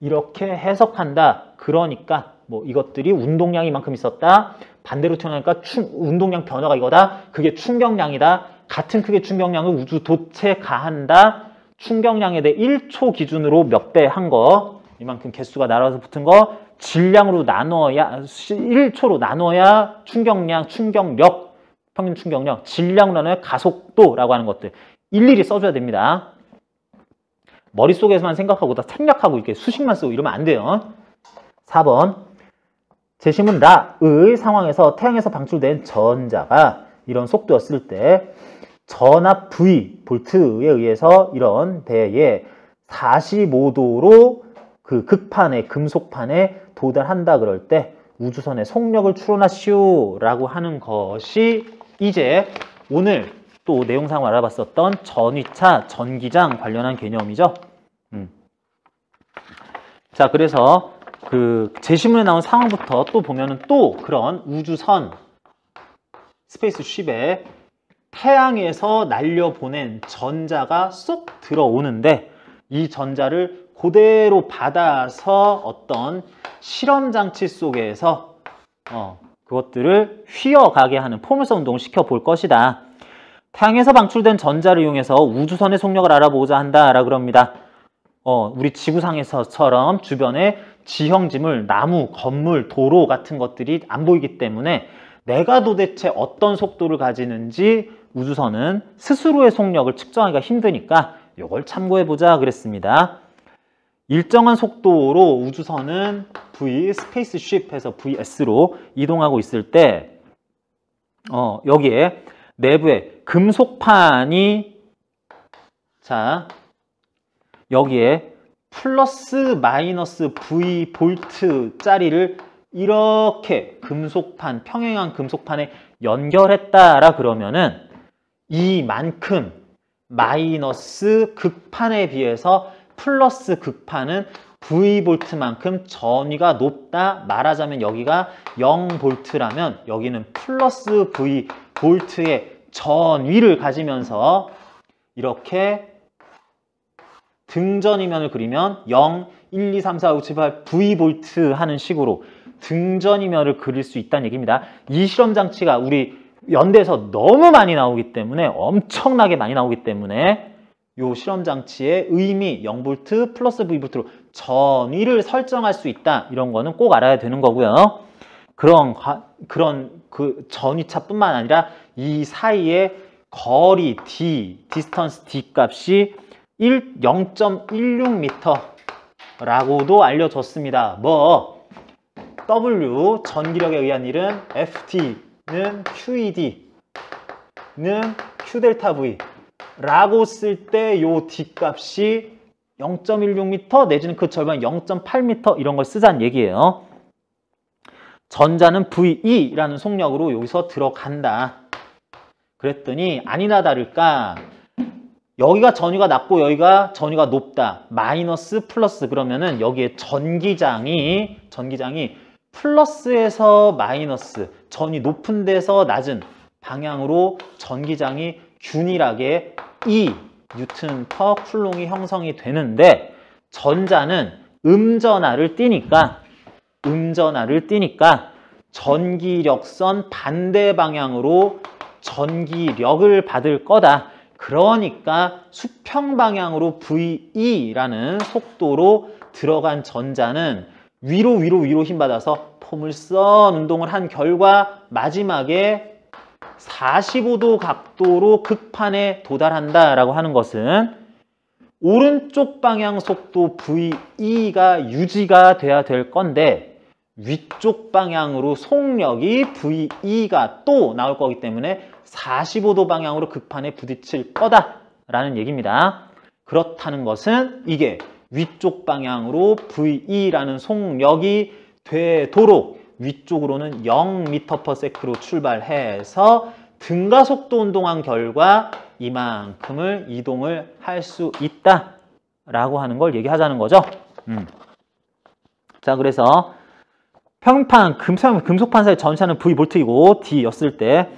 이렇게 해석한다. 그러니까 뭐 이것들이 운동량이 만큼 있었다. 반대로 튀어나오니까 운동량 변화가 이거다. 그게 충격량이다. 같은 크기의 충격량을 우주 도체 가한다. 충격량에 대해 1초 기준으로 몇 배 한 거, 이만큼 개수가 날아서 붙은 거 질량으로 나눠야, 1초로 나눠야 충격량, 충격력, 평균 충격력, 질량으로 나눠야 가속도라고 하는 것들 일일이 써줘야 됩니다. 머릿속에서만 생각하고 다 생략하고 이렇게 수식만 쓰고 이러면 안 돼요. 4번 제시문 라의 상황에서 태양에서 방출된 전자가 이런 속도였을 때 전압 V 볼트에 의해서 이런 대에 45도로 그 극판에 금속판에 도달한다 그럴 때 우주선의 속력을 추론하시오 라고 하는 것이 이제 오늘 또 내용상 알아봤었던 전위차, 전기장 관련한 개념이죠. 자, 그래서 그 제시문에 나온 상황부터 또 보면은 또 그런 우주선 스페이스쉽에 태양에서 날려보낸 전자가 쏙 들어오는데 이 전자를 그대로 받아서 어떤 실험장치 속에서 그것들을 휘어가게 하는 포물선 운동을 시켜볼 것이다. 태양에서 방출된 전자를 이용해서 우주선의 속력을 알아보고자 한다라고 그럽니다. 우리 지구상에서처럼 주변에 지형지물, 나무, 건물, 도로 같은 것들이 안 보이기 때문에 내가 도대체 어떤 속도를 가지는지 우주선은 스스로의 속력을 측정하기가 힘드니까 이걸 참고해보자 그랬습니다. 일정한 속도로 우주선은 스페이스쉽에서 VS로 이동하고 있을 때 여기에 내부에 금속판이 자 여기에 플러스 마이너스 V 볼트 짜리를 이렇게 금속판, 평행한 금속판에 연결했다라 그러면은 이만큼 마이너스 극판에 비해서 플러스 극판은 V볼트만큼 전위가 높다. 말하자면 여기가 0볼트라면 여기는 플러스 V볼트의 전위를 가지면서 이렇게 등전이면을 그리면 0, 1, 2, 3, 4, 5, 7, 8 V볼트 하는 식으로 등전이면을 그릴 수 있다는 얘기입니다. 이 실험장치가 우리 연대에서 너무 많이 나오기 때문에 엄청나게 많이 나오기 때문에 이 실험장치의 의미 0볼트 플러스 V볼트로 전위를 설정할 수 있다. 이런 거는 꼭 알아야 되는 거고요. 그런 그 전위차뿐만 아니라 이 사이의 거리 디스턴스 D 값이 0.16m라고도 알려졌습니다. 뭐 W 전기력에 의한 일은 FT는 QED는 Q 델타 V 라고 쓸 때 요 D 값이 0.16m 내지는 그 절반 0.8m 이런 걸 쓰자는 얘기예요. 전자는 VE라는 속력으로 여기서 들어간다. 그랬더니 아니나 다를까 여기가 전위가 낮고 여기가 전위가 높다. 마이너스 플러스 그러면은 여기에 전기장이 플러스에서 마이너스 전위 높은 데서 낮은 방향으로 전기장이 균일하게 E 뉴턴 퍼 쿨롱이 형성이 되는데 전자는 음전하를 띠니까 전기력선 반대 방향으로 전기력을 받을 거다. 그러니까 수평 방향으로 VE라는 속도로 들어간 전자는 위로 힘받아서 포물선 운동을 한 결과 마지막에 45도 각도로 극판에 도달한다라고 하는 것은 오른쪽 방향 속도 VE가 유지가 돼야 될 건데 위쪽 방향으로 속력이 VE가 또 나올 거기 때문에 45도 방향으로 극판에 부딪힐 거다라는 얘기입니다. 그렇다는 것은 이게 위쪽 방향으로 VE라는 속력이 되도록 위쪽으로는 0m/s로 출발해서 등가속도 운동한 결과 이만큼을 이동을 할 수 있다라고 하는 걸 얘기하자는 거죠. 자, 그래서 평판 금속 판사의 전차는 V볼트이고 D였을 때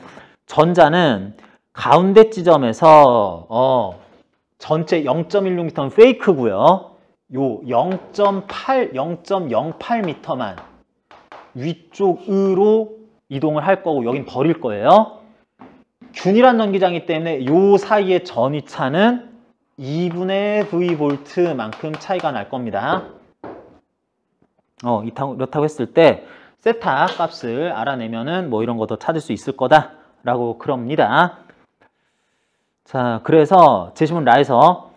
전자는 가운데 지점에서 전체 0.16m는 페이크고요. 요 0.08m만 위쪽으로 이동을 할 거고 여긴 버릴 거예요. 균일한 전기장이기 때문에 요 사이의 전위차는 2분의 V볼트만큼 차이가 날 겁니다. 이렇다고 했을 때 세타 값을 알아내면은 뭐 이런 것도 찾을 수 있을 거다라고 그럽니다. 자, 그래서 제시문 라에서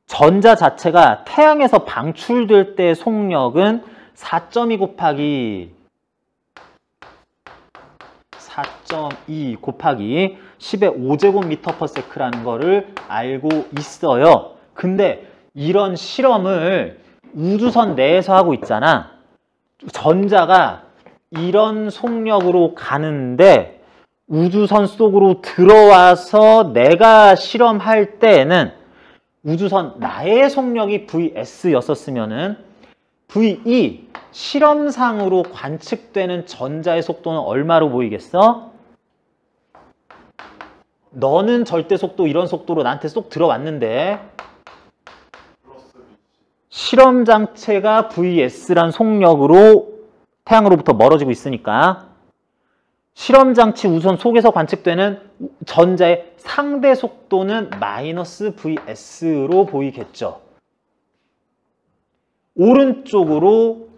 전자 자체가 태양에서 방출될 때 속력은 4.2 곱하기 10의 5제곱미터/s라는 거를 알고 있어요. 근데 이런 실험을 우주선 내에서 하고 있잖아. 전자가 이런 속력으로 가는데 우주선 속으로 들어와서 내가 실험할 때에는 우주선 나의 속력이 VS였었으면은 VE 실험상으로 관측되는 전자의 속도는 얼마로 보이겠어? 너는 절대 속도 이런 속도로 나한테 쏙 들어왔는데 실험 장체가 VS란 속력으로 태양으로부터 멀어지고 있으니까 실험 장치 우선 속에서 관측되는 전자의 상대 속도는 마이너스 VS로 보이겠죠. 오른쪽으로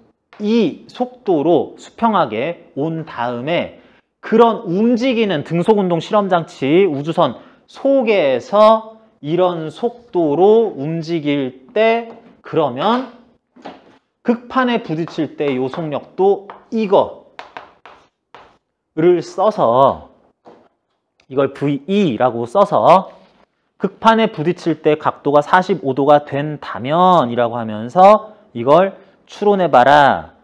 이 속도로 수평하게 온 다음에 그런 움직이는 등속운동 실험장치 우주선 속에서 이런 속도로 움직일 때 그러면 극판에 부딪힐 때 이 속력도 이거를 써서 이걸 VE라고 써서 극판에 부딪힐 때 각도가 45도가 된다면 이라고 하면서 이걸 추론해봐라.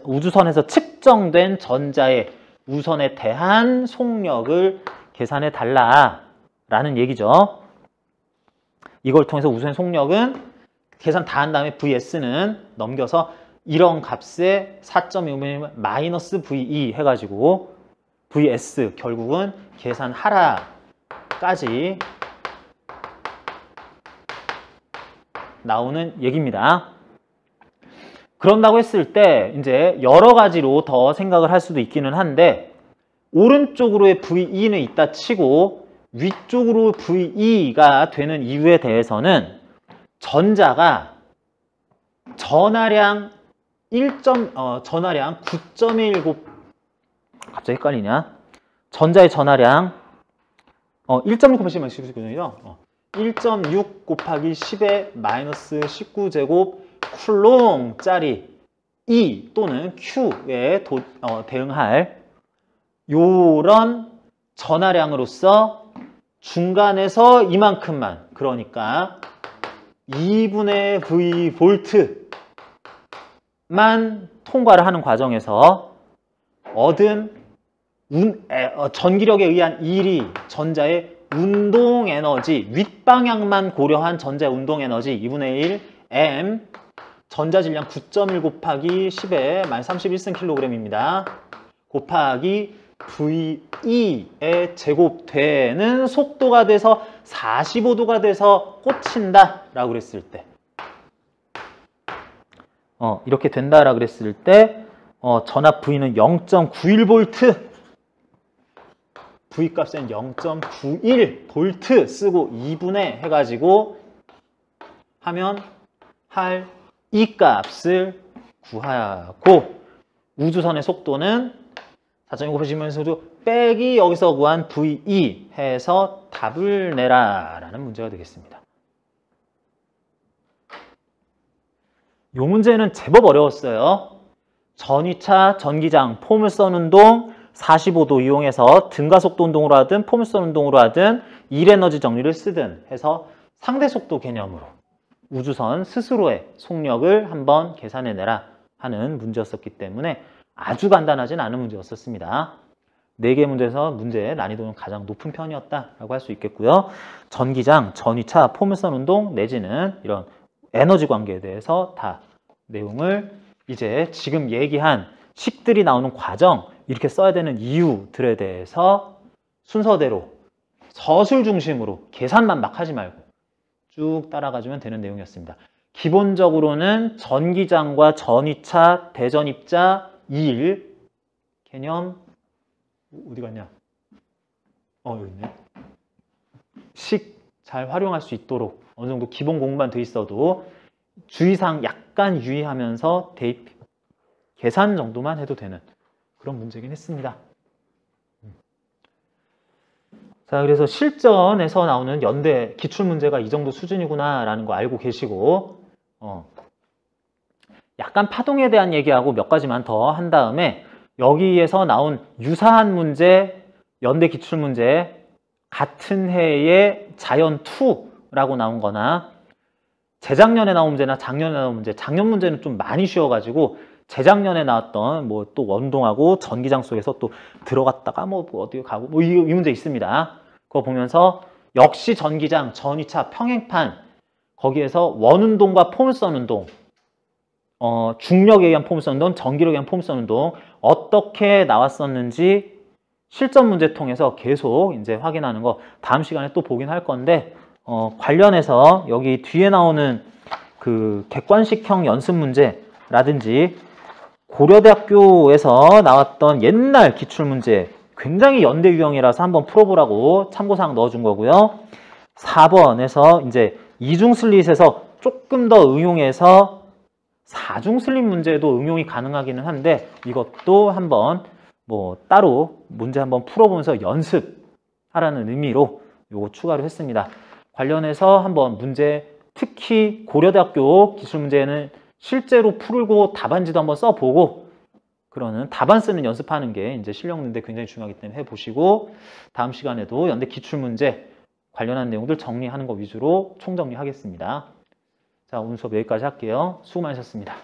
우주선에서 측정된 전자의 우선에 대한 속력을 계산해달라 라는 얘기죠. 이걸 통해서 우선의 속력은 계산 다 한 다음에 VS는 넘겨서 이런 값에 4.6mm 마이너스 VE 해가지고 VS 결국은 계산하라까지 나오는 얘기입니다. 그런다고 했을 때 이제 여러 가지로 더 생각을 할 수도 있기는 한데 오른쪽으로의 VE는 있다 치고 위쪽으로 VE가 되는 이유에 대해서는 전자가 전하량 전하량 9.1 갑자기 헷갈리냐? 전자의 전하량 1.6 곱하기 19제곱이죠. 1.6 곱하기 10의 마이너스 19제곱 쿨롱짜리 E 또는 Q에 대응할 요런 전하량으로서 중간에서 이만큼만, 그러니까 2분의 V 볼트만 통과를 하는 과정에서 얻은 전기력에 의한 일이 전자의 운동 에너지, 윗방향만 고려한 전자의 운동 에너지 2분의 1 m, 전자 질량 9.1 곱하기 10의 -31승/kg입니다. 곱하기 VE에 제곱되는 속도가 돼서 45도가 돼서 꽂힌다 라고 그랬을 때, 이렇게 된다 라고 그랬을 때 전압 V는 0.91V, V 값은 0.91V 쓰고 2분의 해가지고 하면 할 E 값을 구하고, 우주선의 속도는 4.6 보시면서도 빼기 여기서 구한 VE 해서 답을 내라 라는 문제가 되겠습니다. 이 문제는 제법 어려웠어요. 전위차, 전기장, 포물선 운동 45도 이용해서 등가속도 운동으로 하든 포물선 운동으로 하든 1에너지 정리를 쓰든 해서 상대속도 개념으로 우주선 스스로의 속력을 한번 계산해내라 하는 문제였었기 때문에 아주 간단하진 않은 문제였었습니다. 4개 문제에서 문제의 난이도는 가장 높은 편이었다라고 할 수 있겠고요. 전기장, 전위차, 포물선 운동 내지는 이런 에너지 관계에 대해서 다 내용을 이제 지금 얘기한 식들이 나오는 과정, 이렇게 써야 되는 이유들에 대해서 순서대로 서술 중심으로 계산만 막 하지 말고 쭉 따라가주면 되는 내용이었습니다. 기본적으로는 전기장과 전위차, 대전입자, 2일 개념 어디 갔냐? 여기 있네. 식 잘 활용할 수 있도록 어느 정도 기본 공부만 돼 있어도 주의사항 약간 유의하면서 대입, 계산 정도만 해도 되는 그런 문제긴 했습니다. 자, 그래서 실전에서 나오는 연대 기출문제가 이 정도 수준이구나 라는 거 알고 계시고, 약간 파동에 대한 얘기하고 몇 가지만 더 한 다음에 여기에서 나온 유사한 문제, 연대 기출문제, 같은 해에 자연2라고 나온 거나 재작년에 나온 문제나 작년에 나온 문제, 작년 문제는 좀 많이 쉬워가지고 재작년에 나왔던 뭐 또 원동하고 전기장 속에서 또 들어갔다가 뭐 어디 가고 뭐 이 문제 있습니다. 그거 보면서 역시 전기장, 전위차, 평행판 거기에서 원운동과 포물선 운동, 중력에 의한 포물선 운동, 전기력에 의한 포물선 운동 어떻게 나왔었는지 실전 문제 통해서 계속 이제 확인하는 거 다음 시간에 또 보긴 할 건데, 관련해서 여기 뒤에 나오는 그 객관식형 연습 문제라든지 고려대학교에서 나왔던 옛날 기출문제 굉장히 연대 유형이라서 한번 풀어보라고 참고사항 넣어준 거고요. 4번에서 이제 이중 슬릿에서 조금 더 응용해서 4중 슬릿 문제도 응용이 가능하기는 한데 이것도 한번 뭐 따로 문제 한번 풀어보면서 연습하라는 의미로 요거 추가를 했습니다. 관련해서 한번 문제, 특히 고려대학교 기출문제는 실제로 풀고 답안지도 한번 써보고 그러는 답안 쓰는 연습하는 게 이제 실력는데 굉장히 중요하기 때문에 해보시고, 다음 시간에도 연대 기출문제 관련한 내용들 정리하는 거 위주로 총정리하겠습니다. 자, 오늘 수업 여기까지 할게요. 수고 많으셨습니다.